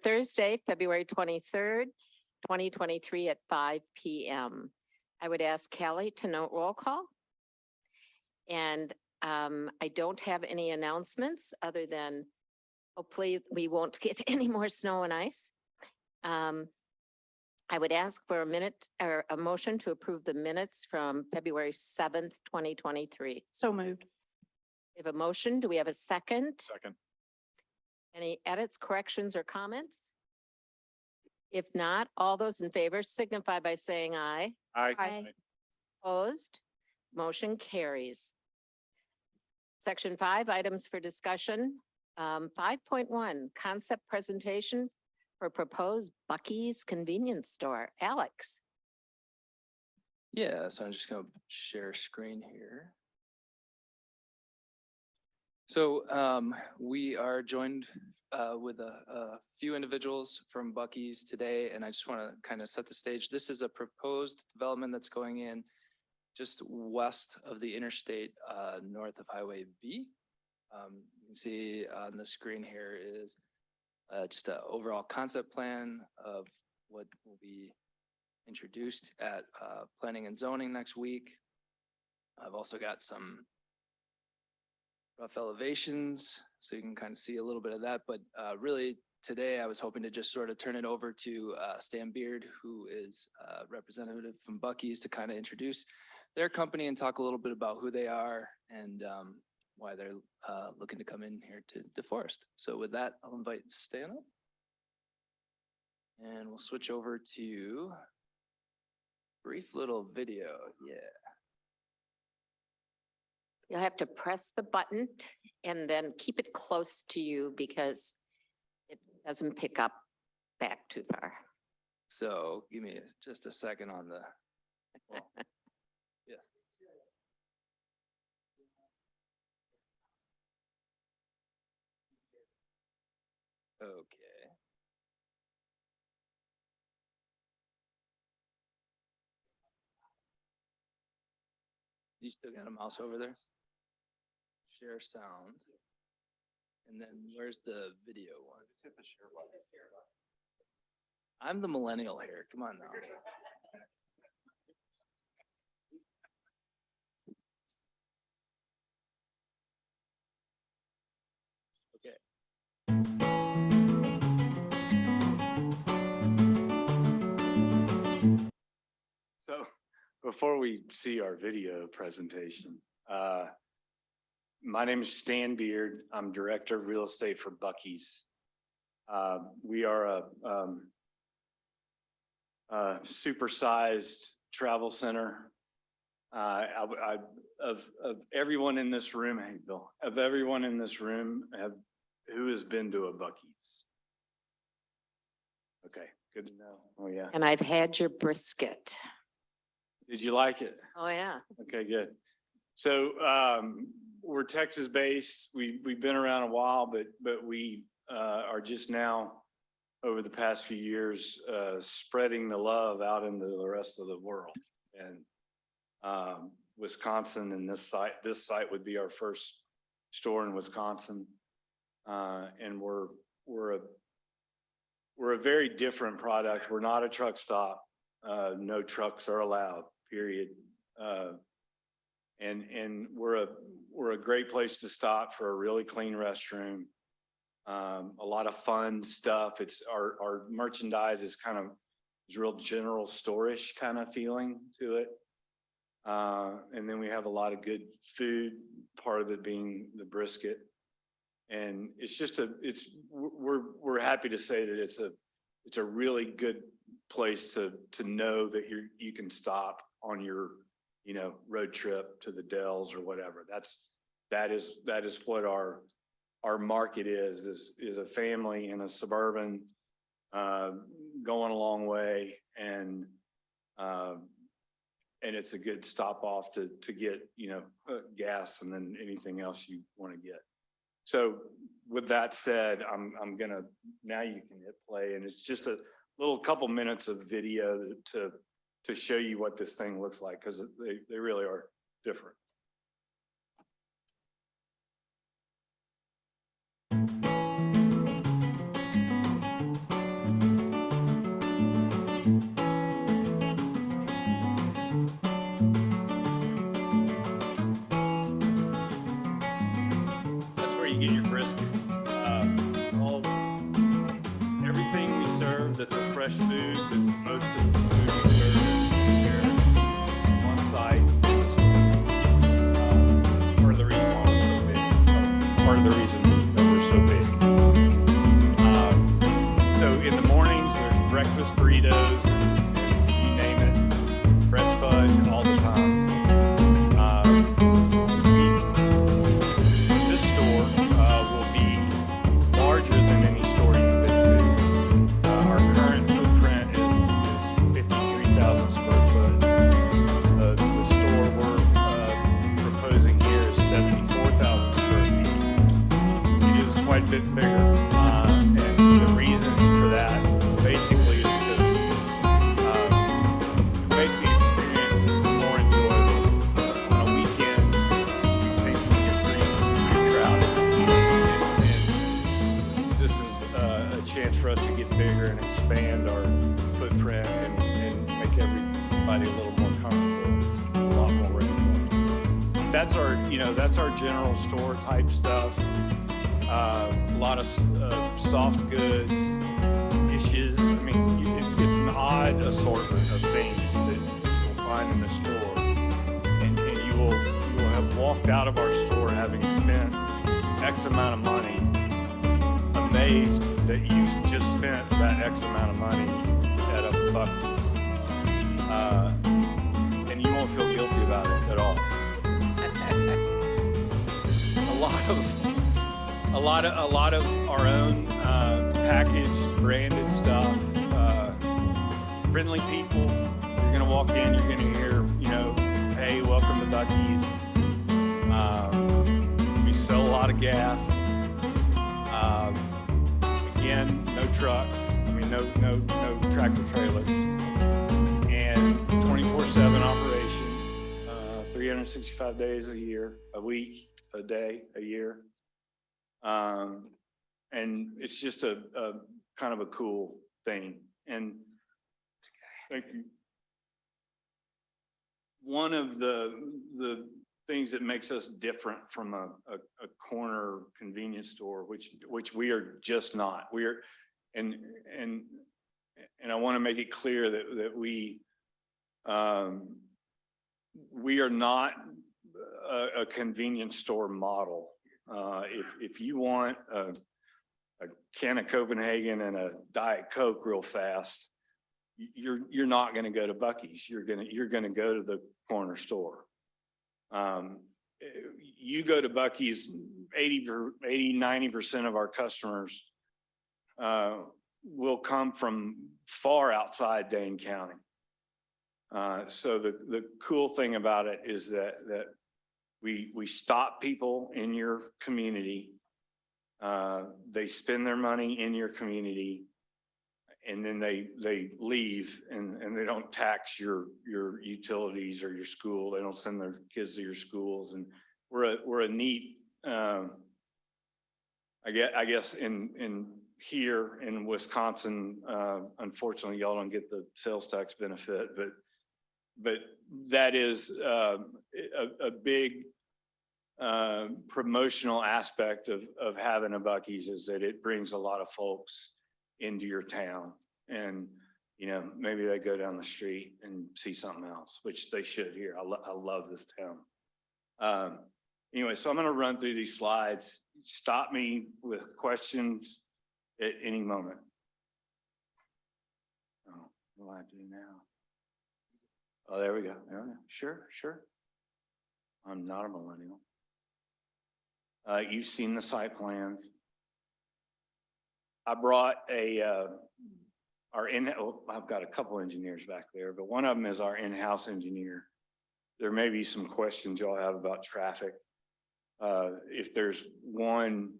Thursday, February 23rd, 2023 at 5 p.m. I would ask Callie to note roll call. And I don't have any announcements other than hopefully we won't get any more snow and ice. I would ask for a minute or a motion to approve the minutes from February 7th, 2023. So moved. We have a motion. Do we have a second? Second. Any edits, corrections, or comments? If not, all those in favor signify by saying aye. Aye. Opposed? Motion carries. Section 5, items for discussion. 5.1, concept presentation for proposed Buc-ee's convenience store. Alex. Yeah, so I'm just gonna share screen here. So we are joined with a few individuals from Buc-ee's today, and I just want to kind of set the stage. This is a proposed development that's going in just west of the interstate, north of Highway B. You can see on the screen here is just an overall concept plan of what will be introduced at planning and zoning next week. I've also got some rough elevations, so you can kind of see a little bit of that. But really today I was hoping to just sort of turn it over to Stan Beard, who is a representative from Buc-ee's, to kind of introduce their company and talk a little bit about who they are and why they're looking to come in here to DeForest. So with that, I'll invite Stan up. And we'll switch over to brief little video. Yeah. You'll have to press the button and then keep it close to you because it doesn't pick up back too far. So give me just a second on the. Well, yeah. Okay. You still got a mouse over there? Share sound. And then where's the video one? Hit the share button. I'm the millennial here. Come on now. Okay. So before we see our video presentation, my name is Stan Beard. I'm Director of Real Estate for Buc-ee's. We are a supersized travel center. Of everyone in this room, hey Bill, of everyone in this room, who has been to a Buc-ee's? Okay, good to know. Oh yeah. And I've had your brisket. Did you like it? Oh, yeah. Okay, good. So we're Texas based. We've been around a while, but we are just now over the past few years spreading the love out into the rest of the world. And Wisconsin and this site would be our first store in Wisconsin. And we're a very different product. We're not a truck stop. No trucks are allowed, period. And we're a great place to stop for a really clean restroom. A lot of fun stuff. It's our merchandise is real general store-ish kind of feeling to it. And then we have a lot of good food, part of it being the brisket. And it's just we're happy to say that it's a really good place to know that you can stop on your road trip to the Dells or whatever. That is what our market is a family in a suburban going a long way, and it's a good stop off to get gas and then anything else you want to get. So with that said, I'm gonna, now you can hit play, and it's just a little couple minutes of video to show you what this thing looks like, because they really are different. get your brisket. It's all, everything we serve that's a fresh food, that's most of the food we serve is here on site. Part of the reason why we're so big. Part of the reason that we're so big. So in the mornings, there's breakfast burritos, and you name it, breast fudge all the time. This store will be larger than any store you've been to. Our current footprint is 53,000 square foot. The store we're proposing here is 74,000 square feet. It is quite a bit bigger. And the reason for that basically is to make the experience more enjoyable. On a weekend, things can get pretty crowded. And this is a chance for us to get bigger and expand our footprint and make everybody a little more comfortable, a lot more ready. That's our general store type stuff. A lot of soft goods, dishes. I mean, it's an odd assortment of things that you'll find in the store, and you will have walked out of our store having spent X amount of money, amazed that you just spent that X amount of money at a Buc-ee's, and you won't feel guilty about it at all. A lot of our own packaged, branded stuff. Friendly people. You're gonna walk in, you're gonna hear, hey, welcome to Buc-ee's. We sell a lot of gas. Again, no trucks. I mean, no tractor trailers. And 24/7 operation. 365 days a year, a week, a day, a year. And it's just a kind of a cool thing. And thank you. One of the things that makes us different from a corner convenience store, which we are just not. And I want to make it clear that we are not a convenience store model. If you want a can of Copenhagen and a Diet Coke real fast, you're not going to go to Buc-ee's. You're going to go to the corner store. You go to Buc-ee's, 90% of our customers will come from far outside Dane County. So the cool thing about it is that we stop people in your community. They spend their money in your community, and then they leave, and they don't tax your utilities or your school. They don't send their kids to your schools, and we're a neat. I guess in here in Wisconsin, unfortunately, y'all don't get the sales tax benefit, but that is a big promotional aspect of having a Buc-ee's, is that it brings a lot of folks into your town, and maybe they go down the street and see something else, which they should here. I love this town. Anyway, so I'm going to run through these slides. Stop me with questions at any moment. Oh, what do I do now? Oh, there we go. Sure. I'm not a millennial. You've seen the site plans. I brought I've got a couple engineers back there, but one of them is our in-house engineer. There may be some questions y'all have about traffic. If there's one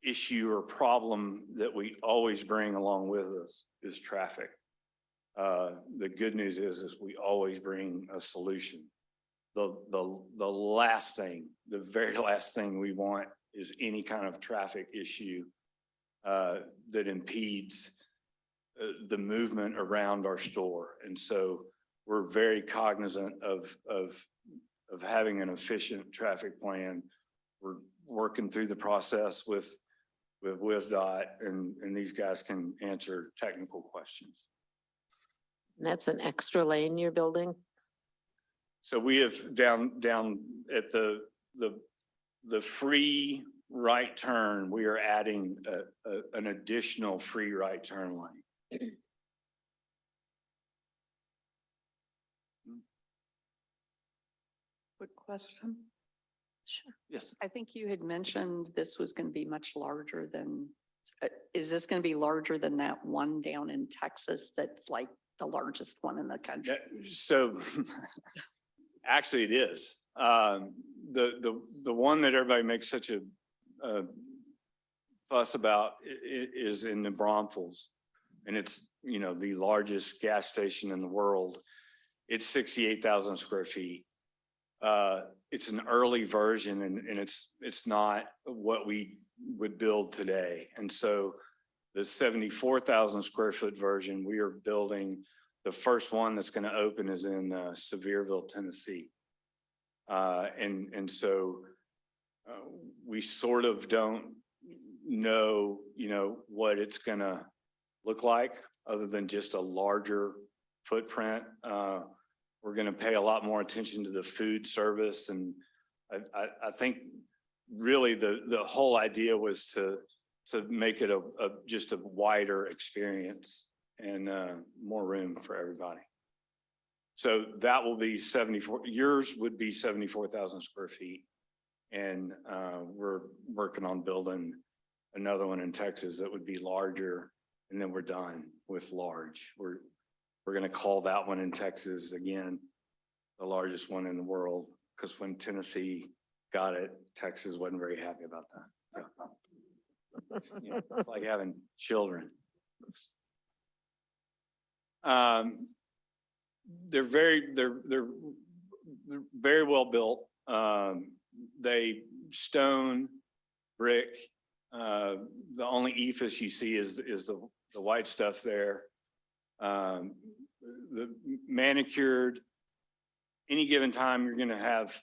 issue or problem that we always bring along with us is traffic. The good news is we always bring a solution. The last thing, the very last thing we want is any kind of traffic issue that impedes the movement around our store. And so we're very cognizant of having an efficient traffic plan we're working through the process with WisDOT and these guys can answer technical questions. And that's an extra lane you're building? So we have down at the free right turn, we are adding an additional free right turn lane. Quick question. Sure. Yes. I think you had mentioned this was going to be much larger than, is this going to be larger than that one down in Texas that's like the largest one in the country? So actually it is. The one that everybody makes such a fuss about is in New Braunfels. And it's, you know, the largest gas station in the world. It's 68,000 square feet. It's an early version and it's not what we would build today. And so the 74,000 square foot version, we are building, the first one that's going to open is in Sevierville, Tennessee. And so we sort of don't know, you know, what it's going to look like other than just a larger footprint. We're going to pay a lot more attention to the food service. And I think really the whole idea was to make it just a wider experience and more room for everybody. So that will be 74, yours would be 74,000 square feet. And we're working on building another one in Texas that would be larger. And then we're done with large. We're going to call that one in Texas again, the largest one in the world, because when Tennessee got it, Texas wasn't very happy about that. So, you know, it's like having children. They're very well built. They stone, brick. The only ephes you see is the white stuff there. The manicured, any given time, you're going to have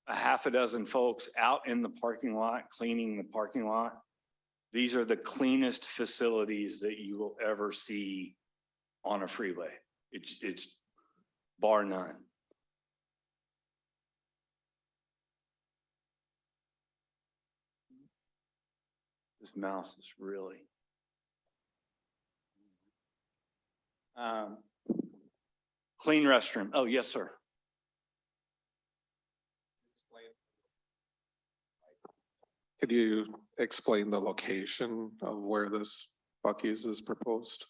a half a dozen folks out in the parking lot, cleaning the parking lot. These are the cleanest facilities that you will ever see on a freeway. It's bar none. This mouse is really. Clean restroom. Oh, yes, sir. Could you explain the location of where this Buc-ee's is proposed?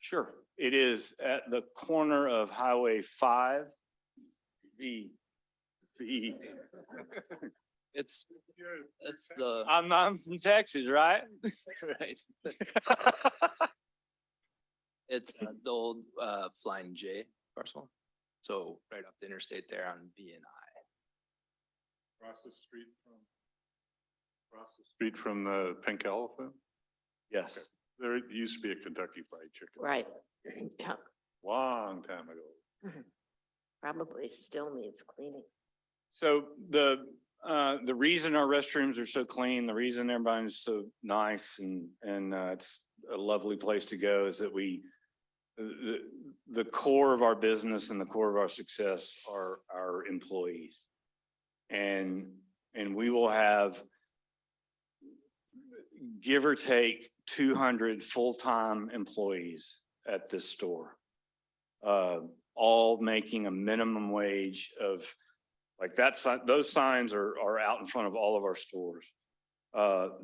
Sure. It is at the corner of Highway 5. It's the, I'm from Texas, right? right. It's the old Flying J parcel. So right off the interstate there on B and I. Across the street from the Pink Elephant? Yes. There used to be a Kentucky Fried Chicken. Right. Yeah, Long time ago. probably still needs cleaning. So the reason our restrooms are so clean, the reason everybody's so nice and it's a lovely place to go is that the core of our business and the core of our success are our employees. And we will have, give or take, 200 full-time employees at this store, all making a minimum wage of, like that. Those signs are out in front of all of our stores.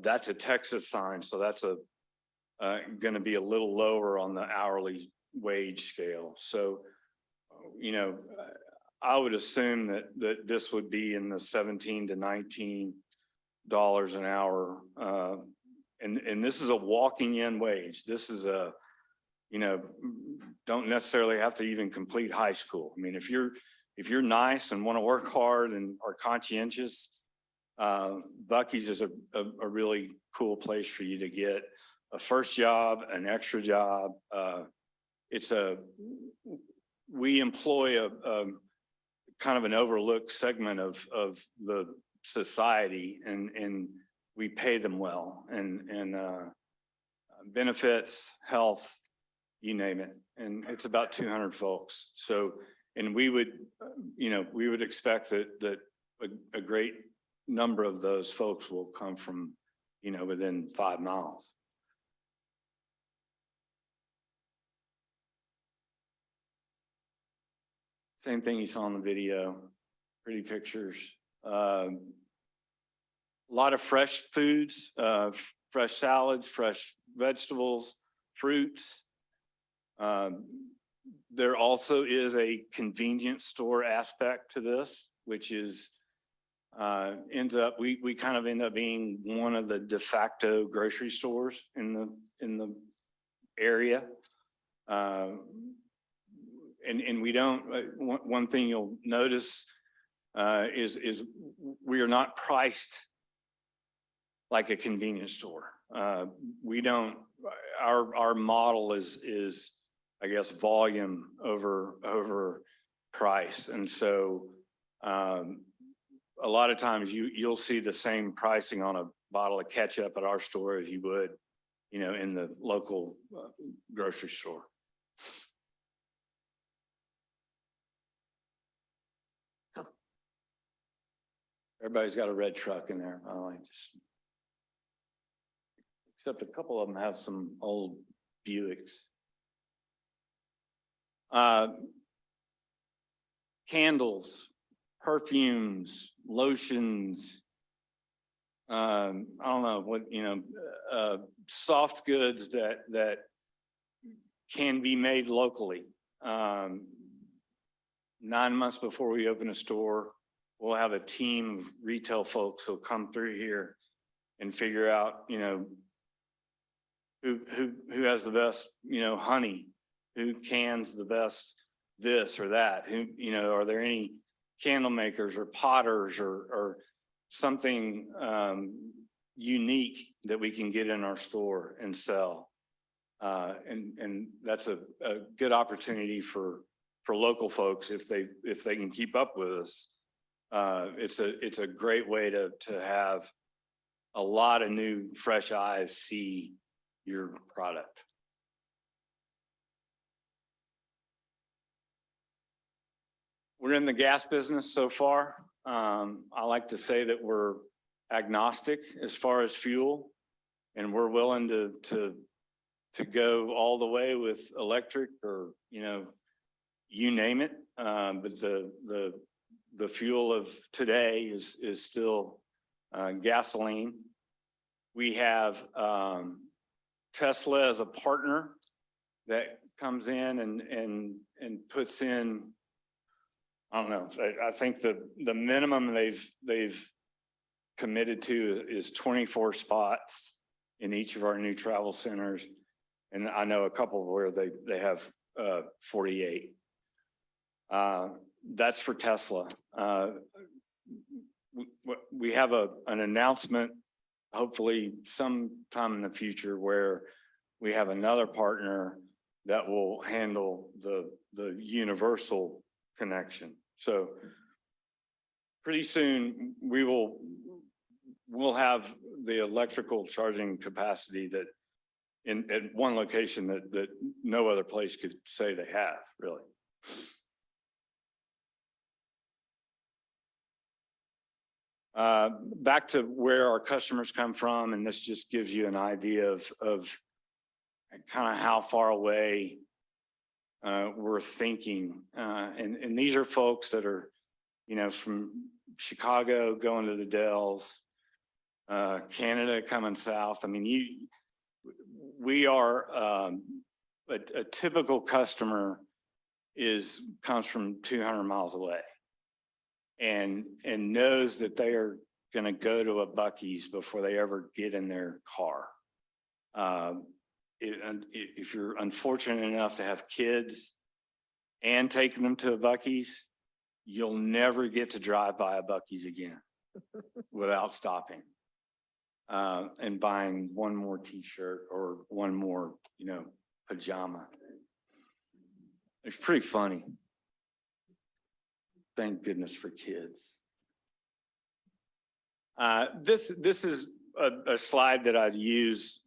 That's a Texas sign, so that's going to be a little lower on the hourly wage scale. So, you know, I would assume that this would be in the $17 to $19 an hour. And this is a walking in wage. This is a, you know, don't necessarily have to even complete high school. I mean, if you're nice and want to work hard and are conscientious, Buc-ee's is a really cool place for you to get a first job, an extra job. We employ a kind of an overlooked segment of the society and we pay them well and benefits, health, you name it. And it's about 200 folks. So, and we would, we would expect that a great number of those folks will come from, within 5 miles. Same thing you saw in the video, pretty pictures. A lot of fresh foods, fresh salads, fresh vegetables, fruits. There also is a convenience store aspect to this, which is we kind of end up being one of the de facto grocery stores in the area. And we don't, one thing you'll notice is we are not priced like a convenience store. We don't, our model is, I guess, volume over price. And so a lot of times you'll see the same pricing on a bottle of ketchup at our store as you would, in the local grocery store. Everybody's got a red truck in there. Except a couple of them have some old Buicks. Candles, perfumes, lotions. I don't know what, soft goods that can be made locally. 9 months before we open a store, we'll have a team of retail folks who'll come through here and figure out, who has the best, honey, who cans the best this or that, who, are there any candle makers or potters or something unique that we can get in our store and sell. And that's a good opportunity for local folks if they can keep up with us. It's a great way to have a lot of new fresh eyes see your product. We're in the gas business so far. I like to say that we're agnostic as far as fuel, and we're willing to go all the way with electric or, you name it. But the fuel of today is still gasoline. We have Tesla as a partner that comes in and puts in, I don't know, I think the minimum they've committed to is 24 spots in each of our new travel centers. And I know a couple where they have 48. That's for Tesla. We have an announcement, hopefully sometime in the future, where we have another partner that will handle the universal connection. So pretty soon we'll have the electrical charging capacity that at one location that no other place could say they have, really. Back to where our customers come from, and this just gives you an idea of kind of how far away we're thinking. And these are folks that are, from Chicago going to the Dells, Canada coming south. I mean, we are a typical customer comes from 200 miles away and knows that they are going to go to a Buc-ee's before they ever get in their car. If you're unfortunate enough to have kids and taking them to a Buc-ee's, you'll never get to drive by a Buc-ee's again without stopping and buying one more t-shirt or one more, pajama. It's pretty funny. Thank goodness for kids. This is a slide that I'd use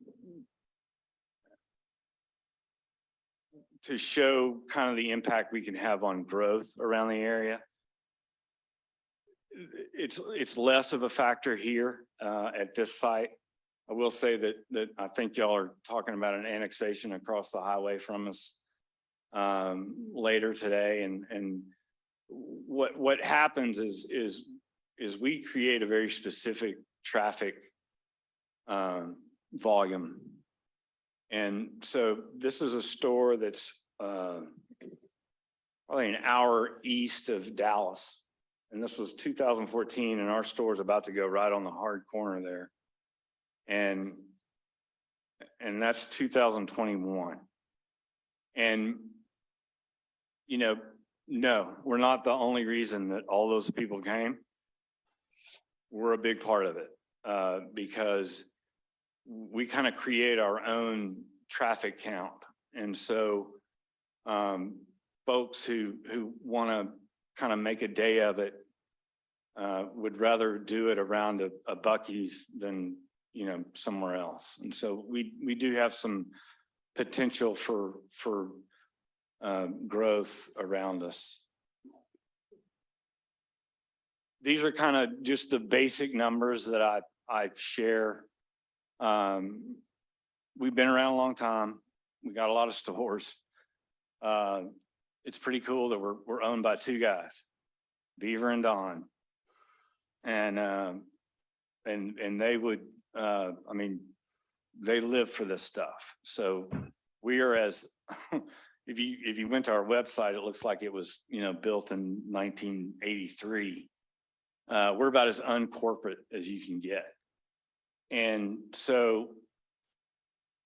to show kind of the impact we can have on growth around the area. It's less of a factor here at this site. I will say that I think y'all are talking about an annexation across the highway from us later today, and what happens is we create a very specific traffic volume. And so this is a store that's probably an hour east of Dallas. And this was 2014, and our store is about to go right on the hard corner there. And that's 2021. And, you know, no, we're not the only reason that all those people came. We're a big part of it because we kind of create our own traffic count. And so folks who want to kind of make a day of it would rather do it around a Buc-ee's than, you know, somewhere else. And so we do have some potential for growth around us. These are kind of just the basic numbers that I share. We've been around a long time. We got a lot of stores. It's pretty cool that we're owned by two guys, Beaver and Don. And they would, I mean, they live for this stuff. So we are as, if you went to our website, it looks like it was, you know, built in 1983. We're about as uncorporate as you can get. And so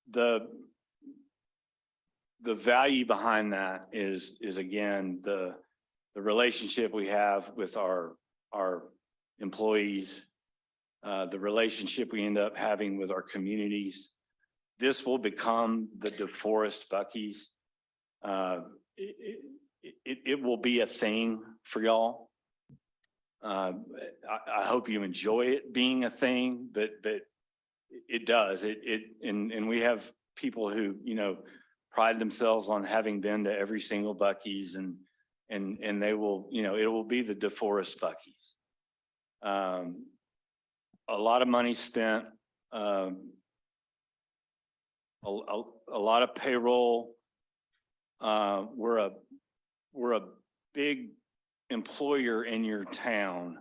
the value behind that is again, the relationship we have with our employees, the relationship we end up having with our communities. This will become the DeForest Buc-ee's. It will be a thing for y'all. I hope you enjoy it being a thing, but it does. And we have people who, you know, pride themselves on having been to every single Buc-ee's, and they will, you know, it will be the DeForest Buc-ee's. A lot of money spent, a lot of payroll. We're a big employer in your town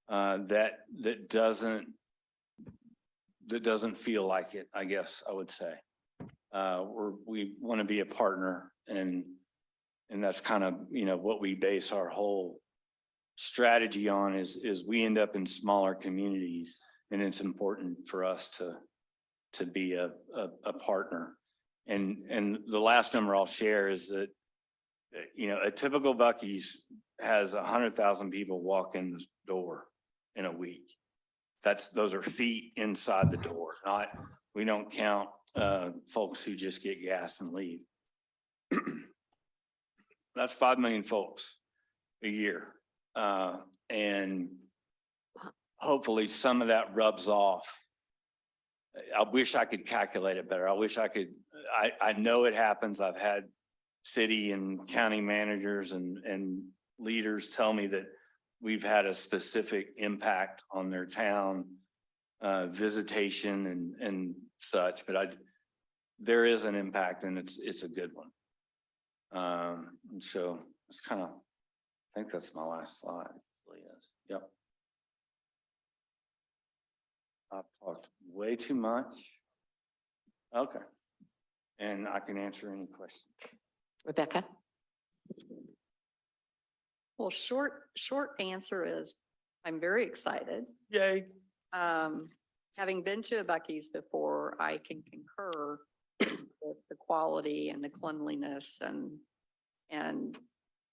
that doesn't feel like it, I guess I would say. We want to be a partner, and that's kind of, you know, what we base our whole strategy on is we end up in smaller communities, and it's important for us to be a partner. And the last number I'll share is that, you know, a typical Buc-ee's has 100,000 people walk in the door in a week. Those are feet inside the door, we don't count folks who just get gas and leave. That's 5 million folks a year. And hopefully some of that rubs off. I wish I could calculate it better. I wish I could, I know it happens. I've had city and county managers and leaders tell me that we've had a specific impact on their town, visitation and such, but there is an impact, and it's a good one. And so it's kind of, I think that's my last slide. It really is. Yep. I've talked way too much. Okay. And I can answer any questions. Rebecca? Well, short answer is I'm very excited. Yay. Having been to a Buc-ee's before, I can concur with the quality and the cleanliness and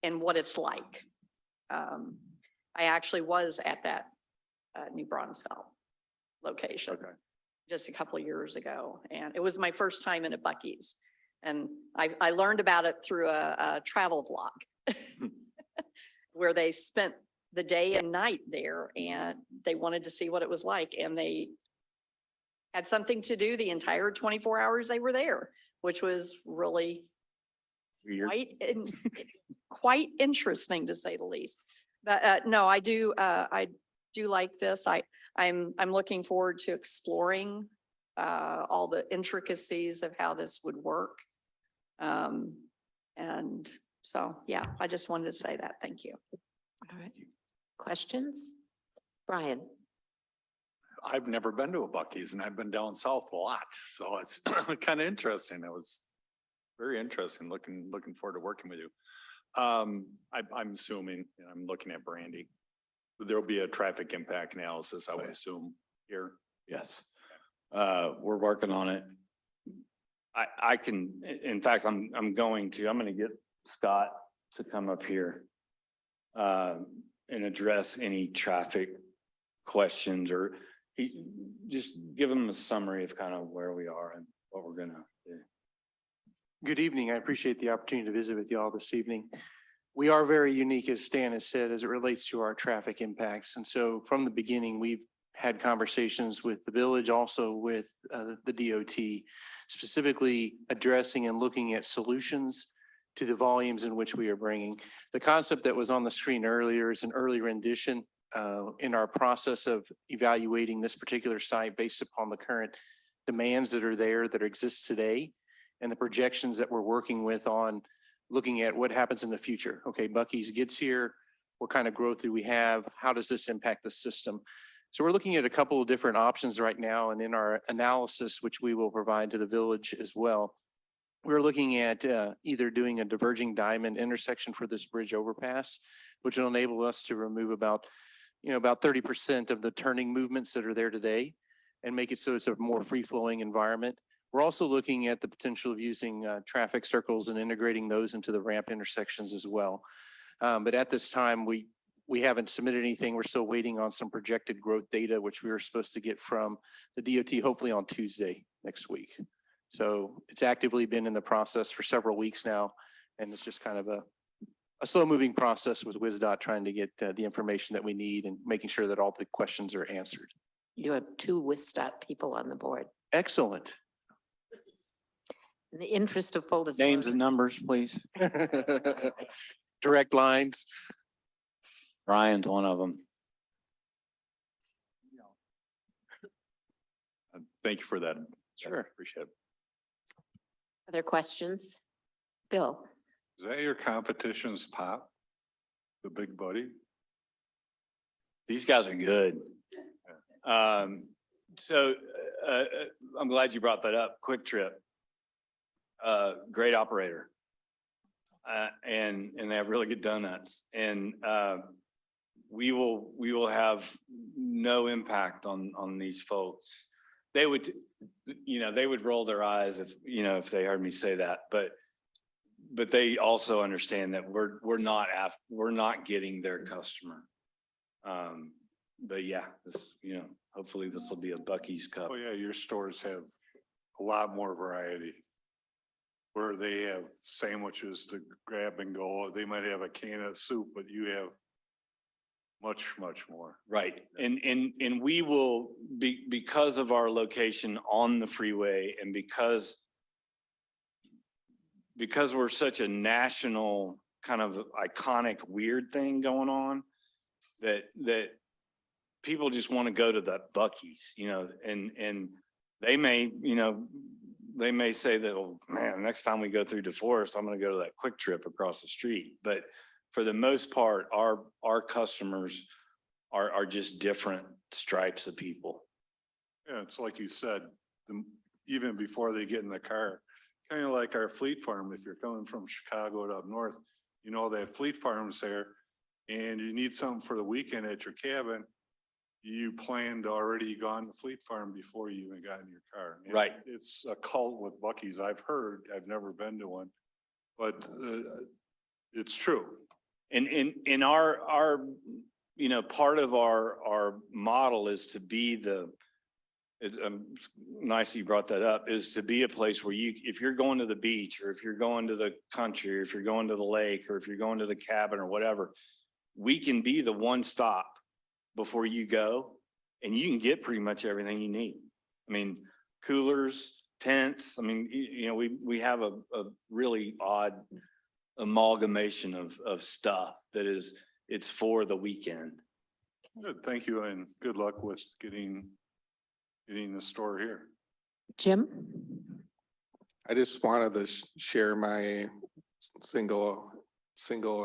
what it's like. I actually was at that New Braunfels location just a couple of years ago, and it was my first time in a Buc-ee's. And I learned about it through a travel vlog where they spent the day and night there, and they wanted to see what it was like, and they had something to do the entire 24 hours they were there, which was really Weird. quite interesting to say the least. But no, I do like this. I'm looking forward to exploring all the intricacies of how this would work. And so, yeah, I just wanted to say that. Thank you. All right. Questions? Brian? I've never been to a Buc-ee's and I've been down south a lot, so it's kind of interesting. It was very interesting, looking forward to working with you. I'm assuming, and I'm looking at Brandy, there'll be a traffic impact analysis, I would assume, here. Yes. We're working on it. I can, in fact, I'm going to get Scott to come up here and address any traffic questions, or just give them a summary of kind of where we are and what we're gonna do. Good evening. I appreciate the opportunity to visit with you all this evening. We are very unique, as Stan has said, as it relates to our traffic impacts. And so from the beginning, we've had conversations with the village, also with the DOT, specifically addressing and looking at solutions to the volumes in which we are bringing. The concept that was on the screen earlier is an early rendition in our process of evaluating this particular site based upon the current demands that are there, that exist today, and the projections that we're working with on looking at what happens in the future. Okay, Buc-ee's gets here. What kind of growth do we have? How does this impact the system? So we're looking at a couple of different options right now, and in our analysis, which we will provide to the village as well, we're looking at either doing a diverging diamond intersection for this bridge overpass, which will enable us to remove about 30% of the turning movements that are there today and make it so it's a more free-flowing environment. We're also looking at the potential of using traffic circles and integrating those into the ramp intersections as well. But at this time, we haven't submitted anything. We're still waiting on some projected growth data, which we were supposed to get from the DOT hopefully on Tuesday next week. So it's actively been in the process for several weeks now, and it's just kind of a slow moving process with WisDOT trying to get the information that we need and making sure that all the questions are answered. You have two WisDOT people on the board. Excellent. In the interest of full Names disclosure, and numbers, please. Direct lines. Ryan's one of them. Thank you for that. Sure. Appreciate it. other questions? Bill? Is that your competition's pop? The Big Buddy? These guys are good. So I'm glad you brought that up. Quick Trip. Great operator. And they have really good donuts, and we will have no impact on these folks. They would, they would roll their eyes if they heard me say that, but they also understand that we're not getting their customer. But yeah, this, hopefully this will be a Buc-ee's Cup. Oh, yeah, your stores have a lot more variety. Where they have sandwiches to grab and go. They might have a can of soup, but you have much, much more. Right. And we will be, because of our location on the freeway and because we're such a national kind of iconic weird thing going on, that people just want to go to the Buc-ee's, and they may say that, oh man, next time we go through DeForest, I'm going to go to that Quick Trip across the street. But for the most part, our customers are just different stripes of people. Yeah, it's like you said, even before they get in the car, kind of like our Fleet Farm, if you're coming from Chicago to up north, they have Fleet Farms there, and you need something for the weekend at your cabin. You planned already gone to Fleet Farm before you even got in your car. And Right. It's a cult with Buc-ee's. I've heard, I've never been to one, but it's true. And in our part of our model is to be it's nice you brought that up, is to be a place where if you're going to the beach, or if you're going to the country, or if you're going to the lake, or if you're going to the cabin or whatever, we can be the one stop before you go, and you can get pretty much everything you need. I mean, coolers, tents, I mean, we have a really odd amalgamation of stuff that it's for the weekend. Good, thank you, and good luck with getting the store here. Jim? I just wanted to share my single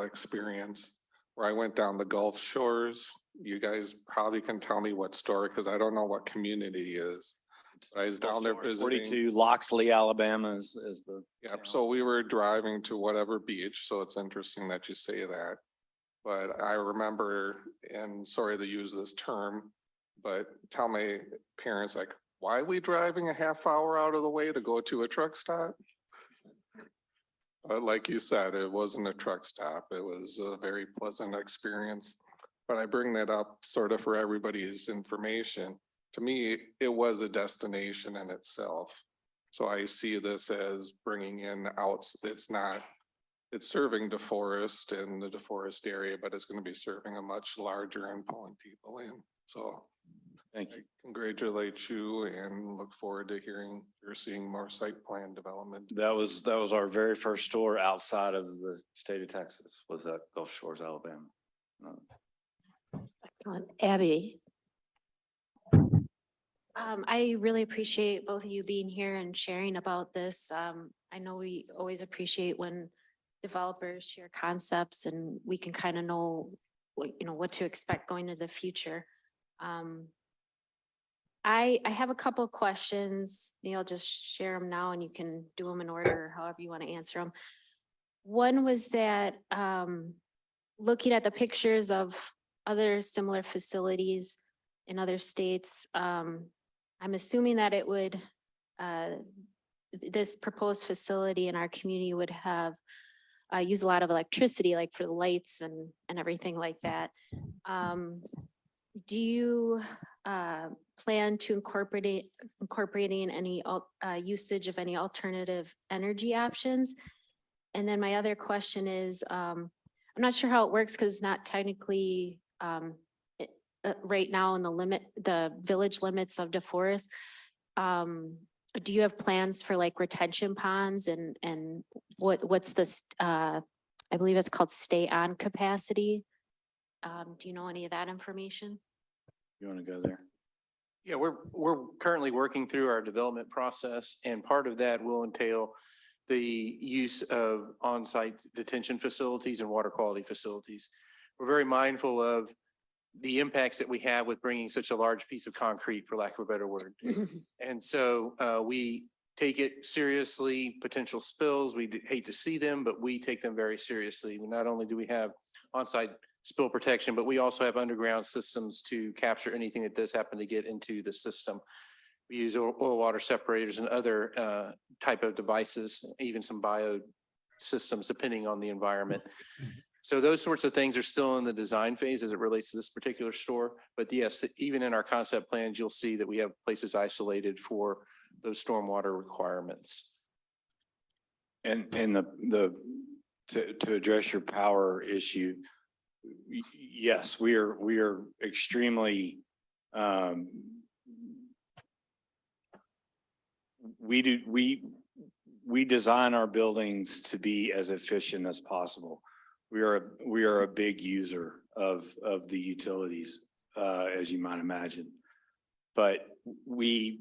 experience where I went down the Gulf Shores. You guys probably can tell me what store, because I don't know what community is. I was down there visiting. 42 Loxley, Alabama is the. Yep, so we were driving to whatever beach, so it's interesting that you say that. But I remember, and sorry to use this term, but tell my parents, like, why are we driving a half hour out of the way to go to a truck stop? But like you said, it wasn't a truck stop. It was a very pleasant experience. But I bring that up sort of for everybody's information. To me, it was a destination in itself. So I see this as bringing in it's serving DeForest and the DeForest area, but it's going to be serving a much larger and pulling people in. So Thank you. congratulate you and look forward to hearing or seeing more site plan development. That was our very first store outside of the state of Texas, was at Gulf Shores, Alabama. Excellent. Abby? I really appreciate both of you being here and sharing about this. I know we always appreciate when developers share concepts and we can kind of know what to expect going into the future. I have a couple of questions. I'll just share them now and you can do them in order, however you want to answer them. One was that looking at the pictures of other similar facilities in other states, I'm assuming that it would, this proposed facility in our community would have use a lot of electricity, like for the lights and everything like that. Do you plan to incorporating any usage of any alternative energy options? And then my other question is, I'm not sure how it works because it's not technically right now in the village limits of DeForest. Do you have plans for like retention ponds and what's this, I believe it's called stay on capacity? Do you know any of that information? You want to go there? Yeah, we're currently working through our development process, and part of that will entail the use of on-site detention facilities and water quality facilities. We're very mindful of the impacts that we have with bringing such a large piece of concrete, for lack of a better word. And so we take it seriously, potential spills, hate to see them, but we take them very seriously. Not only do we have on-site spill protection, but we also have underground systems to capture anything that does happen to get into the system. We use oil water separators and other type of devices, even some bio systems, depending on the environment. So those sorts of things are still in the design phase as it relates to this particular store. But yes, even in our concept plans, you'll see that we have places isolated for those stormwater requirements. And to address your power issue, yes, we are extremely, we design our buildings to be as efficient as possible. We are a big user of the utilities, as you might imagine. But the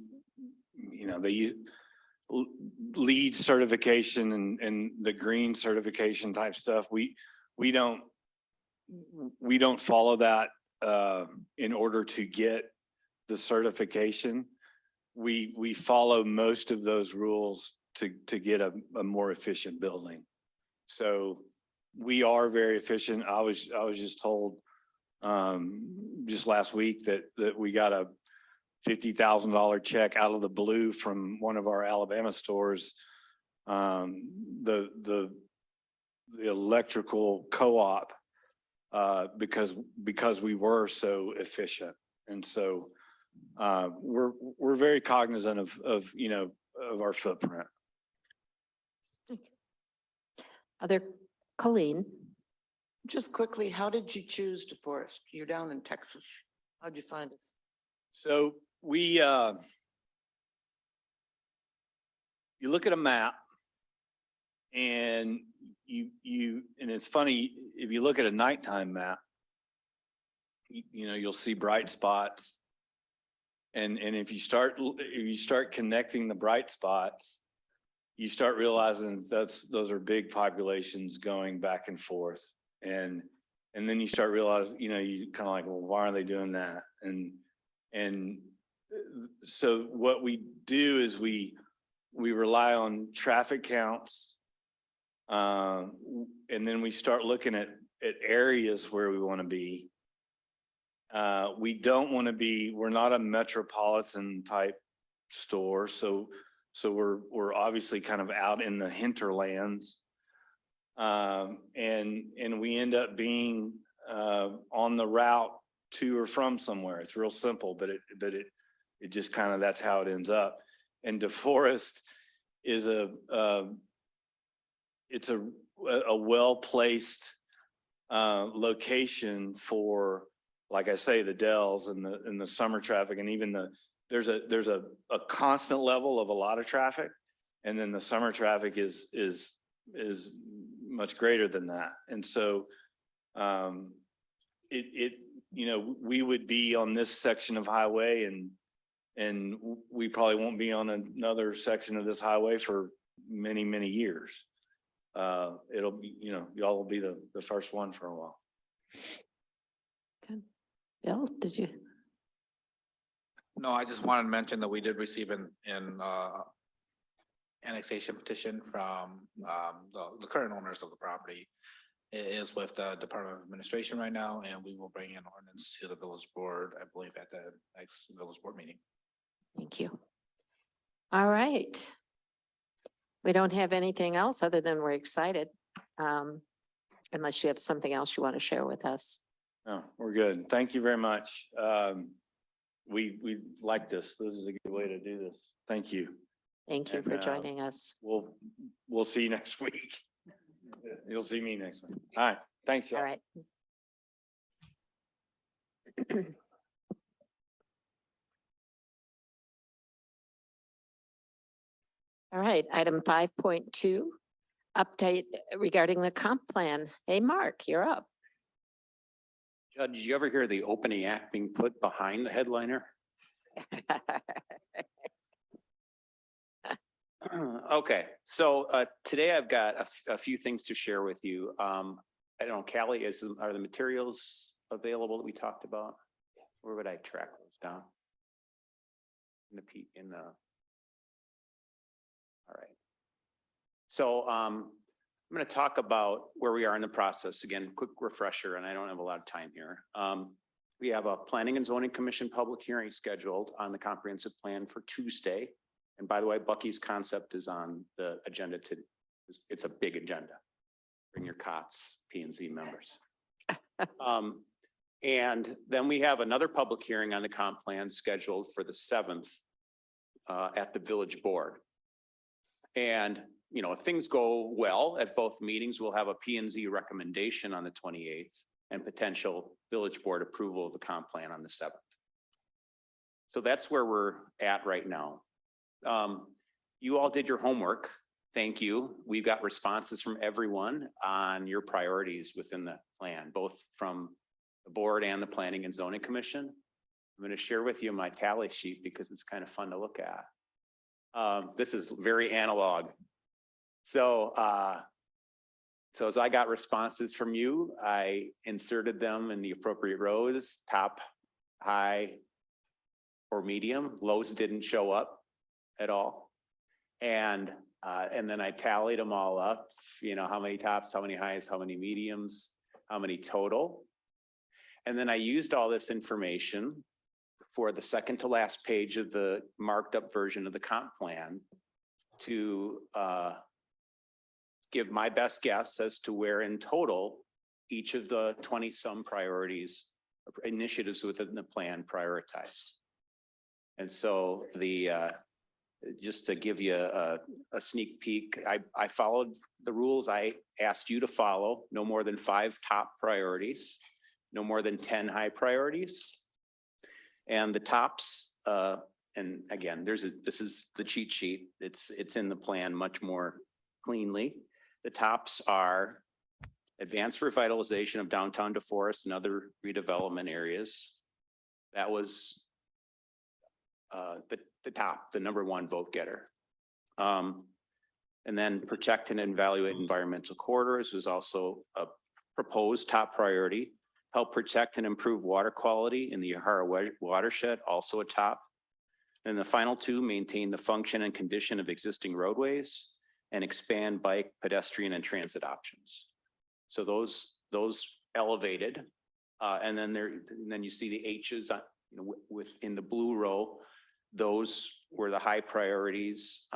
LEED certification and the green certification type stuff, we don't follow that in order to get the certification. We follow most of those rules to get a more efficient building. So we are very efficient. I was just told just last week that we got a $50,000 check out of the blue from one of our Alabama stores. The electrical co-op, because we were so efficient. And so we're very cognizant of our footprint. Colleen? Just quickly, how did you choose DeForest? You're down in Texas. How'd you find us? So we, you look at a map and and it's funny, if you look at a nighttime map, you know, you'll see bright spots. And if you start connecting the bright spots, you start realizing those are big populations going back and forth. And then you start realizing, you know, you kind of like, well, why are they doing that? And so what we do is we rely on traffic counts. And then we start looking at areas where we want to be. We don't want to be, we're not a metropolitan type store. So we're obviously kind of out in the hinterlands. And we end up being on the route to or from somewhere. It's real simple, but it just kind of, that's how it ends up. And DeForest is it's a well-placed location for, like I say, the Dells and the summer traffic, and even there's a constant level of a lot of traffic, and then the summer traffic is much greater than that. And so you know, we would be on this section of highway, and we probably won't be on another section of this highway for many, many years. It'll be, you know, y'all will be the first one for a while. Good. Bill, did you? No, I just wanted to mention that we did receive an annexation petition from the current owners of the property. It is with the Department of Administration right now, and we will bring an ordinance to the village board, I believe, at the next village board meeting. Thank you. All right. We don't have anything else other than we're excited. Unless you have something else you want to share with us. No, we're good. Thank you very much. We like this. This is a good way to do this. Thank you. Thank you And, for joining us. We'll see you next week. You'll see me next week. All right. Thanks, y'all. All right. All right, item 5.2, update regarding the comp plan. Hey, Mark, you're up. Did you ever hear the opening act being put behind the headliner? Okay, so today I've got a few things to share with you. I don't know, Callie, are the materials available that we talked about? Where would I track those down? All right. So I'm going to talk about where we are in the process. Again, quick refresher, and I don't have a lot of time here. We have a Planning and Zoning Commission public hearing scheduled on the comprehensive plan for Tuesday. And by the way, Bucky's concept is on the agenda it's a big agenda. Bring your cots, P&Z members. And then we have another public hearing on the comp plan scheduled for the 7th at the village board. And, you know, if things go well at both meetings, we'll have a P&Z recommendation on the 28th and potential village board approval of the comp plan on the 7th. So that's where we're at right now. You all did your homework. Thank you. We've got responses from everyone on your priorities within the plan, both from the board and the Planning and Zoning Commission. I'm going to share with you my tally sheet because it's kind of fun to look at. This is very analog. So as I got responses from you, I inserted them in the appropriate rows, top, high, or medium. Lows didn't show up at all. And then I tallied them all up, you know, how many tops, how many highs, how many mediums, how many total. And then I used all this information for the second to last page of the marked up version of the comp plan to give my best guess as to where in total each of the 20 some priorities, initiatives within the plan prioritized. And so the just to give you a sneak peek, I followed the rules I asked you to follow. No more than 5 top priorities, no more than 10 high priorities. And the tops, and again, this is the cheat sheet. It's in the plan much more cleanly. The tops are advanced revitalization of downtown DeForest and other redevelopment areas. That was the top, the #1 vote getter. And then protect and evaluate environmental corridors was also a proposed top priority. Help protect and improve water quality in the Yahara watershed, also a top. And the final 2, maintain the function and condition of existing roadways and expand bike, pedestrian, and transit options. So those elevated, and then you see the H's, within the blue row. Those were the high priorities.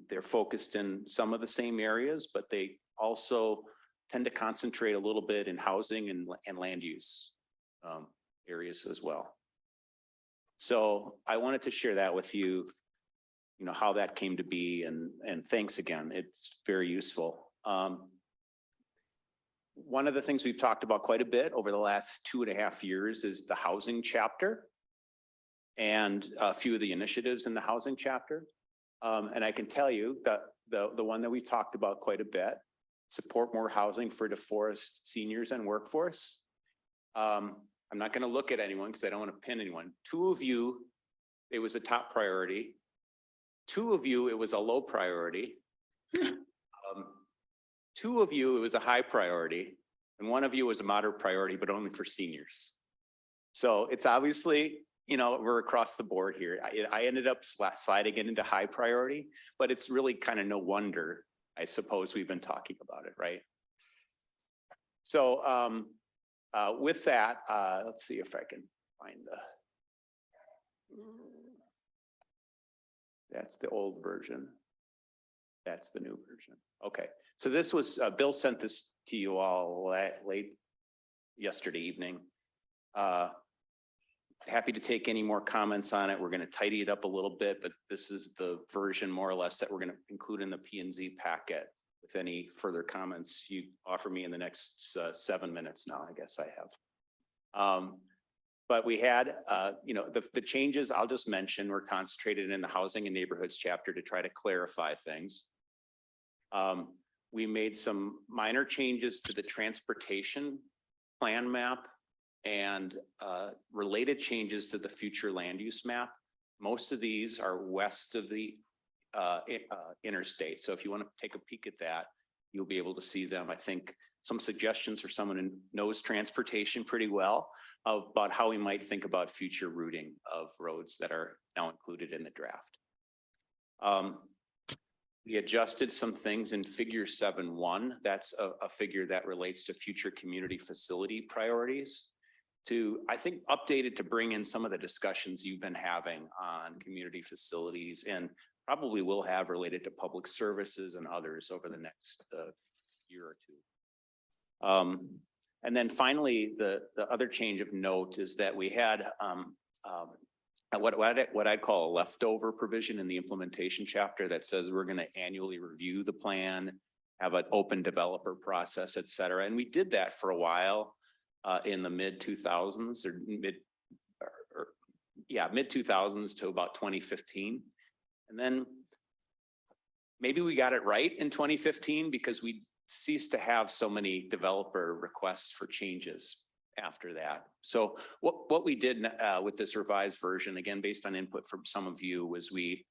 They're focused in some of the same areas, but they also tend to concentrate a little bit in housing and land use areas as well. So I wanted to share that with you, how that came to be, and thanks again. It's very useful. One of the things we've talked about quite a bit over the last 2.5 years is the housing chapter and a few of the initiatives in the housing chapter. And I can tell you that the one that we've talked about quite a bit, support more housing for DeForest seniors and workforce. I'm not going to look at anyone because I don't want to pin anyone. 2 of you, it was a top priority. 2 of you, it was a low priority. 2 of you, it was a high priority. And 1 of you was a moderate priority, but only for seniors. So it's obviously, we're across the board here. I ended up sliding it into high priority, but it's really kind of no wonder, I suppose, we've been talking about it, right? So with that, let's see if I can find that's the old version. That's the new version. Okay, so this was, Bill sent this to you all late yesterday evening. Happy to take any more comments on it. We're going to tidy it up a little bit, but this is the version more or less that we're going to include in the P&Z packet. With any further comments you offer me in the next 7 minutes now, I guess I have. But we had, the changes I'll just mention were concentrated in the housing and neighborhoods chapter to try to clarify things. We made some minor changes to the transportation plan map and related changes to the future land use map. Most of these are west of the interstate. So if you want to take a peek at that, you'll be able to see them. I think some suggestions for someone who knows transportation pretty well about how we might think about future routing of roads that are now included in the draft. We adjusted some things in figure 7.1. That's a figure that relates to future community facility priorities. I think, updated to bring in some of the discussions you've been having on community facilities and probably will have related to public services and others over the next year or 2. And then finally, the other change of note is that we had what I'd call a leftover provision in the implementation chapter that says we're going to annually review the plan, have an open developer process, et cetera. And we did that for a while in the mid 2000s mid 2000s to about 2015. And then maybe we got it right in 2015 because we ceased to have so many developer requests for changes after that. So what we did with this revised version, again, based on input from some of you, was we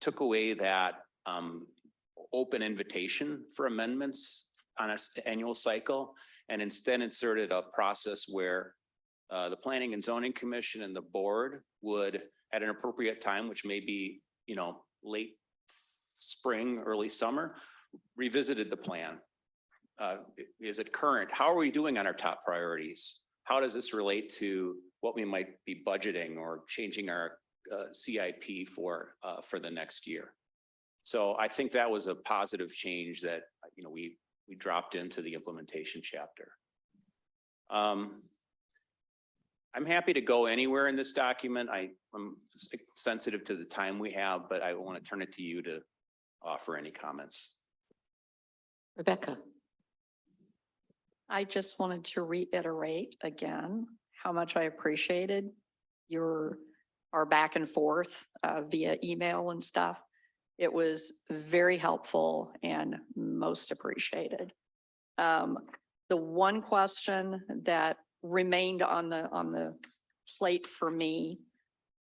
took away that open invitation for amendments on an annual cycle and instead inserted a process where the Planning and Zoning Commission and the board would, at an appropriate time, which may be, late spring, early summer, revisited the plan. Is it current? How are we doing on our top priorities? How does this relate to what we might be budgeting or changing our CIP for the next year? So I think that was a positive change that, we dropped into the implementation chapter. I I'm happy to go anywhere in this document. I'm sensitive to the time we have, but I want to turn it to you to offer any comments. Rebecca? I just wanted to reiterate again how much I appreciated our back and forth via email and stuff. It was very helpful and most appreciated. The one question that remained on the plate for me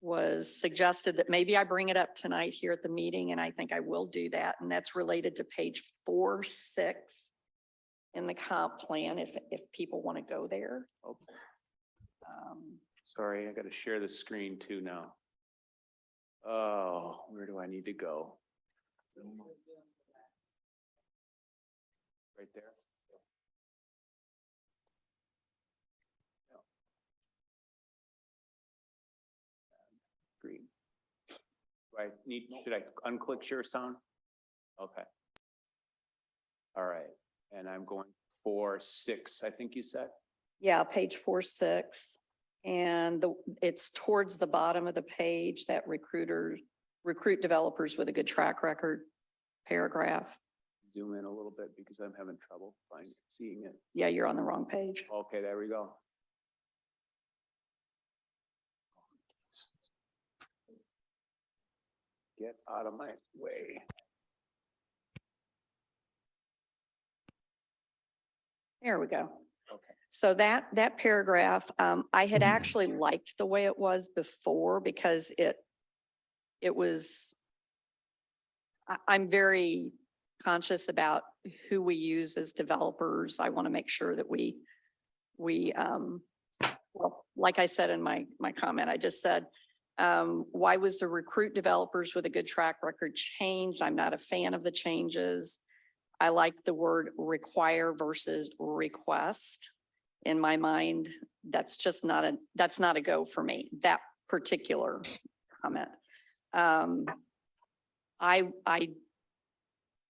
was suggested that maybe I bring it up tonight here at the meeting, and I think I will do that. And that's related to page 4.6 in the comp plan, if people want to go there. Sorry, I got to share the screen too now. Oh, where do I need to go? Right there. Green. Should I unclick share sound? Okay. All right, and I'm going 4.6, I think you said. Yeah, page 4.6. And it's towards the bottom of the page, that recruit developers with a good track record paragraph. Zoom in a little bit because I'm having trouble seeing it. Yeah, you're on the wrong page. Okay, there we go. Get out of my way. There we go. Okay. So that paragraph, I had actually liked the way it was before because it was, I'm very conscious about who we use as developers. I want to make sure that we, well, like I said in my comment, I just said, why was the recruit developers with a good track record changed? I'm not a fan of the changes. I like the word require versus request. In my mind, that's just not a go for me, that particular comment.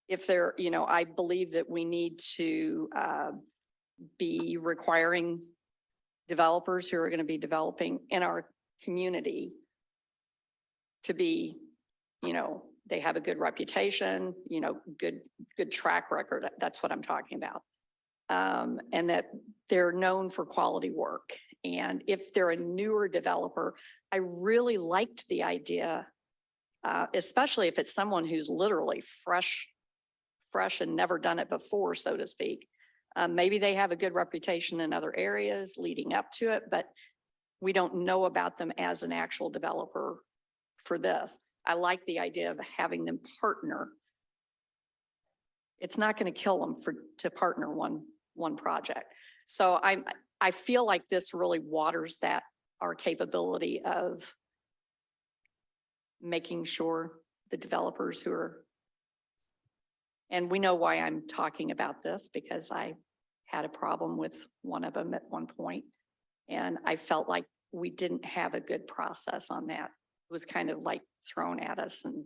If there, I believe that we need to be requiring developers who are going to be developing in our community to be, they have a good reputation, good track record. That's what I'm talking about. And that they're known for quality work. And if they're a newer developer, I really liked the idea, especially if it's someone who's literally fresh and never done it before, so to speak. Maybe they have a good reputation in other areas leading up to it, but we don't know about them as an actual developer for this. I like the idea of having them partner. It's not going to kill them to partner one project. So I feel like this really waters our capability of making sure the developers who are, and we know why I'm talking about this, because I had a problem with one of them at one point, and I felt like we didn't have a good process on that. It was kind of like thrown at us, and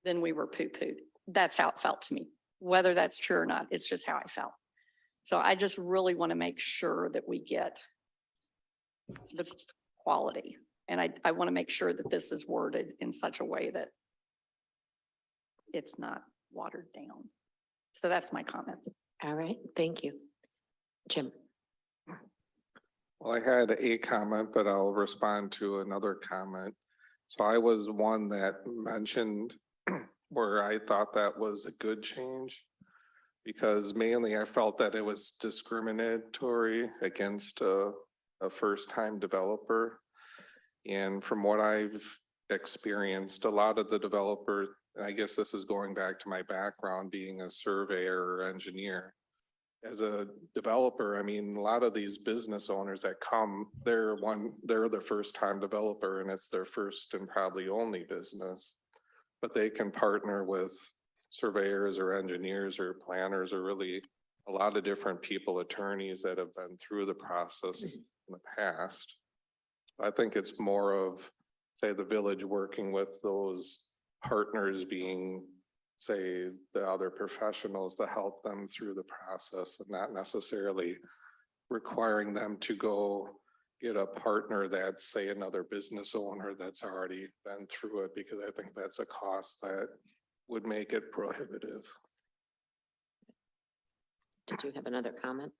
then we were poo-pooed. That's how it felt to me. Whether that's true or not, it's just how I felt. So I just really want to make sure that we get the quality. And I want to make sure that this is worded in such a way that it's not watered down. So that's my comments. All right, thank you. Jim? Well, I had a comment, but I'll respond to another comment. So I was one that mentioned where I thought that was a good change, because mainly I felt that it was discriminatory against a first-time developer. And from what I've experienced, a lot of the developers, and I guess this is going back to my background being a surveyor or engineer. As a developer, I mean, a lot of these business owners that come, they're the first time developer and it's their first and probably only business. But they can partner with surveyors or engineers or planners or really a lot of different people, attorneys that have been through the process in the past. I think it's more of, say, the village working with those partners being, say, the other professionals to help them through the process and not necessarily requiring them to go get a partner that's, say, another business owner that's already been through it, because I think that's a cost that would make it prohibitive. Did you have another comment?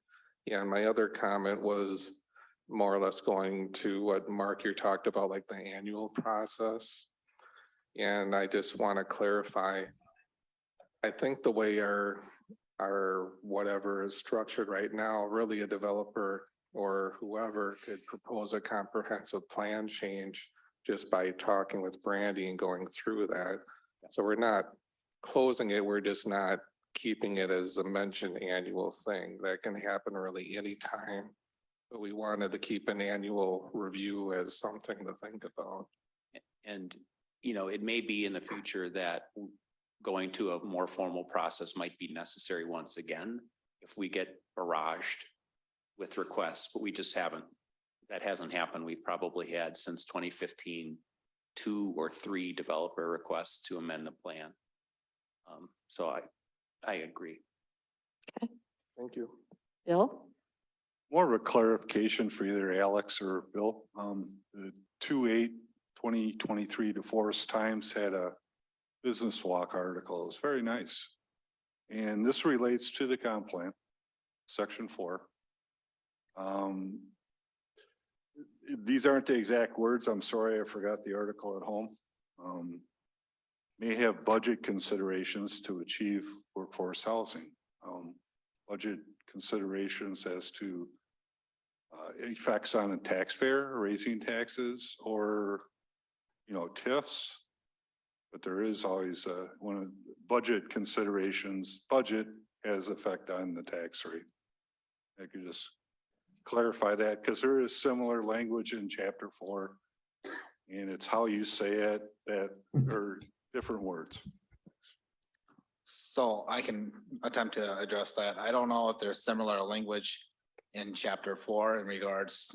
Yeah, and my other comment was more or less going to what Mark, you talked about, like the annual process. And I just want to clarify, I think the way our whatever is structured right now, really a developer or whoever could propose a comprehensive plan change just by talking with Brandy and going through that. So we're not closing it, we're just not keeping it as a mentioned annual thing. That can happen really anytime. But we wanted to keep an annual review as something to think about. And, you know, it may be in the future that going to a more formal process might be necessary once again if we get barraged with requests, but we just haven't. That hasn't happened. We've probably had since 2015, 2 or 3 developer requests to amend the plan. So I agree. Thank you. Bill? More of a clarification for either Alex or Bill. The 2/8/2023 DeForest Times had a business walk article. It's very nice. And this relates to the comp plan, section 4. These aren't the exact words. I'm sorry, I forgot the article at home. May have budget considerations to achieve workforce housing. Budget considerations as to effects on a taxpayer, raising taxes, or, you know, TIFs. But there is always one of budget considerations, budget has effect on the tax rate. I could just clarify that because there is similar language in chapter 4. And it's how you say it that are different words. So I can attempt to address that. I don't know if there's similar language in chapter 4 in regards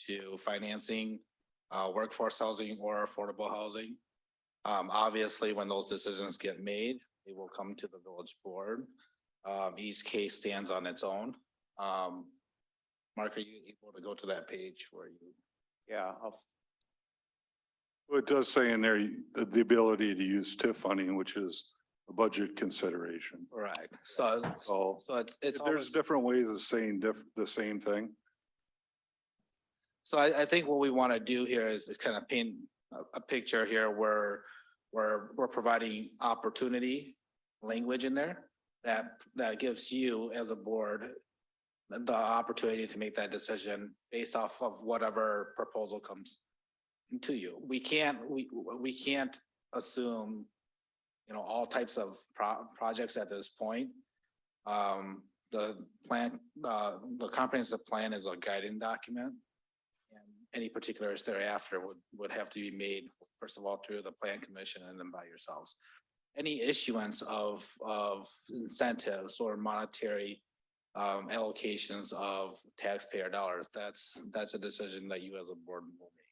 to financing workforce housing or affordable housing. Obviously, when those decisions get made, they will come to the village board. Each case stands on its own. Mark, are you able to go to that page where you? Yeah, Well, it does say in there, the ability to use TIF funding, which is a budget consideration. Right, so So it's there's always, different ways of saying the same thing. so I think what we want to do here is kind of paint a picture here where we're providing opportunity language in there that gives you as a board the opportunity to make that decision based off of whatever proposal comes to you. We can't assume, you know, all types of projects at this point. The plan, the comprehensive plan is a guiding document. And any particulars thereafter would have to be made, first of all, through the plan commission and then by yourselves. Any issuance of incentives or monetary allocations of taxpayer dollars, that's a decision that you as a board will make.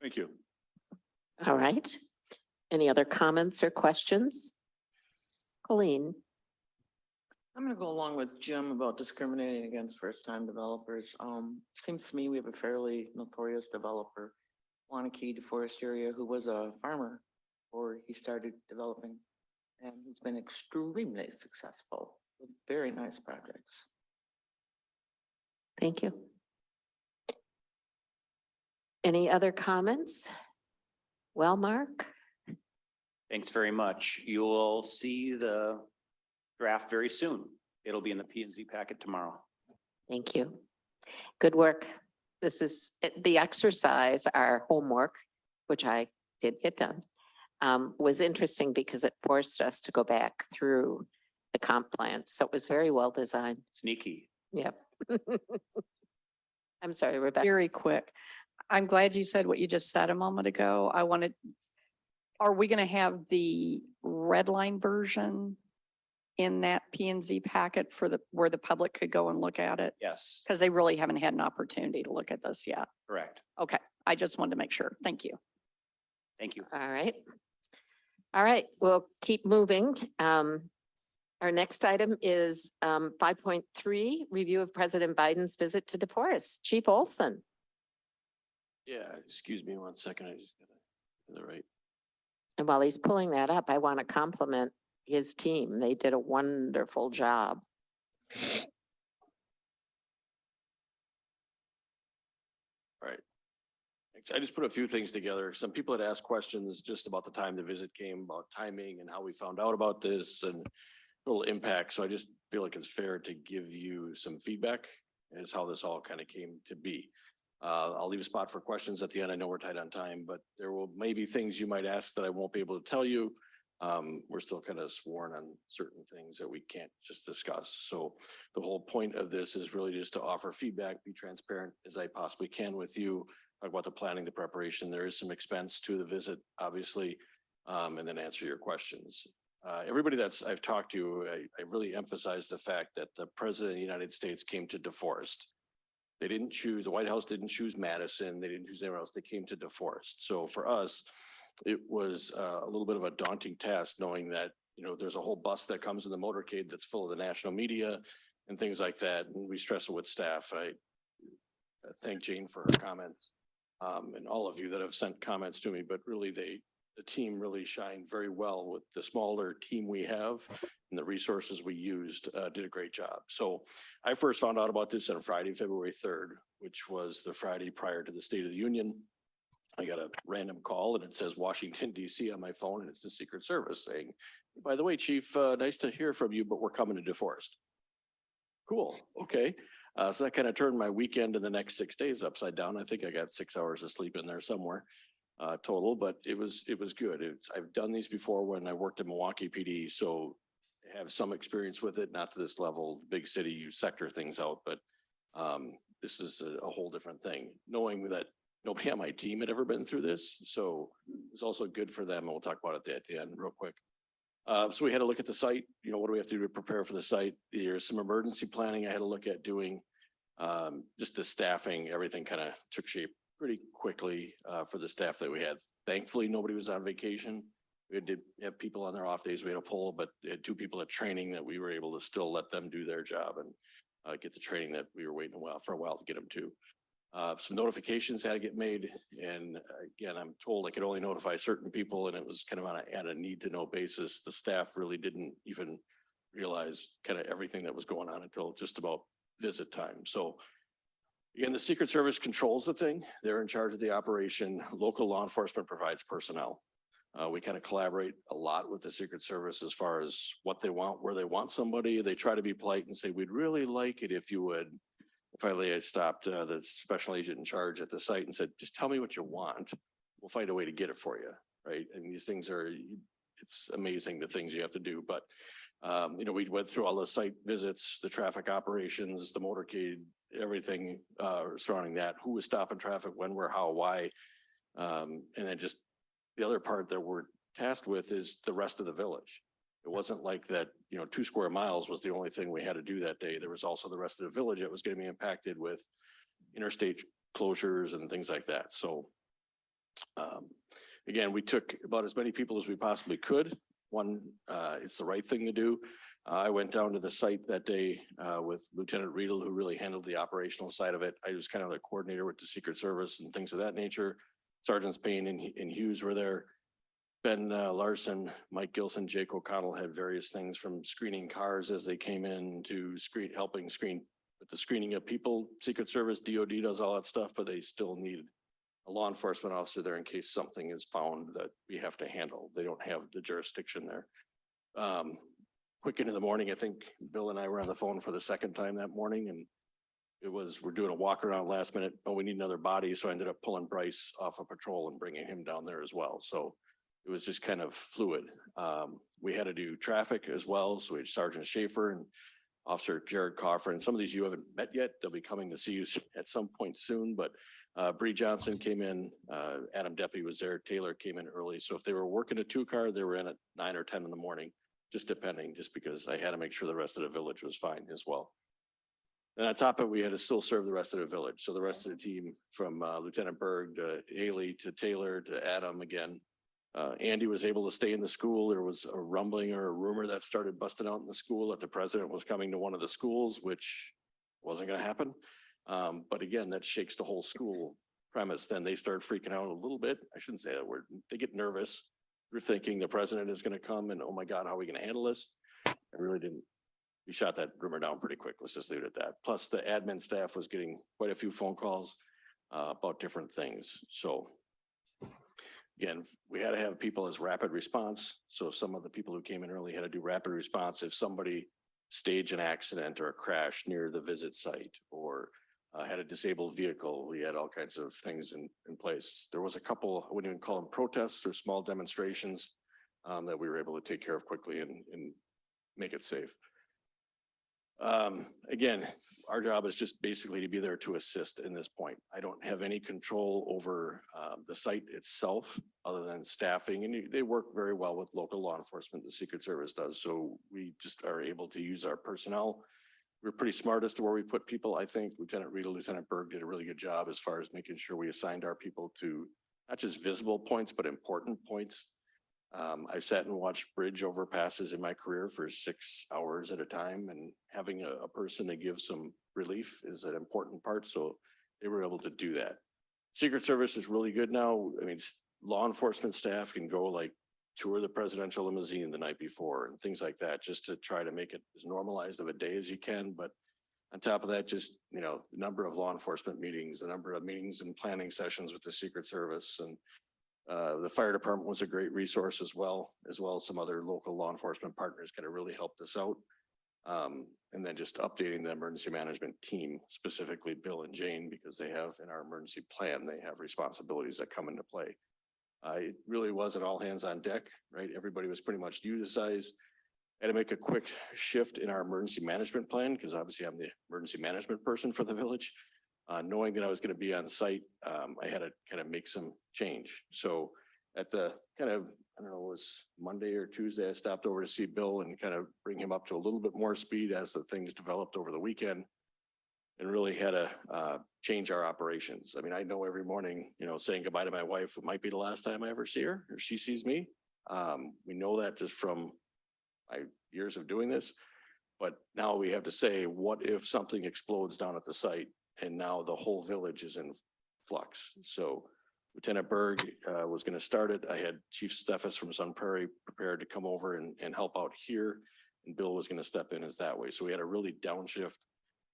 Thank you. All right. Any other comments or questions? Colleen? I'm gonna go along with Jim about discriminating against first-time developers. Seems to me we have a fairly notorious developer, Wanakee DeForest area, who was a farmer before he started developing. And he's been extremely successful with very nice projects. Thank you. Any other comments? Well, Mark? thanks very much. You will see the draft very soon. It'll be in the P and Z packet tomorrow. Thank you. Good work. This is the exercise, our homework, which I did get done, was interesting because it forced us to go back through the comp plan. So it was very well designed. Sneaky. Yep. I'm sorry, Rebecca. Very quick. I'm glad you said what you just said a moment ago. Are we gonna have the red line version in that P and Z packet where the public could go and look at it? Yes, Because they really haven't had an opportunity to look at this yet. correct. Okay, I just wanted to make sure. Thank you. Thank you. All right. All right, we'll keep moving. Our next item is 5.3, review of President Biden's visit to DeForest. Chief Olson. Yeah, excuse me 1 second. I just gotta, get the right. And while he's pulling that up, I want to compliment his team. They did a wonderful job. Right. Thanks. I just put a few things together. Some people had asked questions just about the time the visit came, about timing and how we found out about this and little impact. So I just feel like it's fair to give you some feedback as how this all kind of came to be. I'll leave a spot for questions at the end. I know we're tight on time, but there will maybe things you might ask that I won't be able to tell you. We're still kind of sworn on certain things that we can't just discuss. So the whole point of this is really just to offer feedback, be transparent as I possibly can with you, talk about the planning, the preparation. There is some expense to the visit, obviously, and then answer your questions. Everybody I've talked to, I really emphasize the fact that the President of the United States came to DeForest. They didn't choose, the White House didn't choose Madison. They didn't choose anywhere else. They came to DeForest. So for us, it was a little bit of a daunting task knowing that, there's a whole bus that comes in the motorcade that's full of the national media and things like that. And we stress it with staff. I thank Jane for her comments and all of you that have sent comments to me, but really the team really shined very well with the smaller team we have and the resources we used, did a great job. So I first found out about this on Friday, February 3rd, which was the Friday prior to the State of the Union. I got a random call and it says Washington DC on my phone and it's the Secret Service saying, by the way, Chief, nice to hear from you, but we're coming to DeForest. Cool. Okay. So that kind of turned my weekend and the next 6 days upside down. I think I got 6 hours of sleep in there somewhere. Total, but it was good. I've done these before when I worked at Milwaukee PD, so I have some experience with it, not to this level, big city, you sector things out, but this is a whole different thing. Knowing that nobody on my team had ever been through this, so it was also good for them, and we'll talk about it at the end real quick. So we had to look at the site, what do we have to do to prepare for the site? There's some emergency planning I had to look at doing, just the staffing, everything kind of took shape pretty quickly for the staff that we had. Thankfully, nobody was on vacation. We did have people on their off days. We had a poll, but they had 2 people at training that we were able to still let them do their job and get the training that we were waiting for a while to get them to. Some notifications had to get made. And again, I'm told I could only notify certain people and it was kind of at a need to know basis. The staff really didn't even realize kind of everything that was going on until just about visit time. So again, the Secret Service controls the thing. They're in charge of the operation. Local law enforcement provides personnel. We kind of collaborate a lot with the Secret Service as far as what they want, where they want somebody. They try to be polite and say, we'd really like it if you would. Finally, I stopped the special agent in charge at the site and said, just tell me what you want. We'll find a way to get it for you, right? And these things it's amazing the things you have to do. But, we went through all the site visits, the traffic operations, the motorcade, everything surrounding that, who was stopping traffic, when, where, how, why. And then just the other part that we're tasked with is the rest of the village. It wasn't like that, 2 square miles was the only thing we had to do that day. There was also the rest of the village that was going to be impacted with interstate closures and things like that. So again, we took about as many people as we possibly could. One, it's the right thing to do. I went down to the site that day with Lieutenant Riedel, who really handled the operational side of it. I was kind of the coordinator with the Secret Service and things of that nature. Sergeants Payne and Hughes were there. Ben Larson, Mike Gilson, Jake O'Connell had various things from screening cars as they came in to helping screen with the screening of people. Secret Service, DOD does all that stuff, but they still need a law enforcement officer there in case something is found that we have to handle. They don't have the jurisdiction there. Quick into the morning, I think Bill and I were on the phone for the second time that morning, and we're doing a walk around last minute, but we need another body. So I ended up pulling Bryce off a patrol and bringing him down there as well. So it was just kind of fluid. We had to do traffic as well. So we had Sergeant Schaefer and Officer Jared Coffer, and some of these you haven't met yet. They'll be coming to see you at some point soon, but Bree Johnson came in, Adam Deppy was there, Taylor came in early. So if they were working a 2-car, they were in at 9 or 10 in the morning, just depending, just because I had to make sure the rest of the village was fine as well. And on top of it, we had to still serve the rest of the village. So the rest of the team from Lieutenant Berg to Haley to Taylor to Adam again. Andy was able to stay in the school. There was a rumbling or a rumor that started busting out in the school that the president was coming to one of the schools, which wasn't going to happen. But again, that shakes the whole school premise, then they start freaking out a little bit. I shouldn't say that word. They get nervous. They're thinking the president is going to come and, oh my God, how are we going to handle this? I really didn't. We shot that rumor down pretty quick. Let's just leave it at that. Plus the admin staff was getting quite a few phone calls about different things. So again, we had to have people as rapid response. So some of the people who came in early had to do rapid response. If somebody staged an accident or a crash near the visit site or had a disabled vehicle, we had all kinds of things in place. There was a couple, I wouldn't even call them protests or small demonstrations that we were able to take care of quickly and make it safe. Again, our job is just basically to be there to assist in this point. I don't have any control over the site itself other than staffing, and they work very well with local law enforcement. The Secret Service does. So we just are able to use our personnel. We're pretty smart as to where we put people. I think Lieutenant Reed and Lieutenant Berg did a really good job as far as making sure we assigned our people to not just visible points, but important points. I sat and watched bridge overpasses in my career for 6 hours at a time, and having a person to give some relief is an important part. So they were able to do that. Secret Service is really good now. I mean, law enforcement staff can go like tour the presidential limousine the night before and things like that, just to try to make it as normalized of a day as you can. But on top of that, just, you know, the number of law enforcement meetings, the number of meetings and planning sessions with the Secret Service, and the fire department was a great resource as well as some other local law enforcement partners kind of really helped us out. And then just updating the emergency management team, specifically Bill and Jane, because they have in our emergency plan, they have responsibilities that come into play. It really was an all hands on deck, right? Everybody was pretty much utilized. I had to make a quick shift in our emergency management plan because obviously I'm the emergency management person for the village. Knowing that I was going to be on site, I had to kind of make some change. So at the kind of, I don't know, it was Monday or Tuesday, I stopped over to see Bill and kind of bring him up to a little bit more speed as the things developed over the weekend, and really had to change our operations. I mean, I know every morning, you know, saying goodbye to my wife, it might be the last time I ever see her or she sees me. We know that just from my years of doing this, but now we have to say, what if something explodes down at the site? And now the whole village is in flux. So Lieutenant Berg was going to start it. I had Chief Steffes from Sun Prairie prepared to come over and help out here. And Bill was going to step in as that way. So we had a really downshift,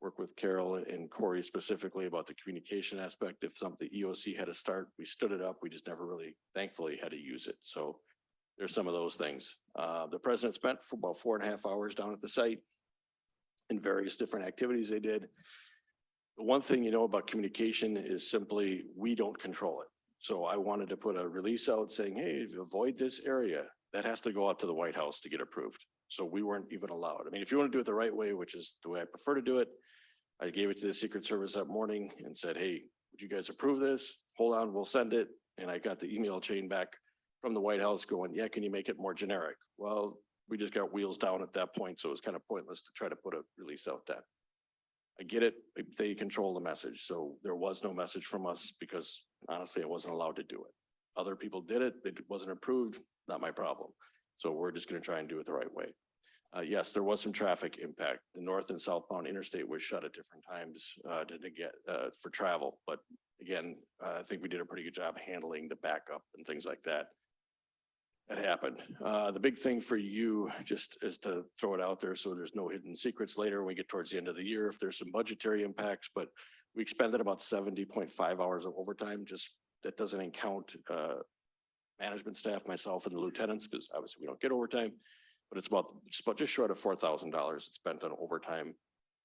work with Carol and Corey specifically about the communication aspect. If something EOC had to start, we stood it up. We just never really, thankfully, had to use it. So there's some of those things. The president spent for about 4.5 hours down at the site in various different activities they did. The one thing you know about communication is simply we don't control it. So I wanted to put a release out saying, hey, avoid this area. That has to go out to the White House to get approved. So we weren't even allowed. I mean, if you want to do it the right way, which is the way I prefer to do it, I gave it to the Secret Service that morning and said, hey, would you guys approve this? Hold on, we'll send it. And I got the email chain back from the White House going, yeah, can you make it more generic? Well, we just got wheels down at that point. So it was kind of pointless to try to put a release out then. I get it. They control the message. So there was no message from us because honestly, I wasn't allowed to do it. Other people did it. It wasn't approved. Not my problem. So we're just going to try and do it the right way. Yes, there was some traffic impact. The north and southbound interstate was shut at different times to get for travel. But again, I think we did a pretty good job handling the backup and things like that. That happened. The big thing for you just is to throw it out there so there's no hidden secrets later when we get towards the end of the year if there's some budgetary impacts, but we expended about 70.5 hours of overtime. Just that doesn't count management staff, myself and the lieutenants, because obviously we don't get overtime, but it's about just short of $4,000 spent on overtime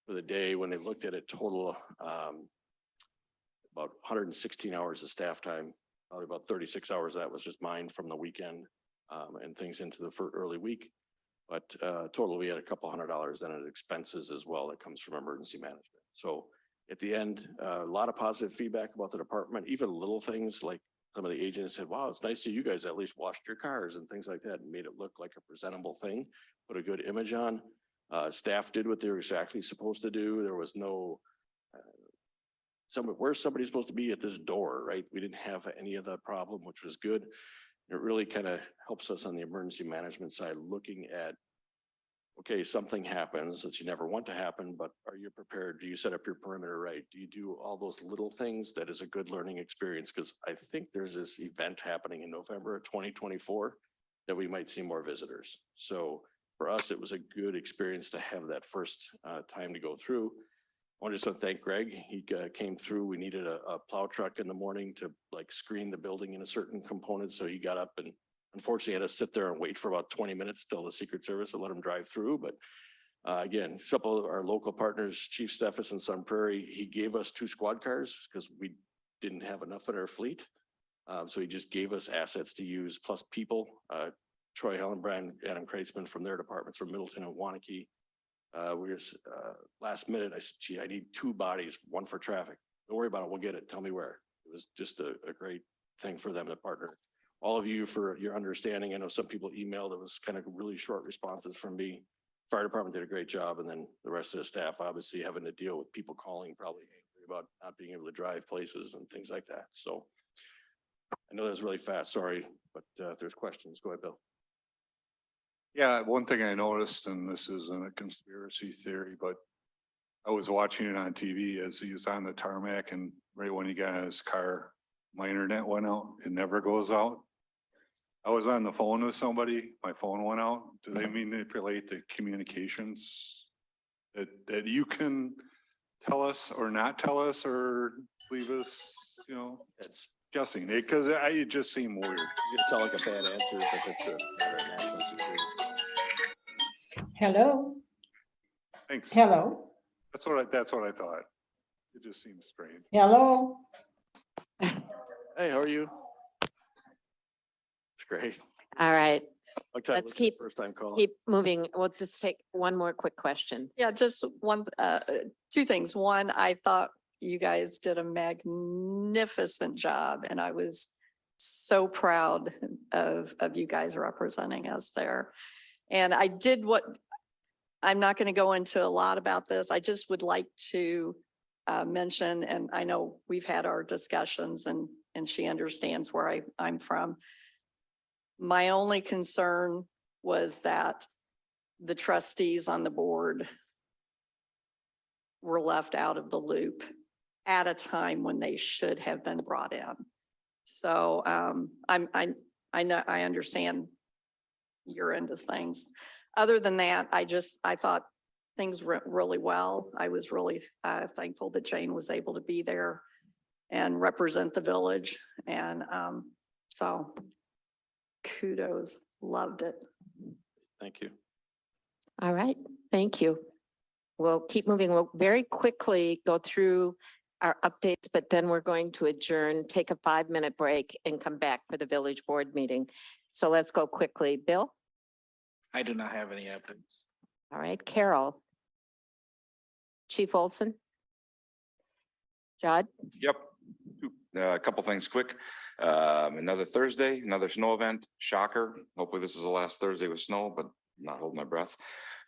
for the day. When they looked at it total, about 116 hours of staff time, probably about 36 hours. That was just mine from the weekend. And things into the early week. But total, we had a couple $100 then in expenses as well that comes from emergency management. So at the end, a lot of positive feedback about the department, even little things like some of the agents said, wow, it's nice to you guys at least washed your cars and things like that and made it look like a presentable thing, put a good image on. Staff did what they were exactly supposed to do. There was no, where's somebody supposed to be at this door, right? We didn't have any of that problem, which was good. It really kind of helps us on the emergency management side, looking at okay, something happens that you never want to happen, but are you prepared? Do you set up your perimeter right? Do you do all those little things? That is a good learning experience, because I think there's this event happening in November of 2024 that we might see more visitors. So for us, it was a good experience to have that first time to go through. I just want to thank Greg. He came through. We needed a plow truck in the morning to like screen the building in a certain component. So he got up and unfortunately had to sit there and wait for about 20 minutes till the Secret Service would let him drive through. But again, a couple of our local partners, Chief Steffes and Sun Prairie, he gave us 2 squad cars because we didn't have enough in our fleet. So he just gave us assets to use plus people. Troy Hellenbrand, Adam Kreitzman from their departments from Middleton and Wanakee. We were last minute, I said, gee, I need 2 bodies, 1 for traffic. Don't worry about it. We'll get it. Tell me where. It was just a great thing for them to partner. All of you for your understanding. I know some people emailed. It was kind of really short responses from me. Fire department did a great job. And then the rest of the staff, obviously having to deal with people calling, probably angry about not being able to drive places and things like that. So I know that was really fast. Sorry, but if there's questions, go ahead, Bill. Yeah, one thing I noticed, and this isn't a conspiracy theory, but I was watching it on TV as he was on the tarmac, and right when he got in his car, my internet went out. It never goes out. I was on the phone with somebody, my phone went out. Do they manipulate the communications that you can tell us or not tell us or leave us, you know, It's guessing? Because it just seemed weird. gonna sound like a bad answer, but that's a matter of national security. Hello, Thanks. hello, That's what I thought. It just seems strange. hello. Hey, how are you? It's great. All right, Like I Let's said, keep- first time calling. keep moving. We'll just take one more quick question. Yeah, just one, 2 things. One, I thought you guys did a magnificent job and I was so proud of you guys representing us there. And I did I'm not going to go into a lot about this. I just would like to mention, and I know we've had our discussions and she understands where I'm from. My only concern was that the trustees on the board were left out of the loop at a time when they should have been brought in. So I know, I understand your end of things. Other than that, I thought things went really well. I was really thankful that Jane was able to be there and represent the village. And so kudos, loved it. Thank you. All right, thank you. We'll keep moving. We'll very quickly go through our updates, but then we're going to adjourn, take a 5-minute break and come back for the village board meeting. So let's go quickly. Bill? I do not have any updates. All right, Carol? Chief Olson? Judd? Yep. A couple things quick. Another Thursday, another snow event, shocker. Hopefully this is the last Thursday with snow, but I'm not holding my breath.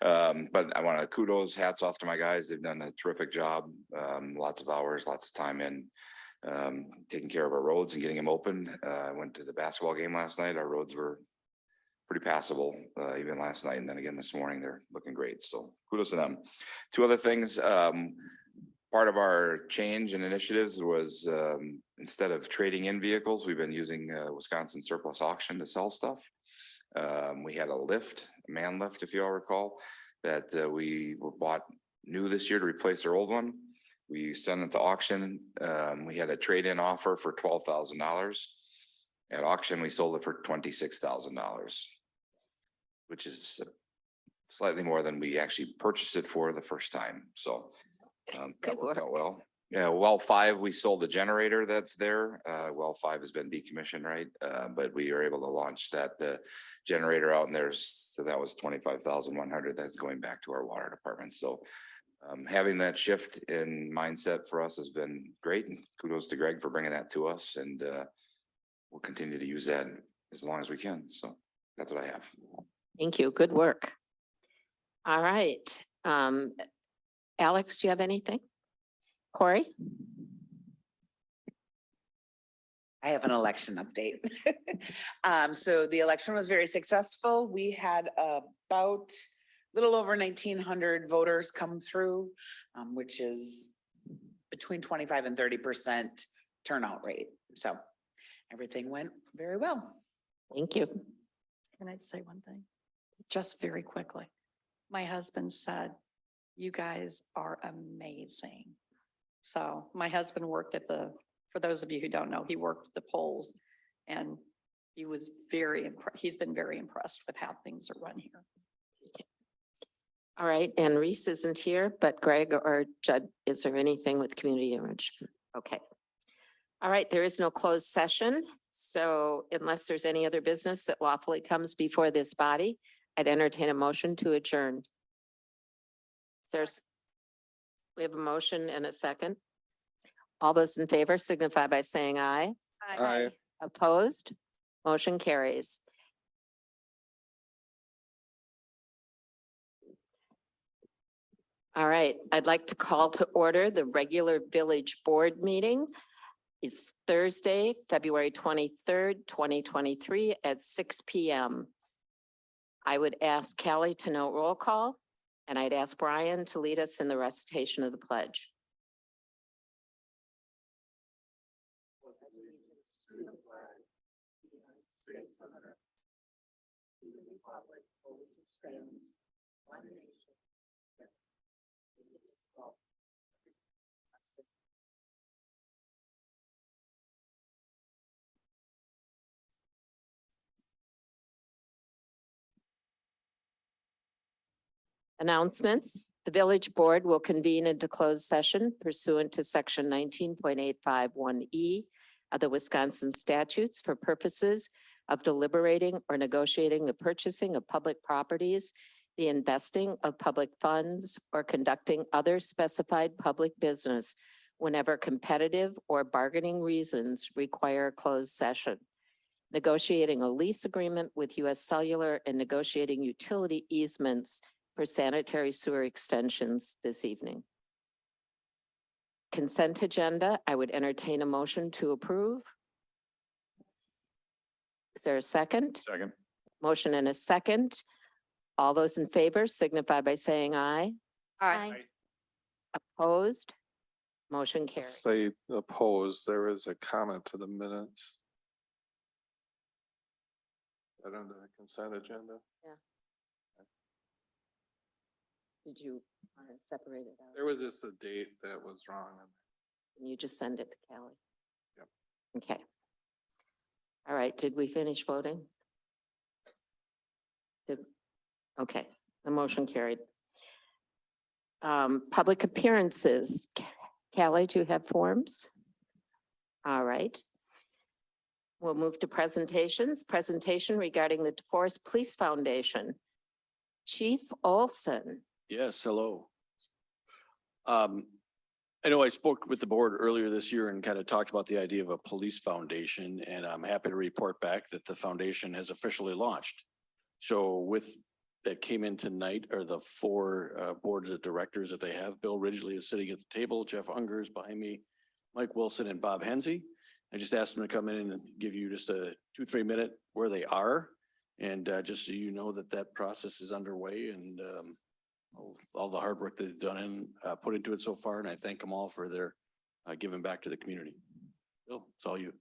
But I want to kudos, hats off to my guys. They've done a terrific job. Lots of hours, lots of time in taking care of our roads and getting them open. I went to the basketball game last night. Our roads were pretty passable, even last night. And then again this morning, they're looking great. So kudos to them. 2 other things. Part of our change and initiatives was instead of trading in vehicles, we've been using Wisconsin surplus auction to sell stuff. We had a lift, a man lift, if you all recall, that we were bought new this year to replace our old one. We sent it to auction. We had a trade-in offer for $12,000. At auction, we sold it for $26,000, which is slightly more than we actually purchased it for the first time. So Good that worked work. out well. Yeah, well 5, we sold the generator that's there. Well 5 has been decommissioned, right? But we were able to launch that generator out, and so that was 25,100. That's going back to our water department. So having that shift in mindset for us has been great, and kudos to Greg for bringing that to us. And we'll continue to use that as long as we can. So that's what I have. Thank you. Good work. All right. Alex, do you have anything? Corey? I have an election update. So the election was very successful. We had about little over 1,900 voters come through, which is between 25 and 30% turnout rate. So everything went very well. Thank you. Can I say one thing? Just very quickly. My husband said, you guys are amazing. So my husband worked at for those of you who don't know, he worked the polls and he was he's been very impressed with how things are run here. All right, and Reese isn't here, but Greg or Judd, is there anything with community enrichment? Okay. All right, there is no closed session, so unless there's any other business that lawfully comes before this body, I'd entertain a motion to adjourn. We have a motion and a second. All those in favor signify by saying aye. Aye. Opposed? Motion carries. All right, I'd like to call to order the regular village board meeting. It's Thursday, February 23rd, 2023 at 6 p.m. I would ask Callie to note roll call, and I'd ask Brian to lead us in the recitation of the pledge. Announcements. The village board will convene into closed session pursuant to section 19.851E of the Wisconsin statutes for purposes of deliberating or negotiating the purchasing of public properties, the investing of public funds, or conducting other specified public business whenever competitive or bargaining reasons require a closed session. Negotiating a lease agreement with US Cellular and negotiating utility easements for sanitary sewer extensions this evening. Consent agenda, I would entertain a motion to approve. Is there a second? Second. Motion and a second. All those in favor signify by saying aye. Aye. Opposed? Motion carries. Say opposed, there was a comment to the minutes. That under the consent agenda? Did you separate it out? There was just a date that was wrong. Can you just send it to Callie? Yep. Okay. All right, did we finish voting? Okay, the motion carried. Public appearances. Callie, do you have forms? All right. We'll move to presentations. Presentation regarding the DeForest Police Foundation. Chief Olson. Yes, hello. I know I spoke with the board earlier this year and kind of talked about the idea of a police foundation, and I'm happy to report back that the foundation has officially launched. So with that came in tonight are the four boards of directors that they have. Bill Ridgely is sitting at the table, Jeff Unger is behind me, Mike Wilson and Bob Hensy. I just asked them to come in and give you just a 2-3 minute where they are. And just so you know that that process is underway and all the hard work that they've done and put into it so far. And I thank them all for their giving back to the community. Bill, it's all you.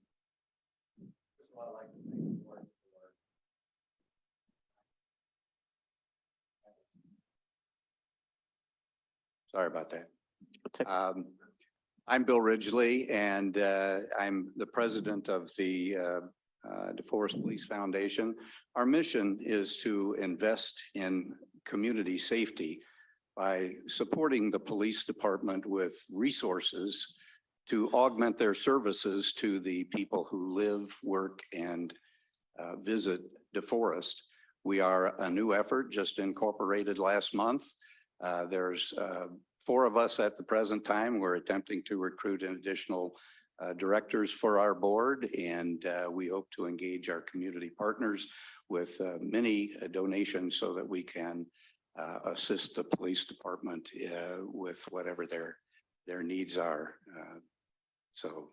Sorry about that. I'm Bill Ridgely, and I'm the president of the DeForest Police Foundation. Our mission is to invest in community safety by supporting the police department with resources to augment their services to the people who live, work, and visit DeForest. We are a new effort, just incorporated last month. There's 4 of us at the present time. We're attempting to recruit an additional directors for our board, and we hope to engage our community partners with many donations so that we can assist the police department with whatever their needs are. So,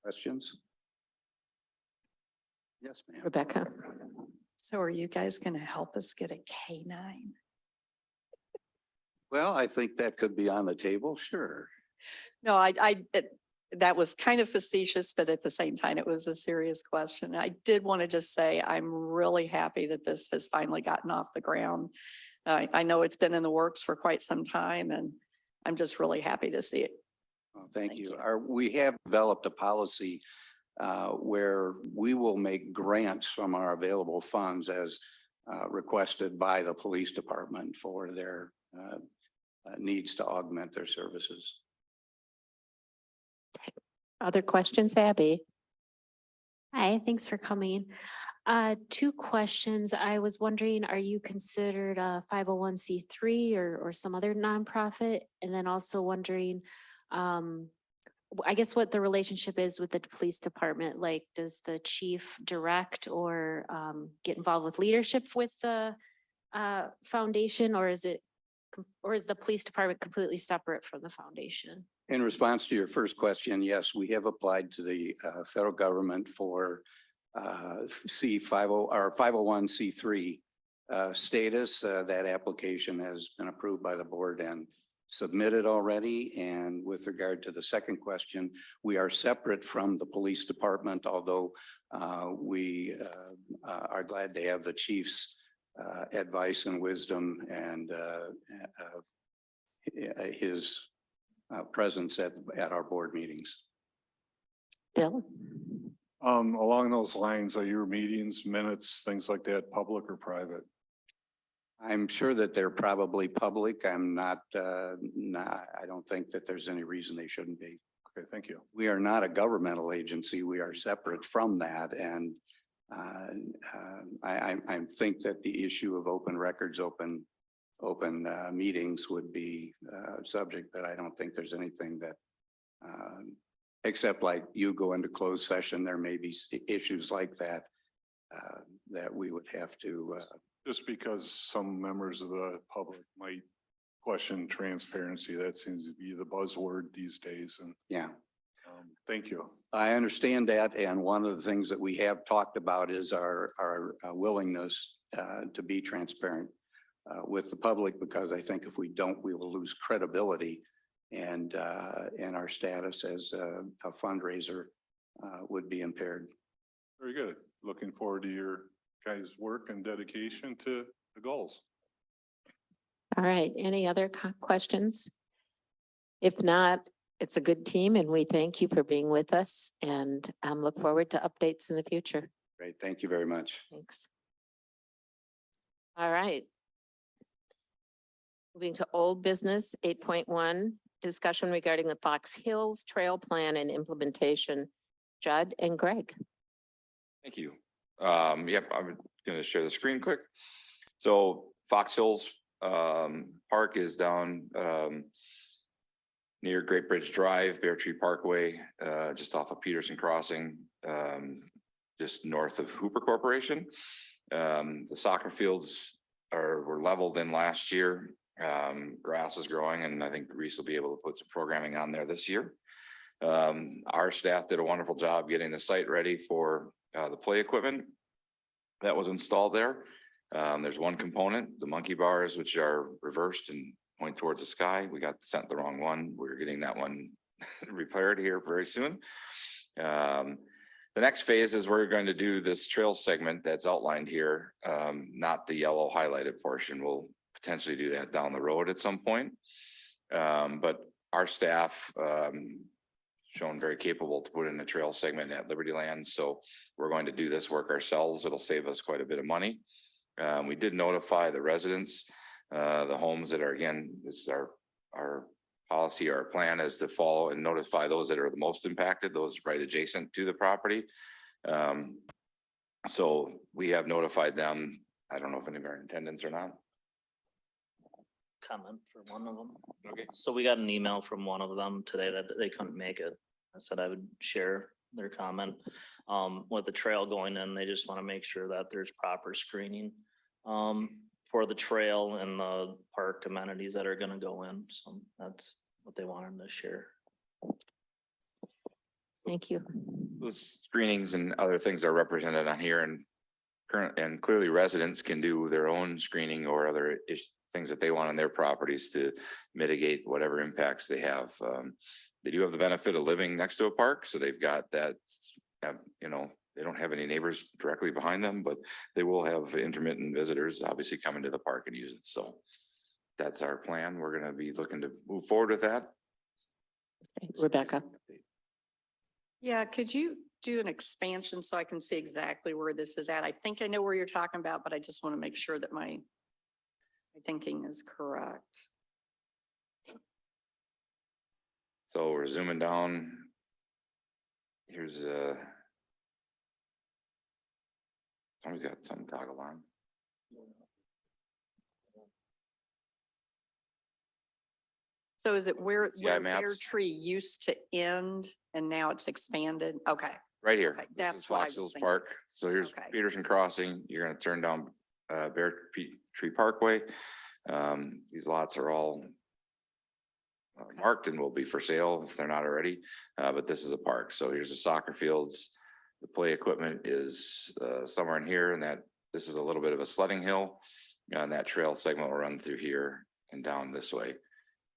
questions? Yes, ma'am. Rebecca. So are you guys going to help us get a K-9? Well, I think that could be on the table, sure. No, that was kind of facetious, but at the same time, it was a serious question. I did want to just say, I'm really happy that this has finally gotten off the ground. I know it's been in the works for quite some time and I'm just really happy to see it. Well, thank Thank you. you. We have developed a policy where we will make grants from our available funds as requested by the police department for their needs to augment their services. Other questions, Abby? Hi, thanks for coming. Two questions. I was wondering, are you considered a 501c3 or some other nonprofit? And then also wondering, I guess what the relationship is with the police department, like does the chief direct or get involved with leadership with the foundation, or is the police department completely separate from the foundation? In response to your first question, yes, we have applied to the federal government for C50 or 501c3 status. That application has been approved by the board and submitted already. And with regard to the second question, we are separate from the police department, although we are glad to have the chief's advice and wisdom and his presence at our board meetings. Bill? Along those lines, are your meetings, minutes, things like that, public or private? I'm sure that they're probably public. I'm not, I don't think that there's any reason they shouldn't be. Okay, thank you. We are not a governmental agency. We are separate from that. And I think that the issue of open records, open meetings would be subject, but I don't think there's anything that, except like you go into closed session, there may be issues like that that we would have to. Just because some members of the public might question transparency, that seems to be the buzzword these days. And Yeah. Thank you. I understand that, and one of the things that we have talked about is our willingness to be transparent with the public, because I think if we don't, we will lose credibility and our status as a fundraiser would be impaired. Very good. Looking forward to your guys' work and dedication to the goals. All right, any other questions? If not, it's a good team and we thank you for being with us and look forward to updates in the future. Great, thank you very much. Thanks. All right. Moving to old business, 8.1, discussion regarding the Fox Hills Trail Plan and implementation. Judd and Greg. Thank you. Yep, I'm gonna share the screen quick. So Fox Hills Park is down near Great Bridge Drive, Bear Tree Parkway, just off of Peterson Crossing, just north of Hooper Corporation. The soccer fields were leveled in last year. Grass is growing, and I think Reese will be able to put some programming on there this year. Our staff did a wonderful job getting the site ready for the play equipment that was installed there. There's one component, the monkey bars, which are reversed and point towards the sky. We got sent the wrong one. We're getting that one repaired here very soon. The next phase is we're going to do this trail segment that's outlined here, not the yellow highlighted portion. We'll potentially do that down the road at some point. But our staff shown very capable to put in a trail segment at Liberty Land. So we're going to do this work ourselves. It'll save us quite a bit of money. We did notify the residents, the homes that are, again, this is our policy, our plan is to follow and notify those that are the most impacted, those right adjacent to the property. So we have notified them. I don't know if any of our attendants or not. Comment for one of them. Okay. So we got an email from one of them today that they couldn't make it. I said I would share their comment. With the trail going in, they just want to make sure that there's proper screening for the trail and the park amenities that are going to go in. So that's what they wanted to share. Thank you. Those screenings and other things are represented on here, and current, and clearly residents can do their own screening or other things that they want on their properties to mitigate whatever impacts they have. They do have the benefit of living next to a park, so they've got that, you know, they don't have any neighbors directly behind them, but they will have intermittent visitors obviously coming to the park and use it. So that's our plan. We're gonna be looking to move forward with that. Rebecca. Yeah, could you do an expansion so I can see exactly where this is at? I think I know where you're talking about, but I just want to make sure that my thinking is correct. So we're zooming down. Here's somebody's got something toggle on. So is it where CI Bear maps. Tree used to end and now it's expanded? Okay. Right here. Okay, This that's is what I Fox was Hills thinking. Park. So here's Okay. Peterson Crossing. You're gonna turn down Bear Tree Parkway. These lots are all marked and will be for sale if they're not already. But this is a park. So here's the soccer fields. The play equipment is somewhere in here, and that this is a little bit of a sledding hill. And that trail segment will run through here and down this way.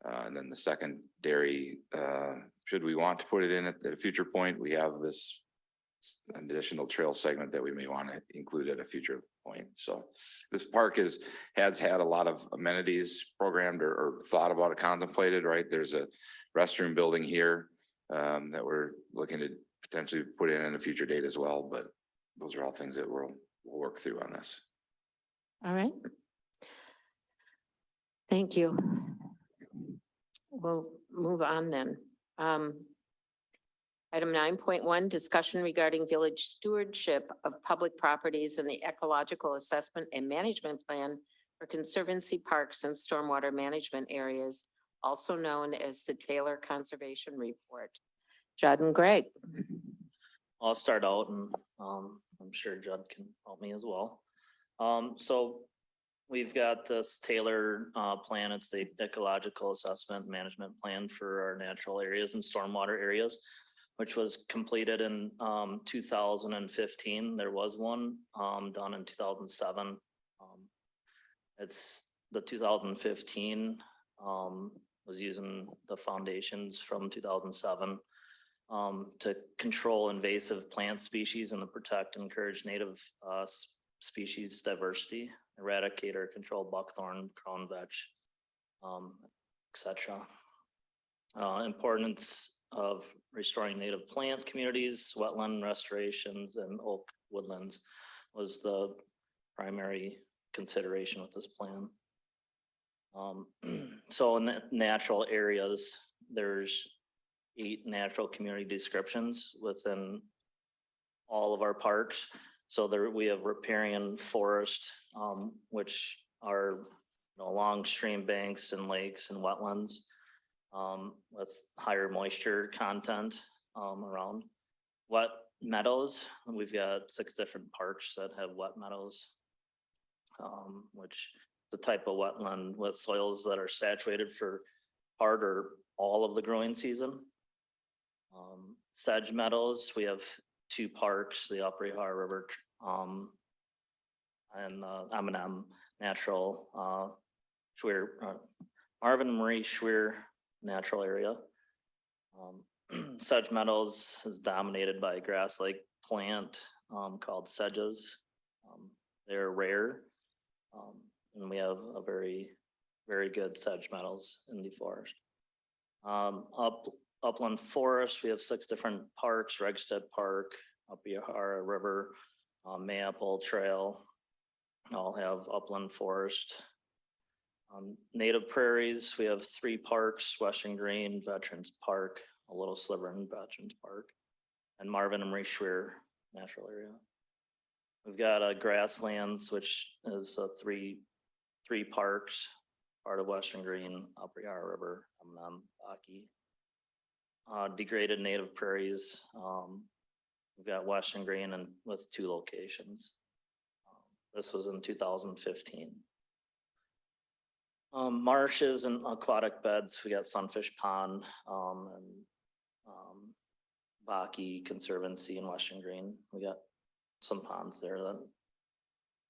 And then the secondary, should we want to put it in at a future point, we have this additional trail segment that we may want to include at a future point. So this park has had a lot of amenities programmed or thought about it, contemplated, right? There's a restroom building here that we're looking to potentially put in a future date as well, but those are all things that we'll work through on this. All right. Thank you. We'll move on then. Item 9.1, discussion regarding village stewardship of public properties and the ecological assessment and management plan for conservancy parks and stormwater management areas, also known as the Taylor Conservation Report. Judd and Greg. I'll start out and I'm sure Judd can help me as well. So we've got this Taylor plan. It's the ecological assessment management plan for our natural areas and stormwater areas, which was completed in 2015. There was one done in 2007. It's the 2015 was using the foundations from 2007 to control invasive plant species and to protect and encourage native species diversity, eradicate or control buckthorn, crown vetch, etc. Importance of restoring native plant communities, wetland restorations, and oak woodlands was the primary consideration with this plan. So in the natural areas, there's 8 natural community descriptions within all of our parks. So there we have riparian forest, which are along stream banks and lakes and wetlands with higher moisture content around. Wet meadows, we've got 6 different parks that have wet meadows, which is a type of wetland with soils that are saturated for part or all of the growing season. Sedge meadows, we have 2 parks, the Upper Yahara River and M&M Natural Marvin and Marie Schweer Natural Area. Sedge meadows is dominated by a grass-like plant called sedges. They're rare, and we have a very good sedge meadows in the forest. Upland forest, we have 6 different parks: Regstead Park, Upper Yahara River, Mayapple Trail, all have upland forest. Native prairies, we have 3 parks: Western Green, Veterans Park, a little sliver in Veterans Park, and Marvin and Marie Schweer Natural Area. We've got grasslands, which is 3 parks, part of Western Green, Upper Yahara River, M&M, Aki. Degraded native prairies, we've got Western Green and with 2 locations. This was in 2015. Marshes and aquatic beds, we got Sunfish Pond and Baki Conservancy in Western Green. We got some ponds there that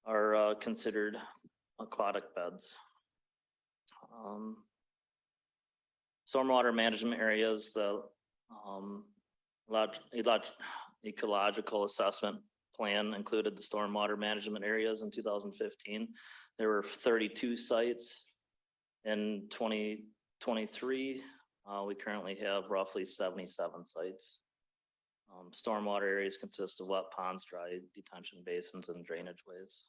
are considered aquatic beds. Stormwater management areas, the ecological assessment plan included the stormwater management areas in 2015. There were 32 sites. In 2023, we currently have roughly 77 sites. Stormwater areas consist of wet ponds, dry detention basins, and drainage ways.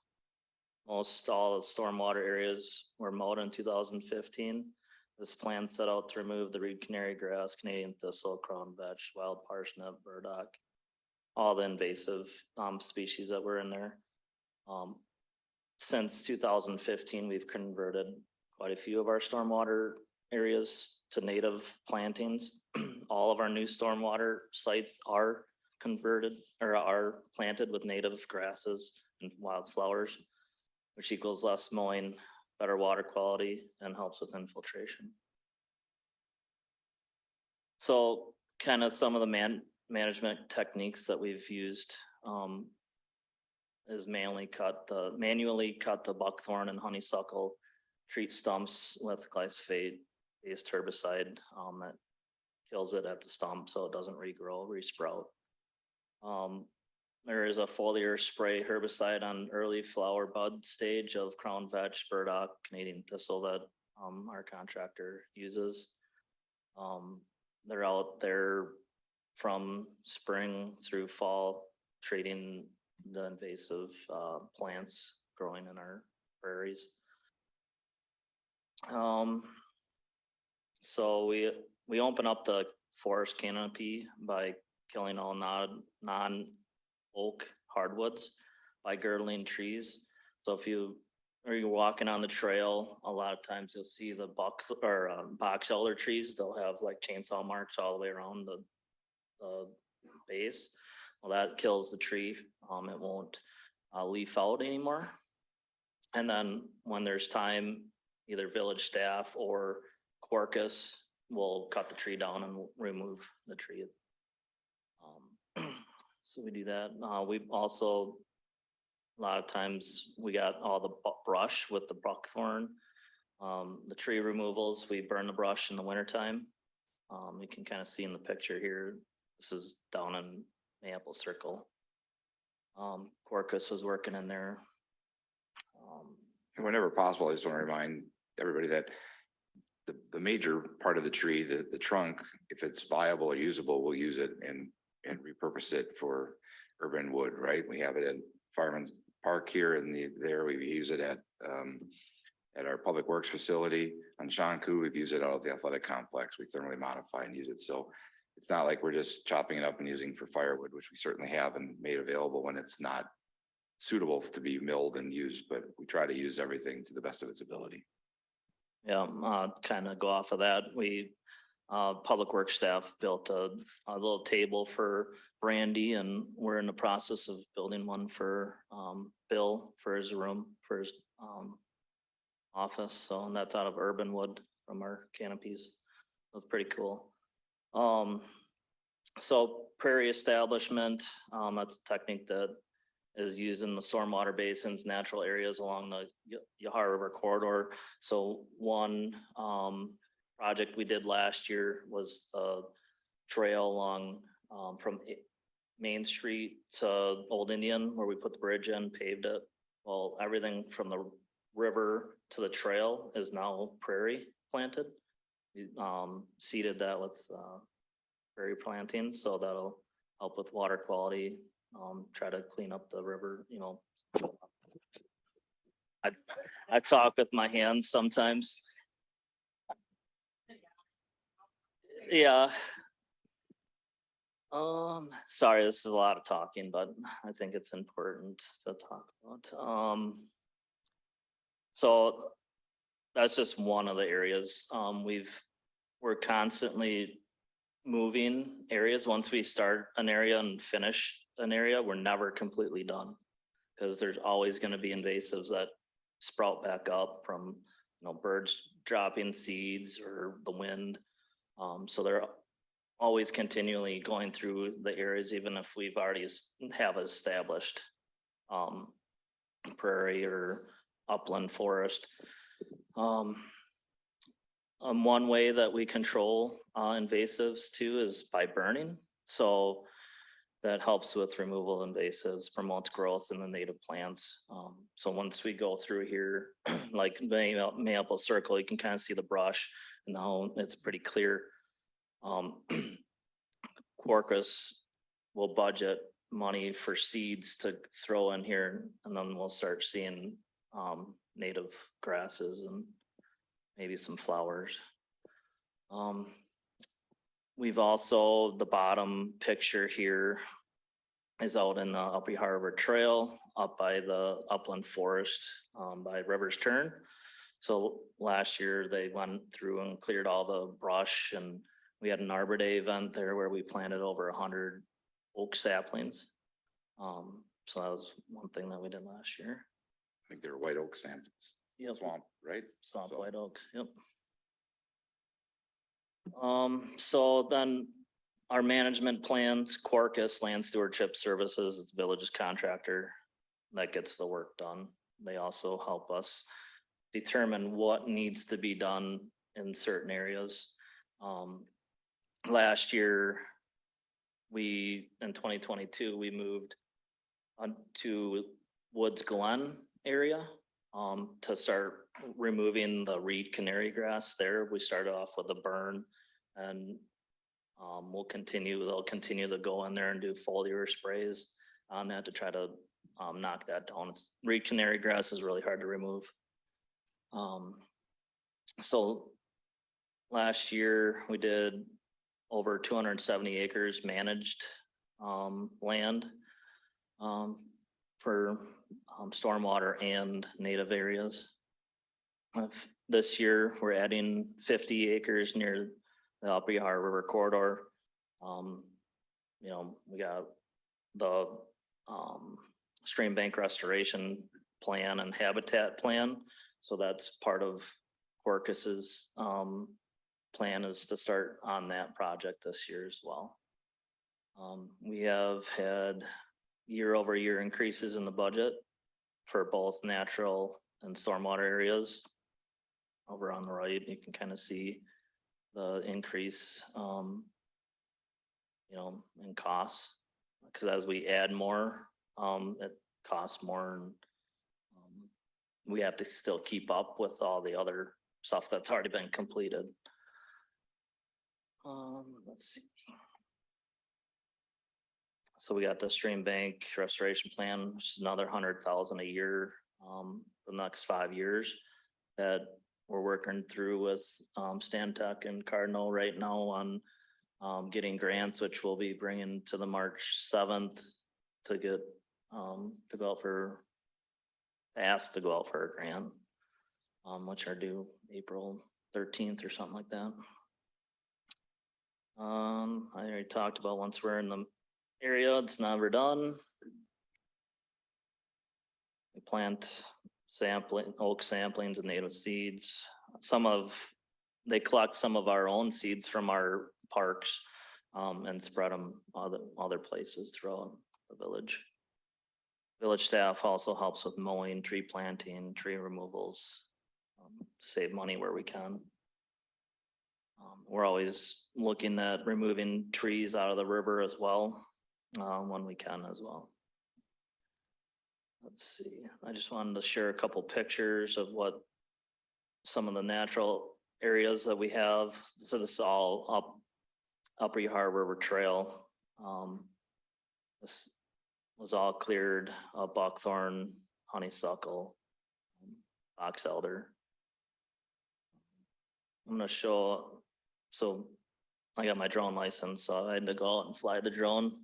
Most all the stormwater areas were mowed in 2015. This plan set out to remove the reed canary grass, Canadian thistle, crown vetch, wild parsnip, burdock, all the invasive species that were in there. Since 2015, we've converted quite a few of our stormwater areas to native plantings. All of our new stormwater sites are converted or are planted with native grasses and wildflowers, which equals less mowing, better water quality, and helps with infiltration. So kind of some of the management techniques that we've used is manually cut the buckthorn and honeysuckle, treat stumps with glyphosate-based herbicide that kills it at the stump so it doesn't regrow, resprout. There is a foliar spray herbicide on early flower bud stage of crown vetch, burdock, Canadian thistle that our contractor uses. They're out there from spring through fall, treating the invasive plants growing in our prairies. So we open up the forest canopy by killing all non-oak hardwoods by girdling trees. So if you're walking on the trail, a lot of times you'll see the box elder trees. They'll have like chainsaw marks all the way around the base. Well, that kills the tree. It won't leaf out anymore. And then when there's time, either village staff or Corcus will cut the tree down and remove the tree. So we do that. We also, a lot of times we got all the brush with the buckthorn. The tree removals, we burn the brush in the wintertime. You can kind of see in the picture here, this is down in Maple Circle. Corcus was working in there. And whenever possible, I just want to remind everybody that the major part of the tree, the trunk, if it's viable or usable, we'll use it and repurpose it for urban wood, right? We have it at Fireman's Park here and there we use it at our Public Works facility on Shonku. We've used it out of the athletic complex. We thermally modify and use it. So it's not like we're just chopping it up and using for firewood, which we certainly have and made available when it's not suitable to be milled and used, but we try to use everything to the best of its ability. Yeah, kind of go off of that. We, Public Works staff built a little table for Brandy, and we're in the process of building one for Bill for his room, for his office. So, and that's out of urban wood from our canopies. That's pretty cool. So prairie establishment, that's a technique that is used in the stormwater basins, natural areas along the Yahar River corridor. So one project we did last year was the trail along from Main Street to Old Indian, where we put the bridge in, paved it. Well, everything from the river to the trail is now prairie planted. We seeded that with prairie plantings, so that'll help with water quality. Try to clean up the river, you know. I talk with my hands sometimes. Yeah. Sorry, this is a lot of talking, but I think it's important to talk about. So that's just one of the areas. We're constantly moving areas. Once we start an area and finish an area, we're never completely done, because there's always going to be invasives that sprout back up from, you know, birds dropping seeds or the wind. So they're always continually going through the areas, even if we've already have established prairie or upland forest. One way that we control invasives too is by burning. So that helps with removal of invasives, promotes growth in the native plants. So once we go through here, like Maple Circle, you can kind of see the brush and now it's pretty clear. Quercus will budget money for seeds to throw in here and then we'll start seeing native grasses and maybe some flowers. We've also, the bottom picture here is out in the Upper Harbor Trail up by the upland forest by River's Turn. So last year they went through and cleared all the brush and we had an Arbor Day event there where we planted over 100 oak saplings. So that was one thing that we did last year. I think they're white oak samples. Yep. Swamp, right? Swamp So- white oaks, yep. So then our management plans, Quercus Land Stewardship Services, is the village's contractor that gets the work done. They also help us determine what needs to be done in certain areas. Last year, in 2022, we moved to Woods Glen area to start removing the reed canary grass there. We started off with a burn and they'll continue to go in there and do foliar sprays on that to try to knock that down. Reed canary grass is really hard to remove. So last year we did over 270 acres managed land for stormwater and native areas. This year, we're adding 50 acres near the Upper Yahara River corridor. We got the stream bank restoration plan and habitat plan. So that's part of Quercus's plan is to start on that project this year as well. We have had year-over-year increases in the budget for both natural and stormwater areas. Over on the right, you can kind of see the increase, in costs. Because as we add more, it costs more and we have to still keep up with all the other stuff that's already been completed. Let's see. So we got the stream bank restoration plan, which is another 100,000 a year for the next 5 years that we're working through with Stantec and Cardinal right now on getting grants, which we'll be bringing to the March 7th to get to go out for asked to go out for a grant, which are due April 13th or something like that. I already talked about once we're in the area, it's never done. We plant oak samplings and native seeds. They collect some of our own seeds from our parks and spread them other places throughout the village. Village staff also helps with mowing, tree planting, tree removals, save money where we can. We're always looking at removing trees out of the river as well, when we can as well. Let's see, I just wanted to share a couple pictures of what some of the natural areas that we have. So this is all Upper Yahara River Trail. This was all cleared, buckthorn, honeysuckle, box elder. I'm gonna show, so I got my drone license, so I had to go out and fly the drone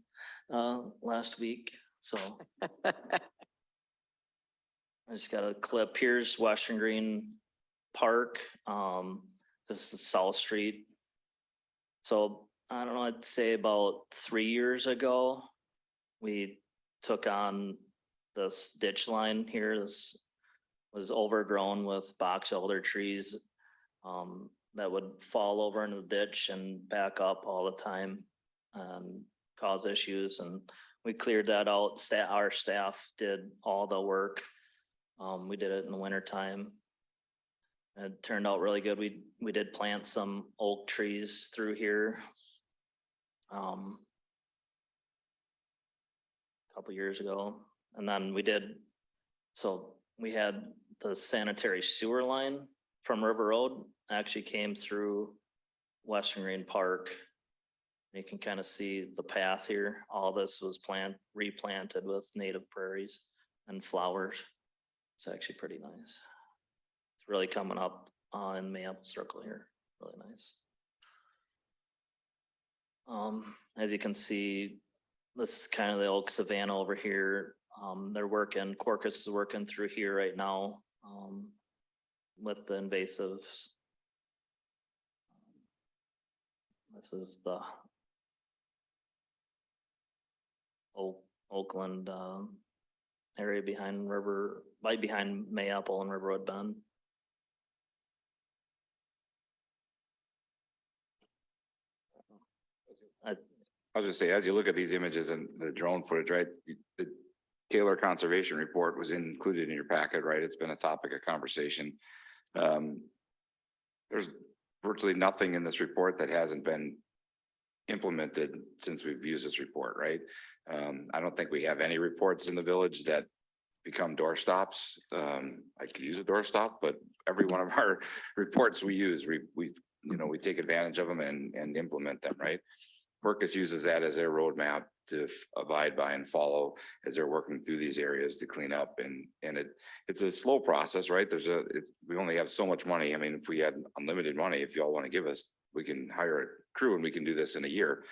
last week, so. I just got a clip. Here's Western Green Park. This is South Street. So I don't know, I'd say about 3 years ago, we took on this ditch line here. This was overgrown with box elder trees that would fall over into the ditch and back up all the time and cause issues. And we cleared that out. Our staff did all the work We did it in the winter time. It turned out really good. We did plant some oak trees through here. Couple years ago, and then we had the sanitary sewer line from River Road actually came through Western Green Park. You can kind of see the path here. All this was replanted with native prairies and flowers. It's actually pretty nice. It's really coming up in Maple Circle here. Really nice. As you can see, this is kind of the old savanna over here. Corcus is working through here right now with the invasives. This is the Oakland area behind Mayapple and River Road Bend. I was gonna say, as you look at these images and the drone footage, right? The Taylor Conservation Report was included in your packet, right? It's been a topic of conversation. There's virtually nothing in this report that hasn't been implemented since we've used this report, right? I don't think we have any reports in the village that become doorstops. I could use a doorstop, but every one of our reports we use, we take advantage of them and implement them, right? Corcus uses that as their roadmap to abide by and follow as they're working through these areas to clean up, and it's a slow process, right? We only have so much money. I mean, if we had unlimited money, if y'all want to give us, we can hire a crew and we can do this in a year.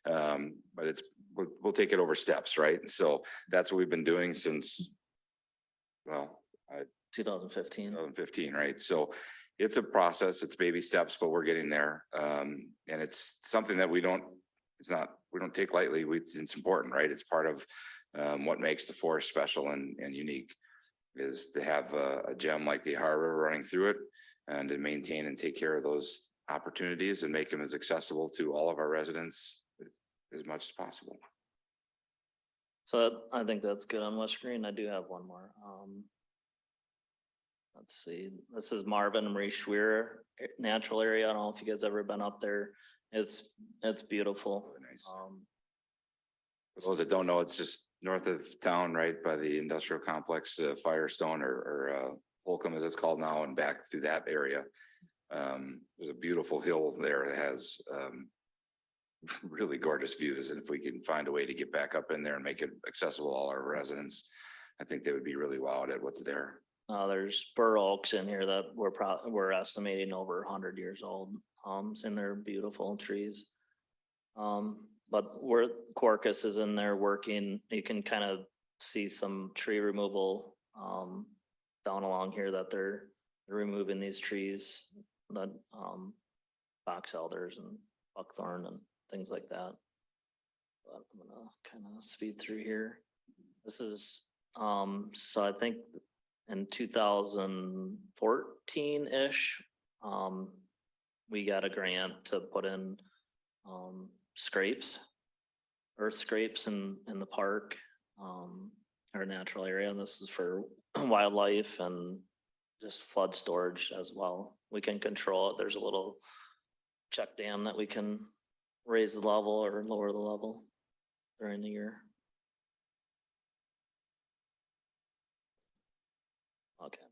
But we'll take it over steps, right? And so that's what we've been doing since, 2015. right? So it's a process, it's baby steps, but we're getting there. And it's something that we don't take lightly. It's important, right? It's part of what makes the forest special and unique, is to have a gem like the harbor running through it and to maintain and take care of those opportunities and make them as accessible to all of our residents as much as possible. So I think that's good on West Green. I do have one more. Let's see, this is Marvin and Marie Schwerer natural area. I don't know if you guys ever been up there. It's beautiful. Really nice. For those that don't know, it's just north of town, right by the industrial complex, Firestone or Holcomb as it's called now, and back through that area. There's a beautiful hill there that has really gorgeous views. And if we can find a way to get back up in there and make it accessible to all our residents, I think they would be really wowed at what's there. There's bur oaks in here that we're estimating over 100 years old. And they're beautiful trees. But where Corcus is in there working, you can kind of see some tree removal down along here that they're removing these trees, that box elders and buckthorn and things like that. But I'm gonna kind of speed through here. This is so I think in 2014-ish, we got a grant to put in earth scrapes in the park, our natural area. And this is for wildlife and just flood storage as well. We can control it. There's a little check dam that we can raise the level or lower the level during the year. Okay.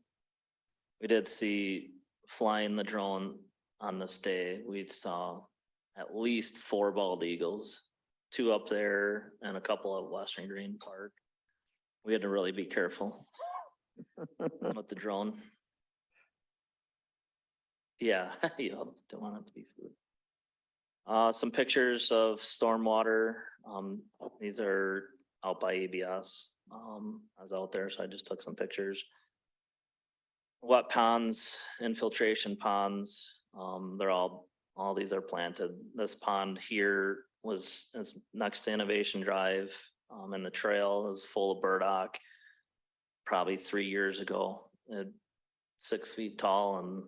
We did see flying the drone on this day. We saw at least 4 bald eagles, 2 up there and a couple at Western Green Park. We had to really be careful with the drone. Yeah, don't want it to be food. Some pictures of stormwater. These are out by ABS. I was out there, so I just took some pictures. Wet ponds, infiltration ponds, all these are planted. This pond here is next to Innovation Drive, and the trail is full of burdock. Probably 3 years ago, 6 feet tall and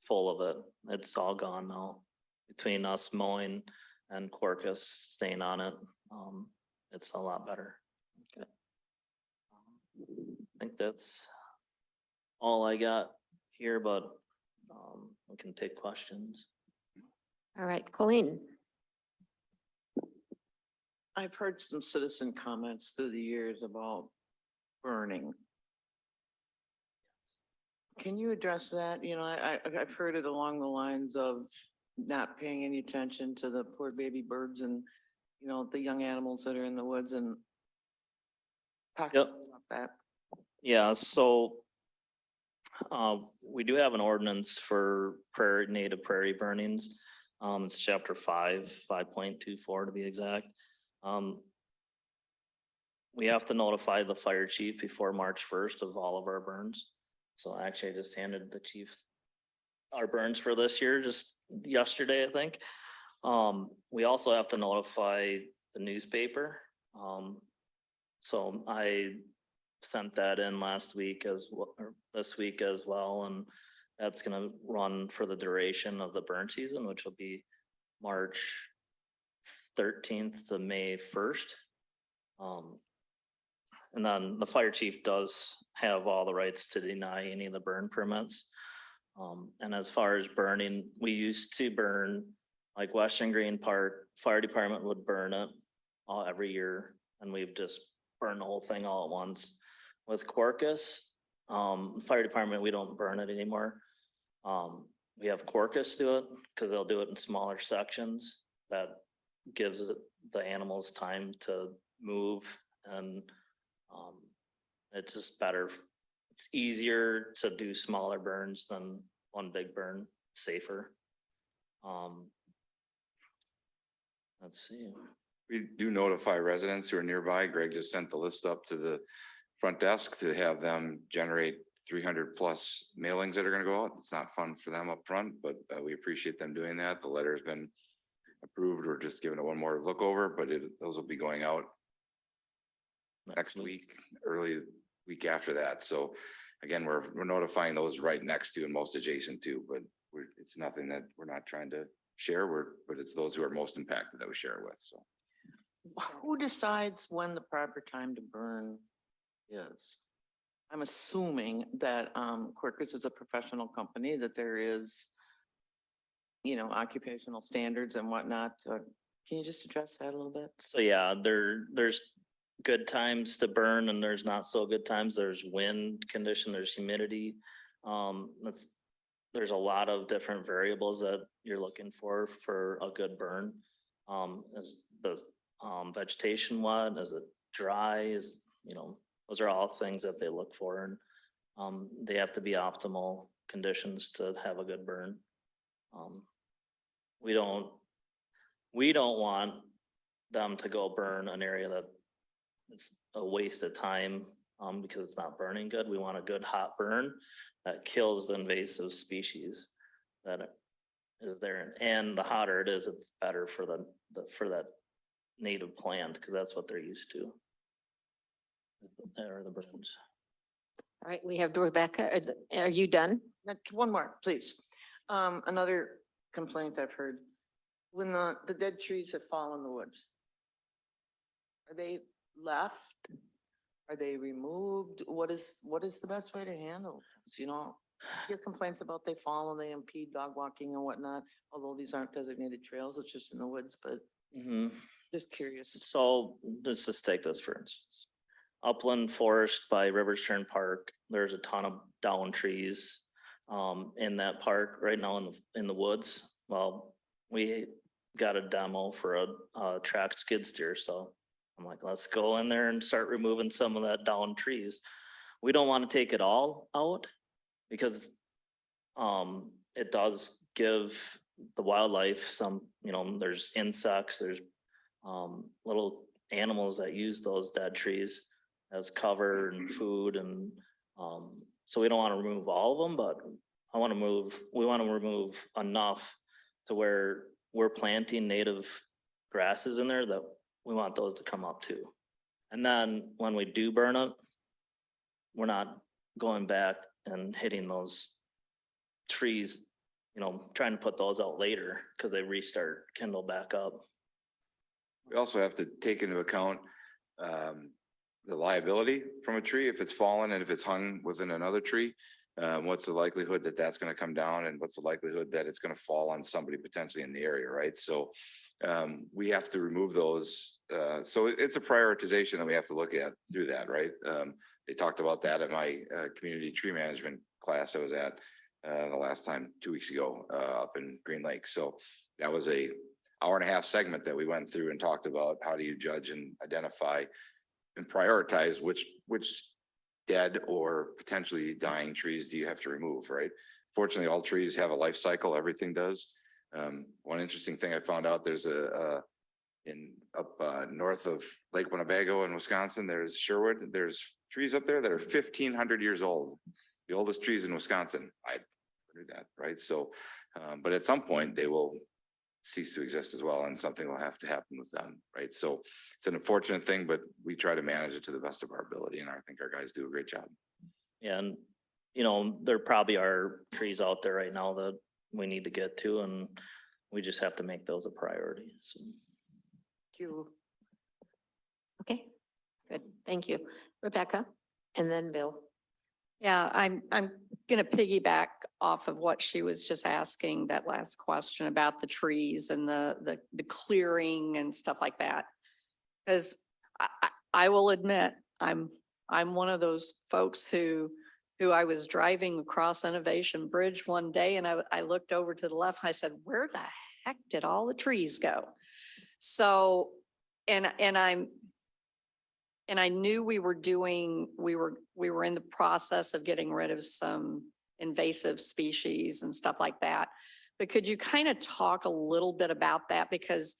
full of it. It's all gone now. Between us mowing and Corcus staying on it, it's a lot better. Okay. I think that's all I got here, but we can take questions. All right, Colleen. I've heard some citizen comments through the years about burning. Can you address that? You know, I've heard it along the lines of not paying any attention to the poor baby birds and, you know, the young animals that are in the woods and talk Yep. about that. Yeah, so we do have an ordinance for prairie, native prairie burnings. It's chapter 5.24 to be exact. We have to notify the fire chief before March 1st of all of our burns. So actually I just handed the chief our burns for this year, just yesterday, I think. We also have to notify the newspaper. So I sent that in last week as well, or this week as well, and that's gonna run for the duration of the burn season, which will be March 13th to May 1st. And then the fire chief does have all the rights to deny any of the burn permits. And as far as burning, we used to burn like Western Green Park, fire department would burn it every year, and we've just burned the whole thing all at once. With Corcus, fire department, we don't burn it anymore. We have Corcus do it because they'll do it in smaller sections. That gives the animals time to move, and it's just better. It's easier to do smaller burns than one big burn, safer. Let's see. We do notify residents who are nearby. Greg just sent the list up to the front desk to have them generate 300 plus mailings that are gonna go out. It's not fun for them up front, but we appreciate them doing that. The letter has been approved. We're just giving it one more look over, but those will be going out next week, early week after that. So again, we're notifying those right next to and most adjacent to, but it's nothing that we're not trying to share. But it's those who are most impacted that we share it with, so. Who decides when the proper time to burn is? I'm assuming that Quercus is a professional company, that there is, you know, occupational standards and whatnot. Can you just address that a little bit? So yeah, there's good times to burn and there's not so good times. There's wind condition, there's humidity. There's a lot of different variables that you're looking for a good burn. Is the vegetation wet? Is it dry? Those are all things that they look for, and they have to be optimal conditions to have a good burn. We don't want them to go burn an area that it's a waste of time, because it's not burning good. We want a good hot burn that kills the invasive species that is there. And the hotter it is, it's better for that native plant, because that's what they're used to. Are the burns. All right, we have Rebecca. Are you done? One more, please. Another complaint I've heard, when the dead trees that fall in the woods, are they left? Are they removed? What is the best way to handle this? You know, hear complaints about they fall and they impede dog walking and whatnot, although these aren't designated trails, it's just in the woods, but just curious. So let's just take this for instance. Upland Forest by Rivers Turn Park, there's a ton of down trees in that park right now in the woods. Well, we got a demo for a tracked skid steer, so I'm like, let's go in there and start removing some of that down trees. We don't want to take it all out because it does give the wildlife some, there's insects, there's little animals that use those dead trees as cover and food, and so we don't want to remove all of them, but we want to remove enough to where we're planting native grasses in there that we want those to come up too. And then when we do burn it, we're not going back and hitting those trees, trying to put those out later because they restart kindle back up. We also have to take into account the liability from a tree if it's fallen and if it's hung within another tree. What's the likelihood that that's gonna come down and what's the likelihood that it's gonna fall on somebody potentially in the area, right? So we have to remove those. So it's a prioritization that we have to look at through that, right? They talked about that at my community tree management class I was at the last time, 2 weeks ago, up in Green Lake. So that was a hour-and-a-half segment that we went through and talked about how do you judge and identify and prioritize which dead or potentially dying trees do you have to remove, right? Fortunately, all trees have a life cycle, everything does. One interesting thing I found out, there's north of Lake Winnebago in Wisconsin, there's Sherwood, there's trees up there that are 1,500 years old. The oldest trees in Wisconsin. I knew that, right? So, but at some point they will cease to exist as well and something will have to happen with them, right? So it's an unfortunate thing, but we try to manage it to the best of our ability and I think our guys do a great job. Yeah, and you know, there probably are trees out there right now that we need to get to, and we just have to make those a priority, so. Thank you. Okay, good. Thank you. Rebecca, and then Bill. Yeah, I'm gonna piggyback off of what she was just asking, that last question about the trees and the clearing and stuff like that. Because I will admit, I'm one of those folks who I was driving across Innovation Bridge one day and I looked over to the left, and I said, where the heck did all the trees go? So, and I knew we were in the process of getting rid of some invasive species and stuff like that. But could you kind of talk a little bit about that? Because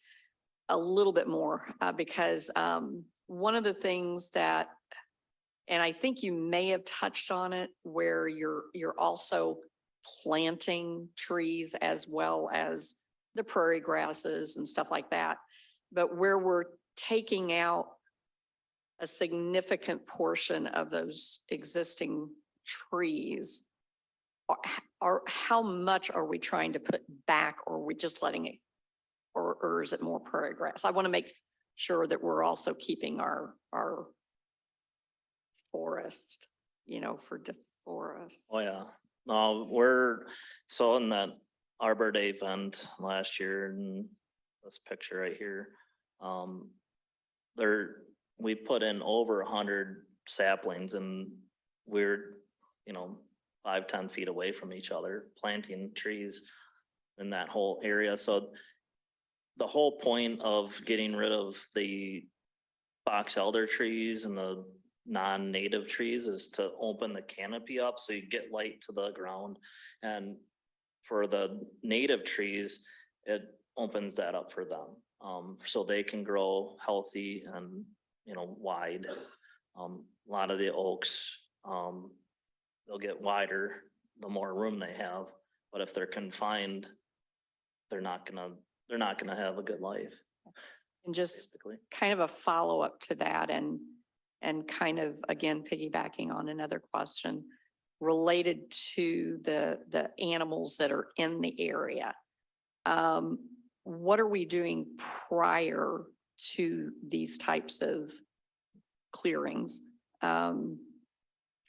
a little bit more, because one of the things that, and I think you may have touched on it, where you're also planting trees as well as the prairie grasses and stuff like that. But where we're taking out a significant portion of those existing trees, are how much are we trying to put back, or are we just letting it, or is it more prairie grass? I want to make sure that we're also keeping our forest, for deforest. Oh, yeah. No, so in that Arbor Day event last year, and this picture right here, we put in over 100 saplings, and we're, 5-10 feet away from each other, planting trees in that whole area. So the whole point of getting rid of the box elder trees and the non-native trees is to open the canopy up so you get light to the ground. And for the native trees, it opens that up for them, so they can grow healthy and, wide. A lot of the oaks, they'll get wider the more room they have, but if they're confined, they're not gonna have a good life. And just Basically. kind of a follow-up to that, and kind of, again, piggybacking on another question related to the animals that are in the area. What are we doing prior to these types of clearings?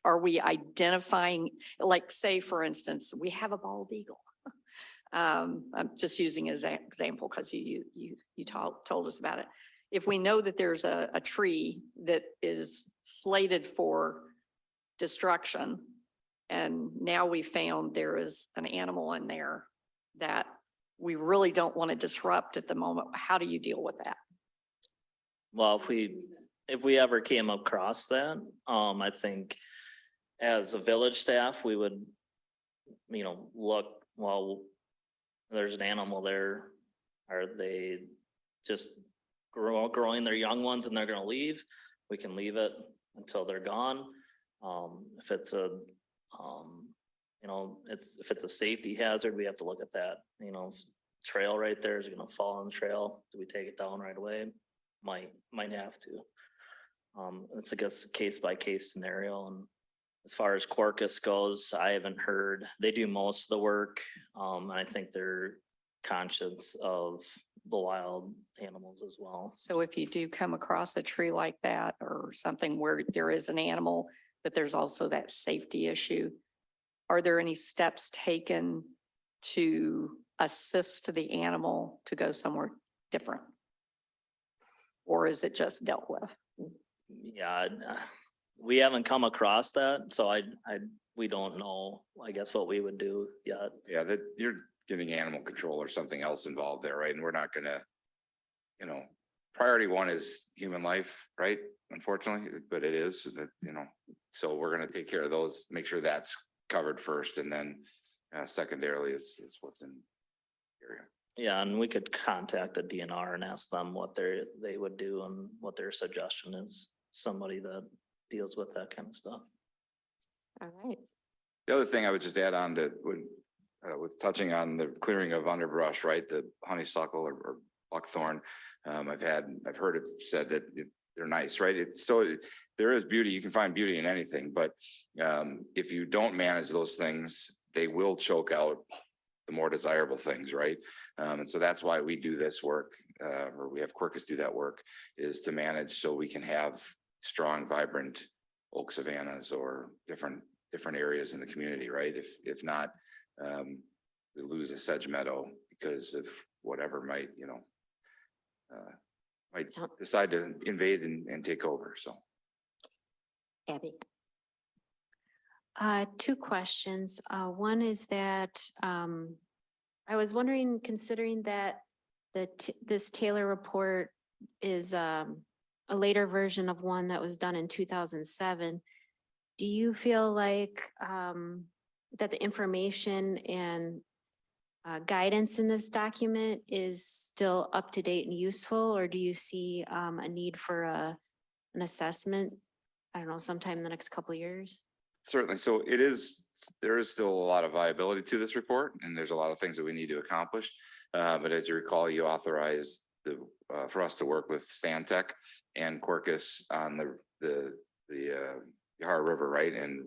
Are we identifying, like, say, for instance, we have a bald eagle. I'm just using as an example because you told us about it. If we know that there's a tree that is slated for destruction, and now we found there is an animal in there that we really don't want to disrupt at the moment, how do you deal with that? Well, if we ever came across that, I think as a village staff, we would, look, well, there's an animal there. Are they just growing their young ones and they're gonna leave? We can leave it until they're gone. If it's a, if it's a safety hazard, we have to look at that. Trail right there, is it gonna fall on the trail? Do we take it down right away? Might have to. It's I guess case by case scenario. And as far as Quarkus goes, I haven't heard. They do most of the work. And I think they're conscious of the wild animals as well. So if you do come across a tree like that or something where there is an animal, but there's also that safety issue, are there any steps taken to assist the animal to go somewhere different? Or is it just dealt with? Yeah, we haven't come across that, so we don't know, I guess, what we would do yet. Yeah, that you're getting animal control or something else involved there, right? And we're not gonna, priority one is human life, right? Unfortunately, but it is that, so we're gonna take care of those, make sure that's covered first, and then secondarily is what's in the area. Yeah, and we could contact the DNR and ask them what they would do and what their suggestion is, somebody that deals with that kind of stuff. All right. The other thing I would just add on to with touching on the clearing of underbrush, right? The honeysuckle or buckthorn. I've heard it said that they're nice, right? There is beauty. You can find beauty in anything, but if you don't manage those things, they will choke out the more desirable things, right? And so that's why we do this work, or we have Quercus do that work, is to manage so we can have strong, vibrant oak savannas or different areas in the community, right? If not, we lose a sedge meadow because of whatever might Yep. decide to invade and take over, so. Abby. Two questions. One is that, I was wondering, considering that this Taylor report is, a later version of one that was done in 2007. Do you feel like, that the information and guidance in this document is still up to date and useful, or do you see a need for an assessment? I don't know, sometime in the next couple of years? Certainly. So there is still a lot of viability to this report, and there's a lot of things that we need to accomplish. But as you recall, you authorized for us to work with Stantec and Quercus on the Yahara River, right? And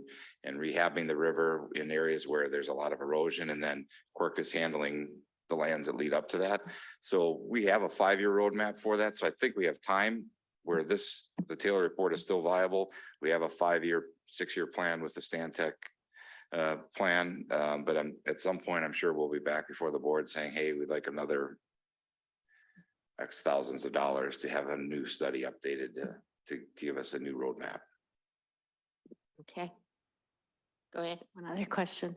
rehabbing the river in areas where there's a lot of erosion, and then Quercus handling the lands that lead up to that. So we have a 5-year roadmap for that. So I think we have time where the Taylor report is still viable. We have a 5-year, 6-year plan with the Stantec plan. But at some point, I'm sure we'll be back before the board saying, hey, we'd like another X thousands of dollars to have a new study updated to give us a new roadmap. Okay. Go ahead. One other question.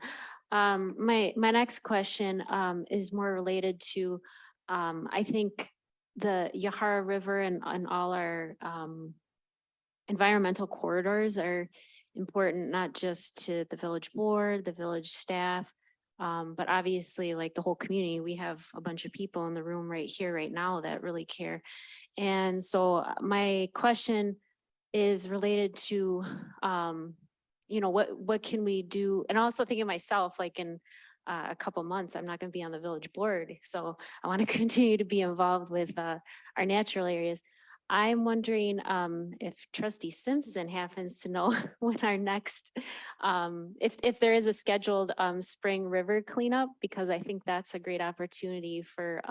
My next question is more related to, I think the Yahara River and all our environmental corridors are important, not just to the village board, the village staff, but obviously like the whole community. We have a bunch of people in the room right here, right now that really care. And so my question is related to, what can we do? And also thinking of myself, like in a couple months, I'm not going to be on the village board. So I want to continue to be involved with our natural areas. I'm wondering if Trustee Simpson happens to know when our next, if there is a scheduled spring river cleanup, because I think that's a great opportunity for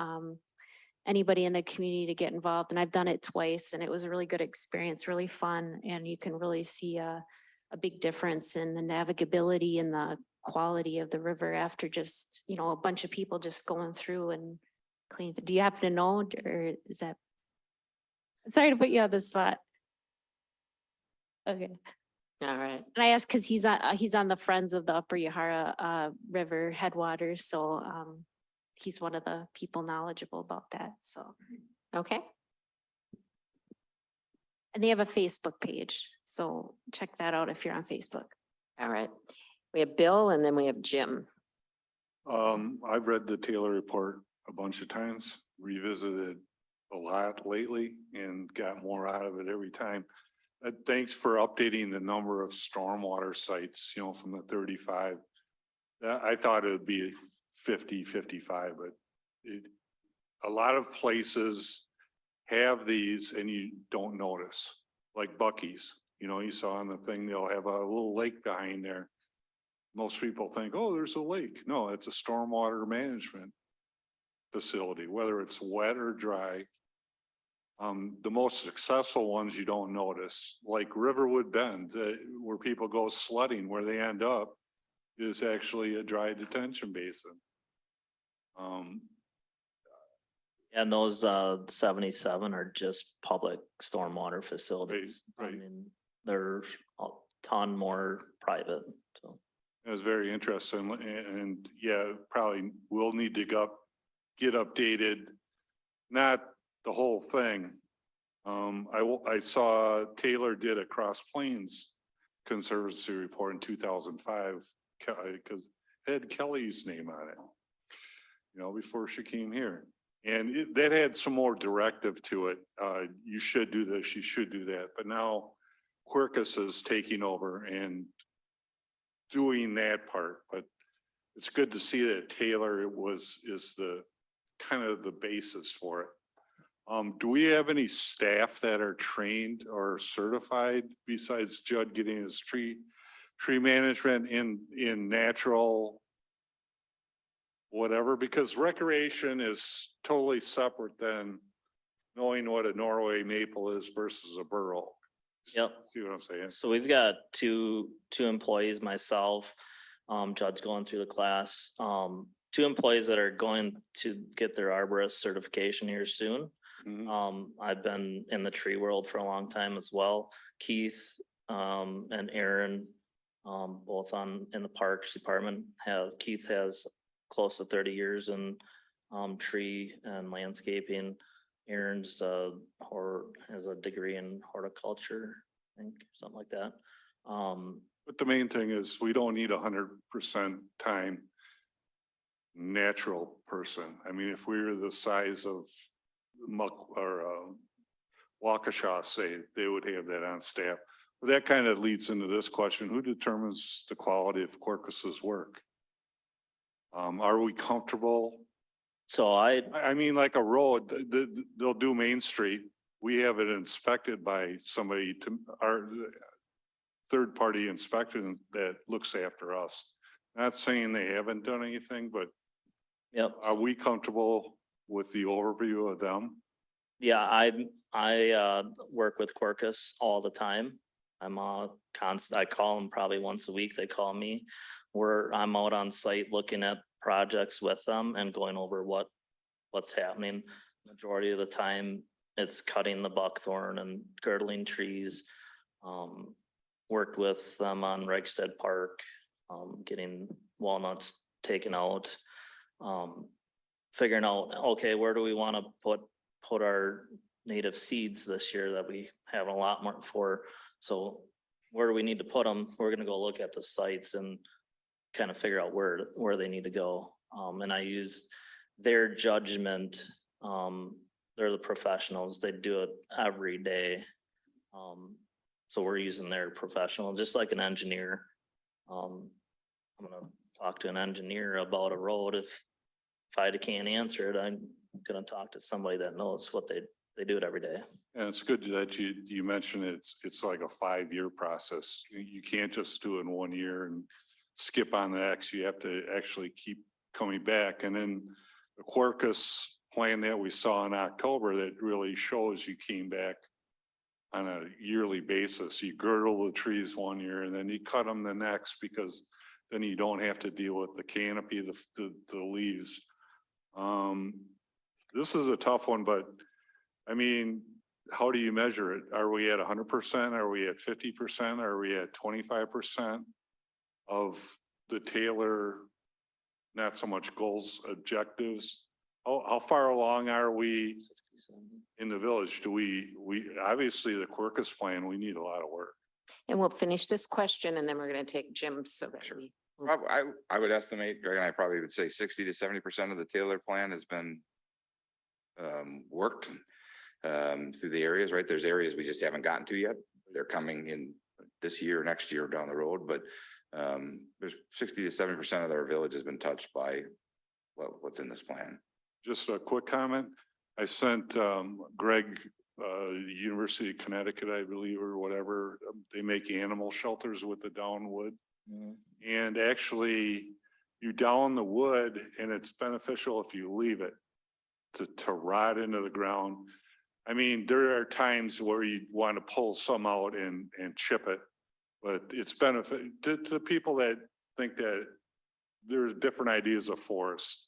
anybody in the community to get involved. And I've done it twice, and it was a really good experience, really fun. And you can really see a big difference in the navigability and the quality of the river after just, a bunch of people just going through and clean. Do you happen to know, or is that? Sorry to put you on the spot. Okay. All right. And I asked because he's on the Friends of the Upper Yahara River headwaters, so he's one of the people knowledgeable about that. So, Okay. and they have a Facebook page, so check that out if you're on Facebook. All right. We have Bill and then we have Jim. I've read the Taylor report a bunch of times, revisited a lot lately and got more out of it every time. Thanks for updating the number of stormwater sites, from the 35. I thought it would be 50, 55, but a lot of places have these and you don't notice, like Bucky's. You saw on the thing, they'll have a little lake behind there. Most people think, oh, there's a lake. No, it's a stormwater management facility, whether it's wet or dry. The most successful ones you don't notice, like Riverwood Bend, where people go sledding, where they end up is actually a dry detention basin. And those 77 are just public stormwater facilities. I right. mean, there's a ton more private, so. It was very interesting and yeah, probably will need to get updated. Not the whole thing. I saw Taylor did a Cross Plains Conservancy report in 2005, because it had Kelly's name on it. You know, before she came here. And that had some more directive to it. You should do this, you should do that. But now Quercus is taking over and doing that part. But it's good to see that Taylor is the kind of the basis for it. Do we have any staff that are trained or certified besides Judd getting his tree management in natural whatever? Because recreation is totally separate than knowing what a Norway maple is versus a burl. Yep. See what I'm saying? So we've got two employees, myself, Judd's going through the class. 2 employees that are going to get their arborist certification here soon. I've been in the tree world for a long time as well. Keith and Aaron, both in the Parks Department Keith has close to 30 years in tree and landscaping. Aaron's has a degree in horticulture, I think, something like that. But the main thing is we don't need 100% time natural person. I mean, if we were the size of Muck or Waukesha, say, they would have that on staff. But that kind of leads into this question: who determines the quality of Quercus's work? Are we comfortable? So I mean, like a road, they'll do Main Street. We have it inspected by somebody our third-party inspection that looks after us. Not saying they haven't done anything, but Yep. are we comfortable with the overview of them? Yeah, I work with Quercus all the time. I'm I call them probably once a week. They call me. I'm out on site looking at projects with them and going over what's happening. Majority of the time, it's cutting the buckthorn and girdling trees. Worked with them on Regstead Park, getting walnuts taken out. Figuring out, okay, where do we want to put our native seeds this year that we have a lot more for? So where do we need to put them? We're gonna go look at the sites and kind of figure out where they need to go. And I use their judgment. They're the professionals. They do it every day. So we're using their professional, just like an engineer. I'm gonna talk to an engineer about a road. If I can't answer it, I'm gonna talk to somebody that knows what they do it every day. And it's good that you mentioned it's like a 5-year process. You can't just do it in 1 year and skip on the X. You have to actually keep coming back. And then the Quercus plan that we saw in October that really shows you came back on a yearly basis. You girdle the trees 1 year and then you cut them the next, because then you don't have to deal with the canopy, the leaves. This is a tough one, but I mean, how do you measure it? Are we at 100%? Are we at 50%? Are we at 25% of the Taylor, not so much goals, objectives? How far along are we in the village? Do we obviously the Quercus plan, we need a lot of work. And we'll finish this question and then we're going to take Jim so that we. I would estimate, Greg and I probably would say 60 to 70% of the Taylor plan has been worked through the areas, right? There's areas we just haven't gotten to yet. They're coming in this year, next year down the road, but there's 60 to 70% of their village has been touched by what's in this plan. Just a quick comment. I sent Greg, University of Connecticut, I believe, or whatever. They make animal shelters with the down wood. And actually, you down the wood and it's beneficial if you leave it to rot into the ground. I mean, there are times where you want to pull some out and chip it, but it's benefit to the people that think that there's different ideas of forest.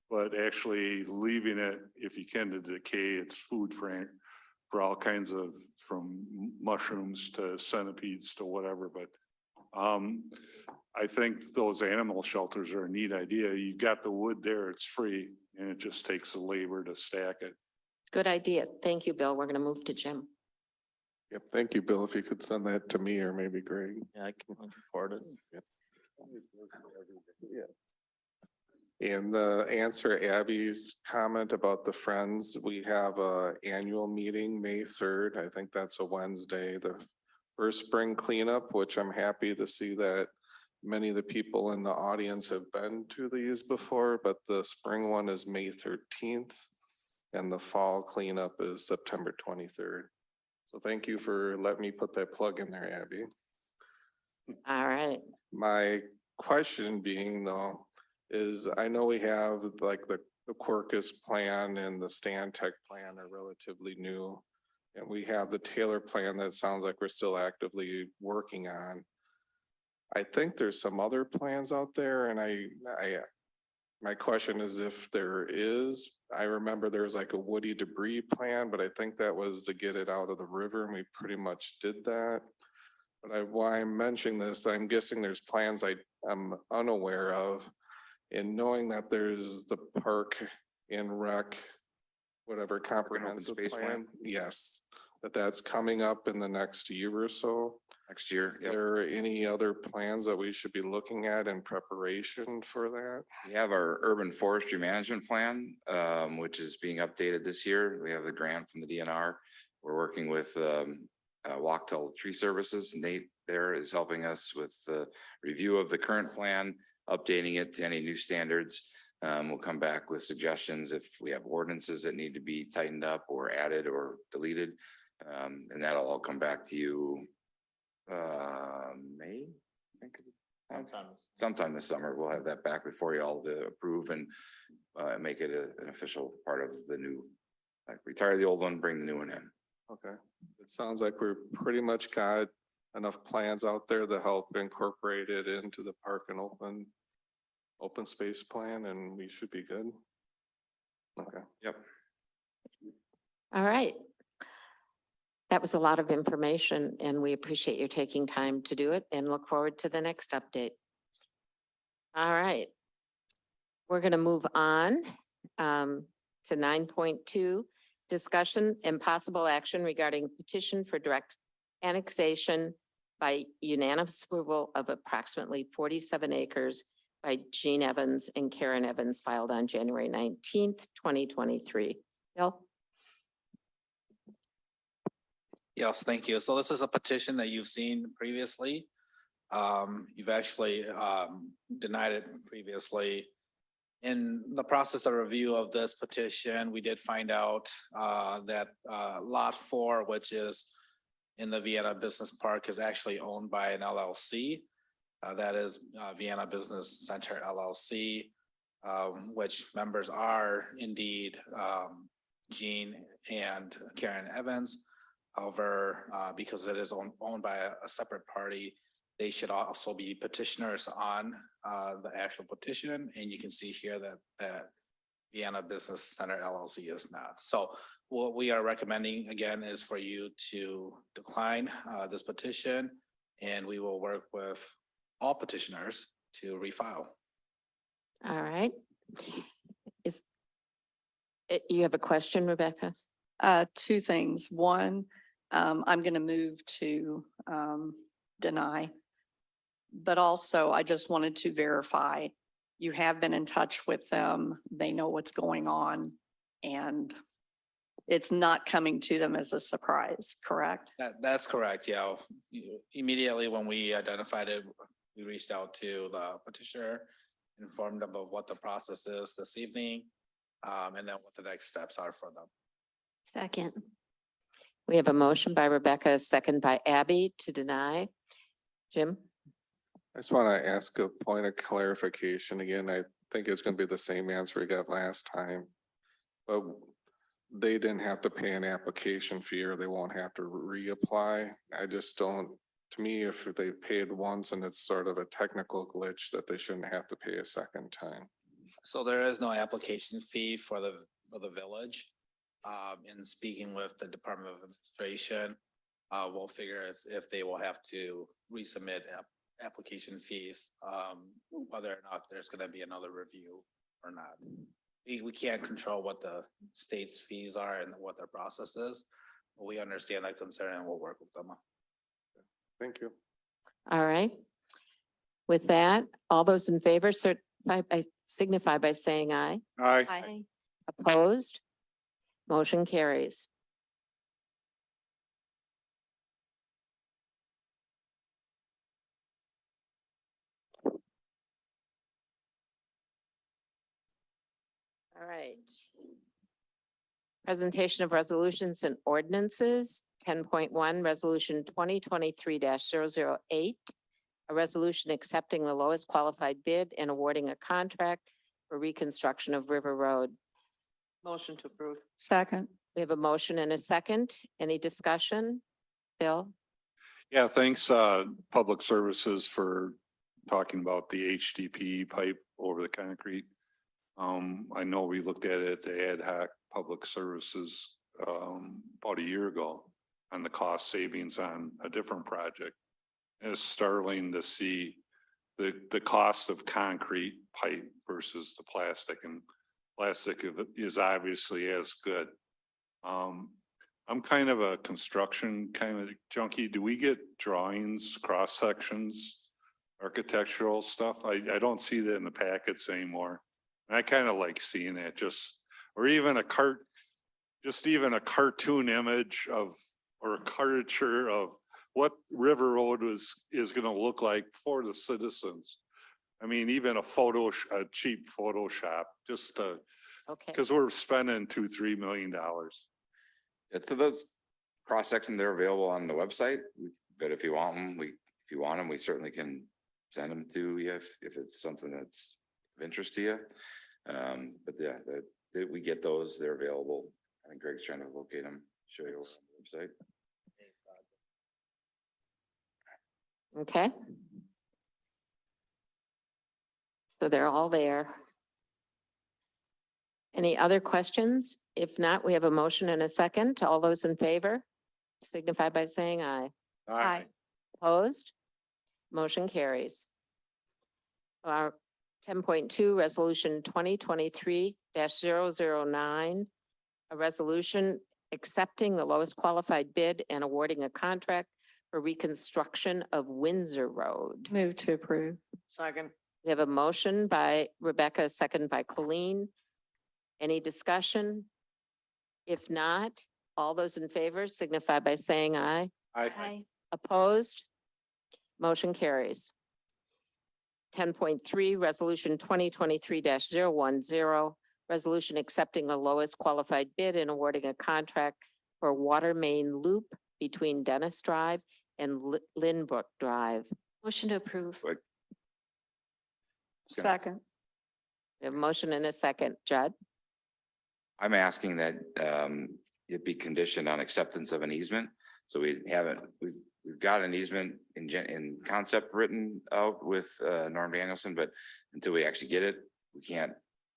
But actually leaving it, if you can, to decay, it's food for all kinds of, from mushrooms to centipedes to whatever, but I think those animal shelters are a neat idea. You got the wood there, it's free, and it just takes the labor to stack it. Good idea. Thank you, Bill. We're going to move to Jim. Yep, thank you, Bill. If you could send that to me or maybe Greg. Yeah, I can forward it. And answer Abby's comment about the Friends, we have a annual meeting, May 3rd. I think that's a Wednesday, the first spring cleanup, which I'm happy to see that many of the people in the audience have been to these before, but the spring one is May 13th and the fall cleanup is September 23rd. So thank you for letting me put that plug in there, Abby. All right. My question being though, is I know we have like the Quercus plan and the Stan Tech plan are relatively new. And we have the Taylor plan that sounds like we're still actively working on. I think there's some other plans out there and my question is if there is, I remember there was like a woody debris plan, but I think that was to get it out of the river and we pretty much did that. But why I'm mentioning this, I'm guessing there's plans I'm unaware of. And knowing that there's the park and rec, whatever comprehensive space plan? plan, yes, that's coming up in the next year or so. Next year. Is Yep. there any other plans that we should be looking at in preparation for that? We have our urban forestry management plan, which is being updated this year. We have the grant from the DNR. We're working with Wachtel Tree Services. Nate there is helping us with the review of the current plan, updating it to any new standards. We'll come back with suggestions if we have ordinances that need to be tightened up or added or deleted. And that'll all come back to you May, I think. Sometime this summer. We'll have that back before you all to approve and make it an official part of the new, like retire the old one, bring the new one in. Okay, it sounds like we're pretty much got enough plans out there to help incorporate it into the park and open space plan and we should be good. Okay. Yep. All right. That was a lot of information and we appreciate you taking time to do it and look forward to the next update. All right. We're going to move on to 9.2, discussion and possible action regarding petition for direct annexation by unanimous approval of approximately 47 acres by Gene Evans and Karen Evans filed on January 19th, 2023. Bill? Yes, thank you. So this is a petition that you've seen previously. You've actually denied it previously. In the process of review of this petition, we did find out that Lot 4, which is in the Vienna Business Park, is actually owned by an LLC. That is Vienna Business Center LLC, which members are indeed Gene and Karen Evans. However, because it is owned by a separate party, they should also be petitioners on the actual petition. And you can see here that Vienna Business Center LLC is not. So what we are recommending again is for you to decline this petition, and we will work with all petitioners to refile. All right. You have a question, Rebecca? Two things. One, I'm going to move to deny. But also, I just wanted to verify, you have been in touch with them. They know what's going on and it's not coming to them as a surprise, correct? That's correct. Yeah. Immediately when we identified it, we reached out to the petitioner, informed them of what the process is this evening, and then what the next steps are for them. Second. We have a motion by Rebecca, a second by Abby to deny. Jim? I just want to ask a point of clarification again. I think it's going to be the same answer we got last time. But they didn't have to pay an application fee or they won't have to reapply. I just don't to me, if they paid once and it's sort of a technical glitch, that they shouldn't have to pay a second time. So there is no application fee for the village. In speaking with the Department of Administration, we'll figure if they will have to resubmit application fees, whether or not there's gonna be another review or not. We can't control what the state's fees are and what their process is. But we understand that concern and we'll work with them. Thank you. All right. With that, all those in favor signify by saying aye. Aye. Opposed? Motion carries. All right. Presentation of resolutions and ordinances, 10.1, Resolution 2023-008. A resolution accepting the lowest qualified bid and awarding a contract for reconstruction of River Road. Motion to approve. Second. We have a motion and a second. Any discussion? Bill? Yeah, thanks, Public Services for talking about the HDPE pipe over the concrete. I know we looked at it at the ad hoc Public Services, about a year ago on the cost savings on a different project. It's startling to see the cost of concrete pipe versus the plastic, and plastic is obviously as good. I'm kind of a construction kind of junkie. Do we get drawings, cross sections, architectural stuff? I don't see that in the packets anymore. And I kind of like seeing that, or even even a cartoon image of, or a caricature of what River Road is gonna look like for the citizens. I mean, even a cheap Photoshop, just Okay. because we're spending $2-3 million. Yeah, so those cross sections, they're available on the website, but if you want them, we certainly can send them to you if it's something that's of interest to you. But yeah, we get those, they're available. I think Greg's trying to locate them, show you on the website. Okay. So they're all there. Any other questions? If not, we have a motion and a second. All those in favor signify by saying aye. Aye. Opposed? Motion carries. Our 10.2, Resolution 2023-009, a resolution accepting the lowest qualified bid and awarding a contract for reconstruction of Windsor Road. Move to approve. Second. We have a motion by Rebecca, second by Colleen. Any discussion? If not, all those in favor signify by saying aye. Aye. Opposed? Motion carries. 10.3, Resolution 2023-010, resolution accepting the lowest qualified bid and awarding a contract for water main loop between Dennis Drive and Lynbrook Drive. Motion to approve. Second. We have a motion and a second. Judd? I'm asking that it be conditioned on acceptance of an easement. So we've got an easement in concept written out with Norm Danielson, but until we actually get it, we can't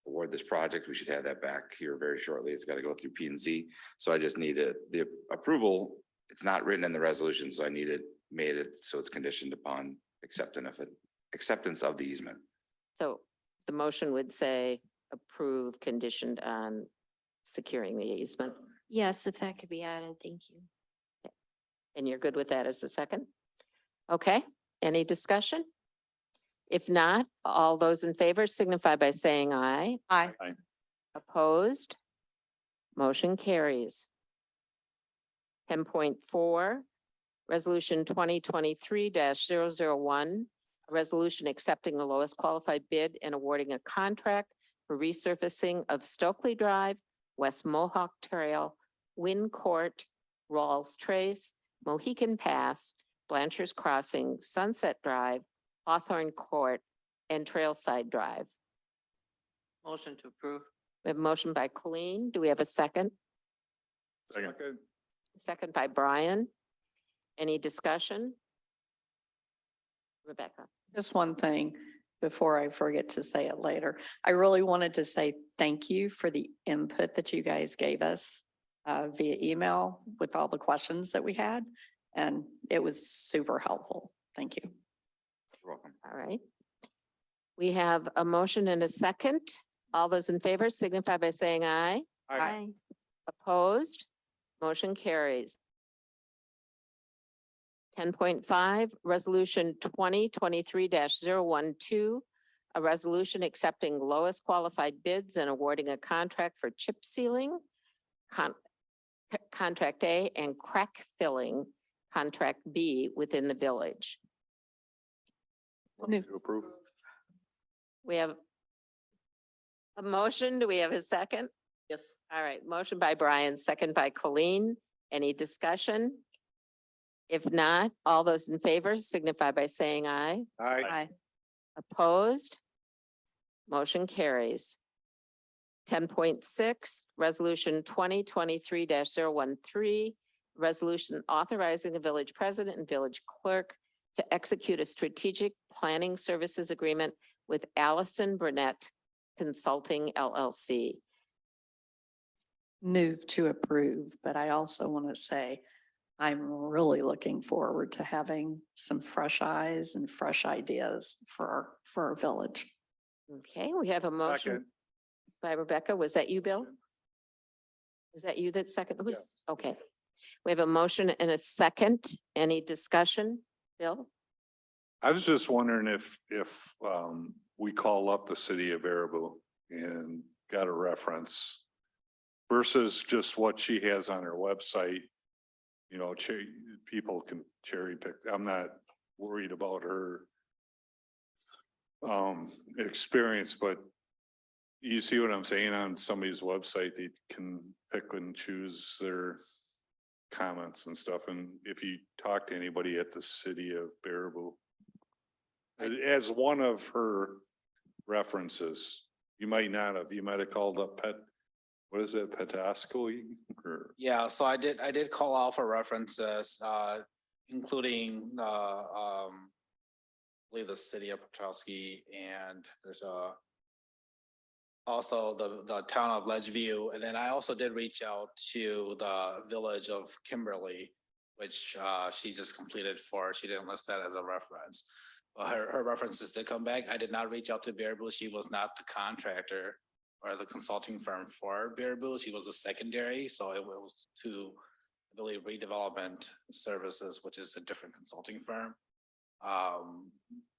award this project. We should have that back here very shortly. It's got to go through P and Z. So I just need the approval. It's not written in the resolution, so I need it made so it's conditioned upon acceptance of the easement. So the motion would say approve conditioned on securing the easement. Yes, if that could be added, thank you. And you're good with that as a second? Okay, any discussion? If not, all those in favor signify by saying aye. Aye. Opposed? Motion carries. 10.4, Resolution 2023-001, a resolution accepting the lowest qualified bid and awarding a contract for resurfacing of Stokely Drive, West Mohawk Trail, Wind Court, Rawls Trace, Mohican Pass, Blanchard's Crossing, Sunset Drive, Hawthorne Court, and Trailside Drive. Motion to approve. We have a motion by Colleen. Do we have a second? Second. Second by Brian. Any discussion? Rebecca. Just one thing before I forget to say it later. I really wanted to say thank you for the input that you guys gave us via email with all the questions that we had. And it was super helpful. Thank you. You're welcome. All right. We have a motion and a second. All those in favor signify by saying aye. Aye. Opposed? Motion carries. 10.5, Resolution 2023-012, a resolution accepting lowest qualified bids and awarding a contract for chip sealing, Contract A, and crack filling, Contract B, within the village. To approve. We have a motion. Do we have a second? Yes. All right, motion by Brian, second by Colleen. Any discussion? If not, all those in favor signify by saying aye. Aye. Opposed? Motion carries. 10.6, Resolution 2023-013, resolution authorizing the village president and village clerk to execute a strategic planning services agreement with Allison Burnett Consulting LLC. Move to approve, but I also want to say I'm really looking forward to having some fresh eyes and fresh ideas for our village. Okay, we have a motion Second. by Rebecca. Was that you, Bill? Was that you that second? Who's, Yes. okay. We have a motion and a second. Any discussion? Bill? I was just wondering if we call up the city of Baraboo and got a reference versus just what she has on her website. You know, people can cherry pick. I'm not worried about her experience, but you see what I'm saying on somebody's website, they can pick and choose their comments and stuff. And if you talk to anybody at the city of Baraboo, as one of her references, you might not have, you might have called up what is it, Petasko? Or Yeah, so I did call out for references, including I believe the city of Petrowski, and there's also the town of Ledgeview. And then I also did reach out to the village of Kimberly, which she just completed she didn't list that as a reference. But her references did come back. I did not reach out to Baraboo. She was not the contractor or the consulting firm for Baraboo. She was a secondary, so it was to, I believe, Redevelopment Services, which is a different consulting firm.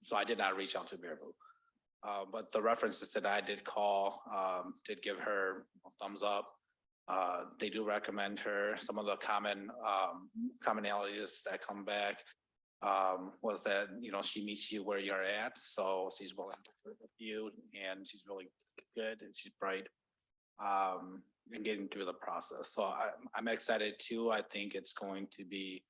So I did not reach out to Baraboo. But the references that I did call did give her a thumbs up. They do recommend her. Some of the commonalities that come back was that, you know, she meets you where you're at. So she's willing to work with you, and she's really good and she's bright in getting through the process. So I'm excited too. I think it's going to be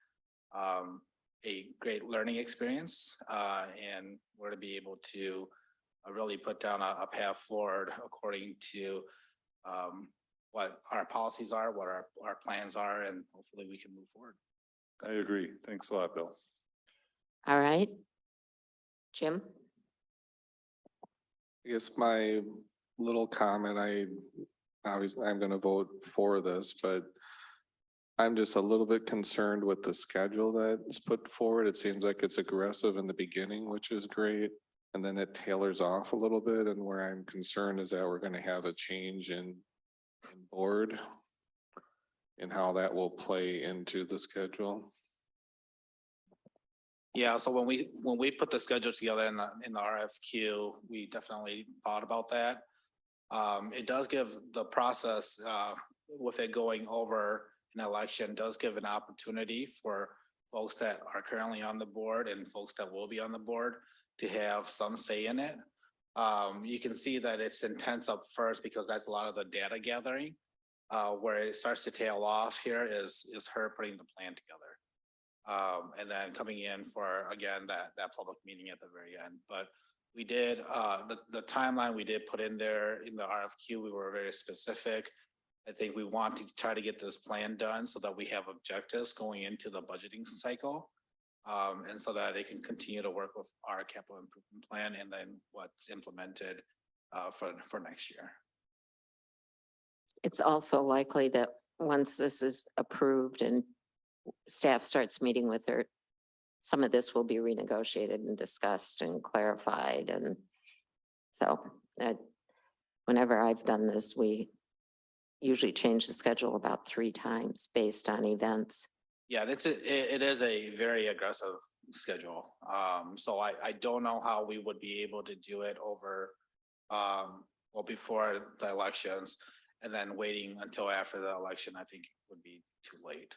a great learning experience, and we're to be able to really put down a path forward according to what our policies are, what our plans are, and hopefully we can move forward. I agree. Thanks a lot, Bill. All right. Jim? I guess my little comment, obviously I'm gonna vote for this, but I'm just a little bit concerned with the schedule that's put forward. It seems like it's aggressive in the beginning, which is great. And then it tailors off a little bit. And where I'm concerned is that we're gonna have a change in board and how that will play into the schedule. Yeah, so when we put the schedule together in the RFQ, we definitely thought about that. It does give the process with it going over an election, does give an opportunity for folks that are currently on the board and folks that will be on the board to have some say in it. You can see that it's intense up first because that's a lot of the data gathering. Where it starts to tail off here is her putting the plan together. And then coming in for, again, that public meeting at the very end. But we did, the timeline we did put in there in the RFQ, we were very specific. I think we want to try to get this plan done so that we have objectives going into the budgeting cycle. And so that they can continue to work with our capital improvement plan and then what's implemented for next year. It's also likely that once this is approved and staff starts meeting with her, some of this will be renegotiated and discussed and clarified. And so whenever I've done this, we usually change the schedule about 3 times based on events. Yeah, it is a very aggressive schedule. So I don't know how we would be able to do it over, well, before the elections and then waiting until after the election, I think would be too late.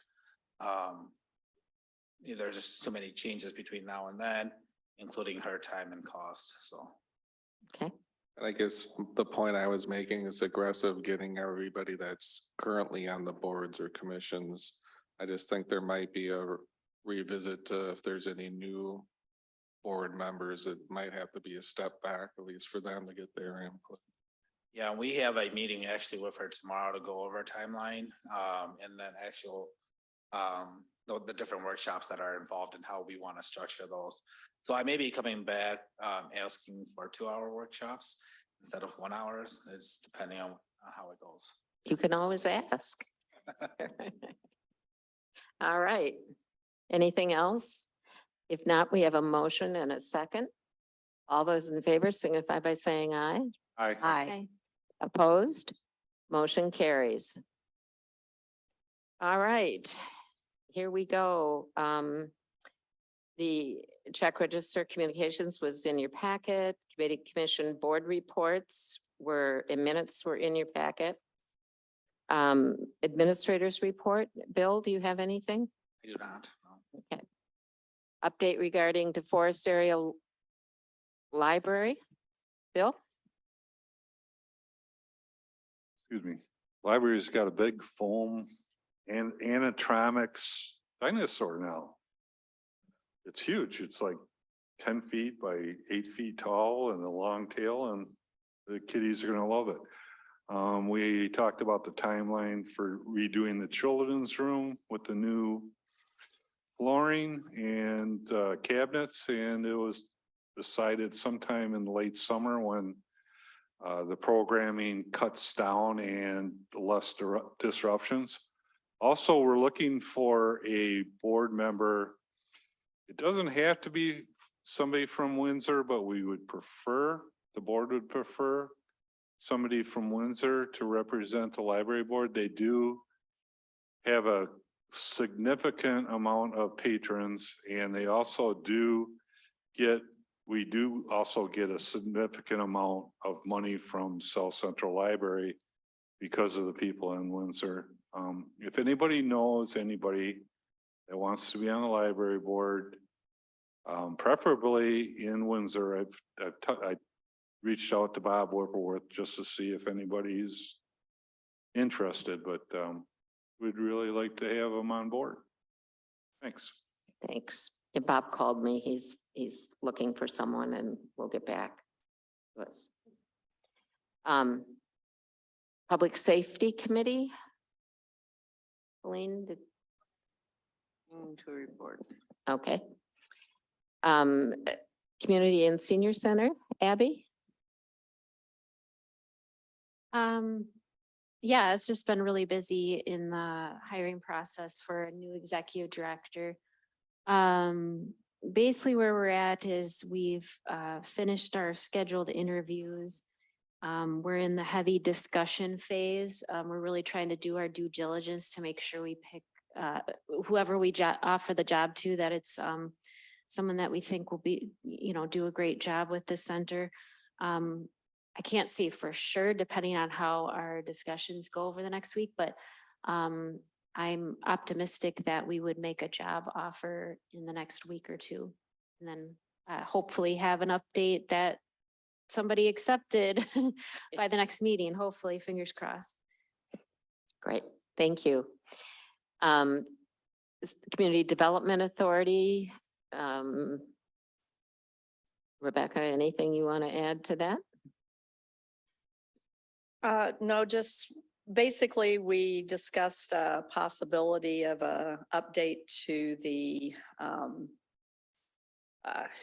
There's just too many changes between now and then, including her time and cost, so. Okay. And I guess the point I was making is aggressive getting everybody that's currently on the boards or commissions. I just think there might be a revisit to if there's any new board members, it might have to be a step back, at least for them to get their input. Yeah, we have a meeting actually with her tomorrow to go over a timeline, and then actual, the different workshops that are involved and how we want to structure those. So I may be coming back, asking for 2-hour workshops instead of 1 hour. It's depending on how it goes. You can always ask. All right. Anything else? If not, we have a motion and a second. All those in favor signify by saying aye. Aye. Aye. Opposed? Motion carries. All right, here we go. The check register communications was in your packet. Committee commission board reports and minutes were in your packet. Administrators report. Bill, do you have anything? I do not. No. Okay. Update regarding DeForest Area Library. Bill? Excuse me. Library's got a big foam and animatronics dinosaur now. It's huge. It's like 10 feet by 8 feet tall and a long tail, and the kiddies are gonna love it. We talked about the timeline for redoing the children's room with the new flooring and cabinets, and it was decided sometime in late summer when the programming cuts down and less disruptions. Also, we're looking for a board member. It doesn't have to be somebody from Windsor, but we would prefer, the board would prefer somebody from Windsor to represent the library board. They do have a significant amount of patrons, and they also we do also get a significant amount of money from South Central Library because of the people in Windsor. If anybody knows anybody that wants to be on the library board, preferably in Windsor, I reached out to Bob Whipperworth just to see if anybody's interested, but we'd really like to have him on board. Thanks. Thanks. Yeah, Bob called me. He's looking for someone and we'll get back to us. Public Safety Committee. Colleen, To report. okay. Community and Senior Center, Abby? Yeah, it's just been really busy in the hiring process for a new executive director. Basically where we're at is we've finished our scheduled interviews. We're in the heavy discussion phase. We're really trying to do our due diligence to make sure we pick whoever we offer the job to, that it's someone that we think will be, do a great job with the center. I can't say for sure, depending on how our discussions go over the next week, but I'm optimistic that we would make a job offer in the next week or two. And then hopefully have an update that somebody accepted by the next meeting, hopefully, fingers crossed. Great, thank you. Community Development Authority. Rebecca, anything you want to add to that? No, just basically, we discussed a possibility of a update to the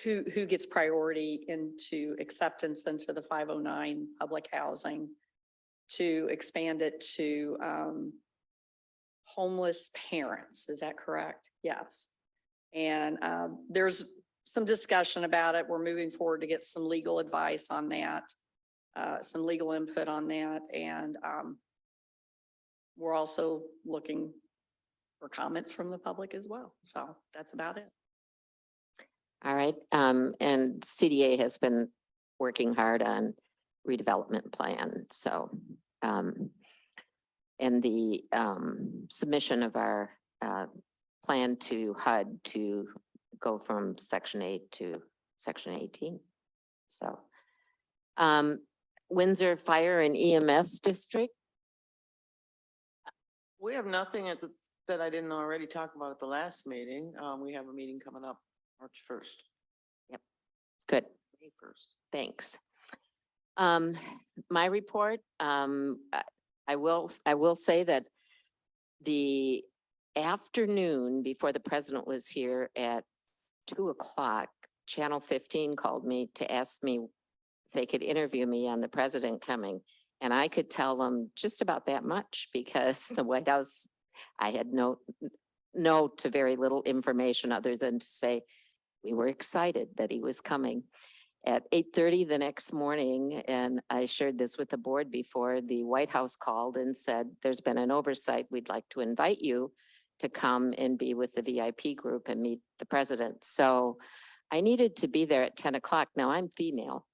who gets priority into acceptance into the 509 public housing, to expand it to homeless parents. Is that correct? Yes. And there's some discussion about it. We're moving forward to get some legal advice on that, some legal input on that. And we're also looking for comments from the public as well. So that's about it. All right, and CDA has been working hard on redevelopment plan, so, and the, submission of our, plan to HUD to go from section 8 to section 18. So, Windsor Fire and EMS District, We have nothing that I didn't already talk about at the last meeting. We have a meeting coming up March 1st. good, May 1st. thanks. My report, I will say that the afternoon before the president was here at 2:00, Channel 15 called me to ask me if they could interview me on the president coming. And I could tell them just about that much because the White House, I had no to very little information other than to say, we were excited that he was coming. At 8:30 the next morning, and I shared this with the board before, the White House called and said, there's been an oversight. We'd like to invite you to come and be with the VIP group and meet the president. So I needed to be there at 10:00. Now I'm female.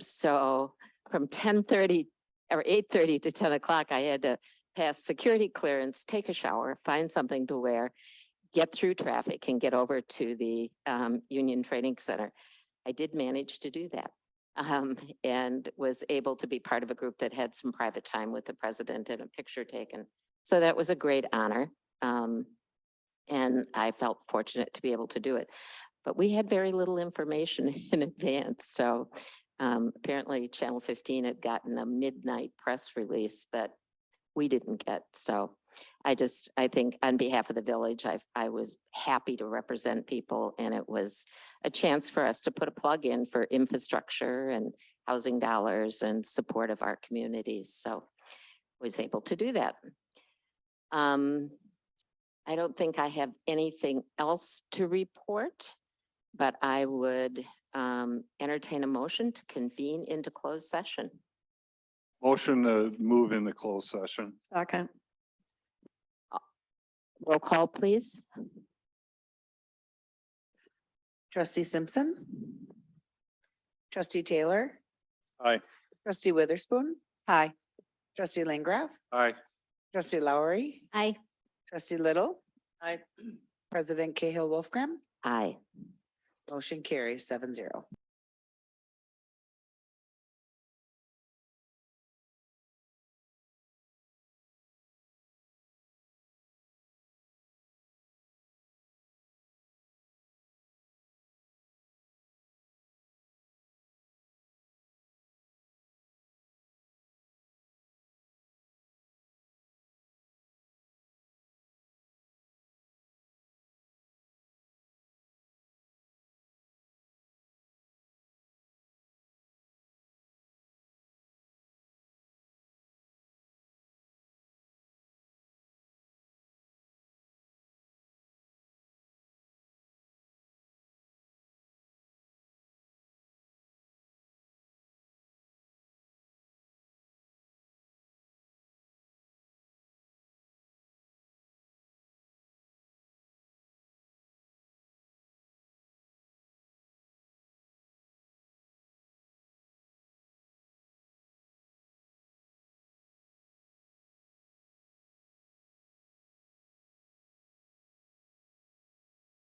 So from 10:30 or 8:30 to 10:00, I had to pass security clearance, take a shower, find something to wear, get through traffic and get over to the Union Training Center. I did manage to do that and was able to be part of a group that had some private time with the president and a picture taken. So that was a great honor. And I felt fortunate to be able to do it. But we had very little information in advance. So apparently Channel 15 had gotten a midnight press release that we didn't get. So I think on behalf of the village, I was happy to represent people, and it was a chance for us to put a plug in for infrastructure and housing dollars and support of our communities. So I was able to do that. I don't think I have anything else to report, but I would entertain a motion to convene into closed session. Motion to move into closed session. Second. Roll call, please. Trustee Simpson. Trustee Taylor. Aye. Trustee Witherspoon. Hi. Trustee Lingraff. Aye. Trustee Lowry. Aye. Trustee Little. I President Cahill Wolfgram. Aye. Motion carries 7-0.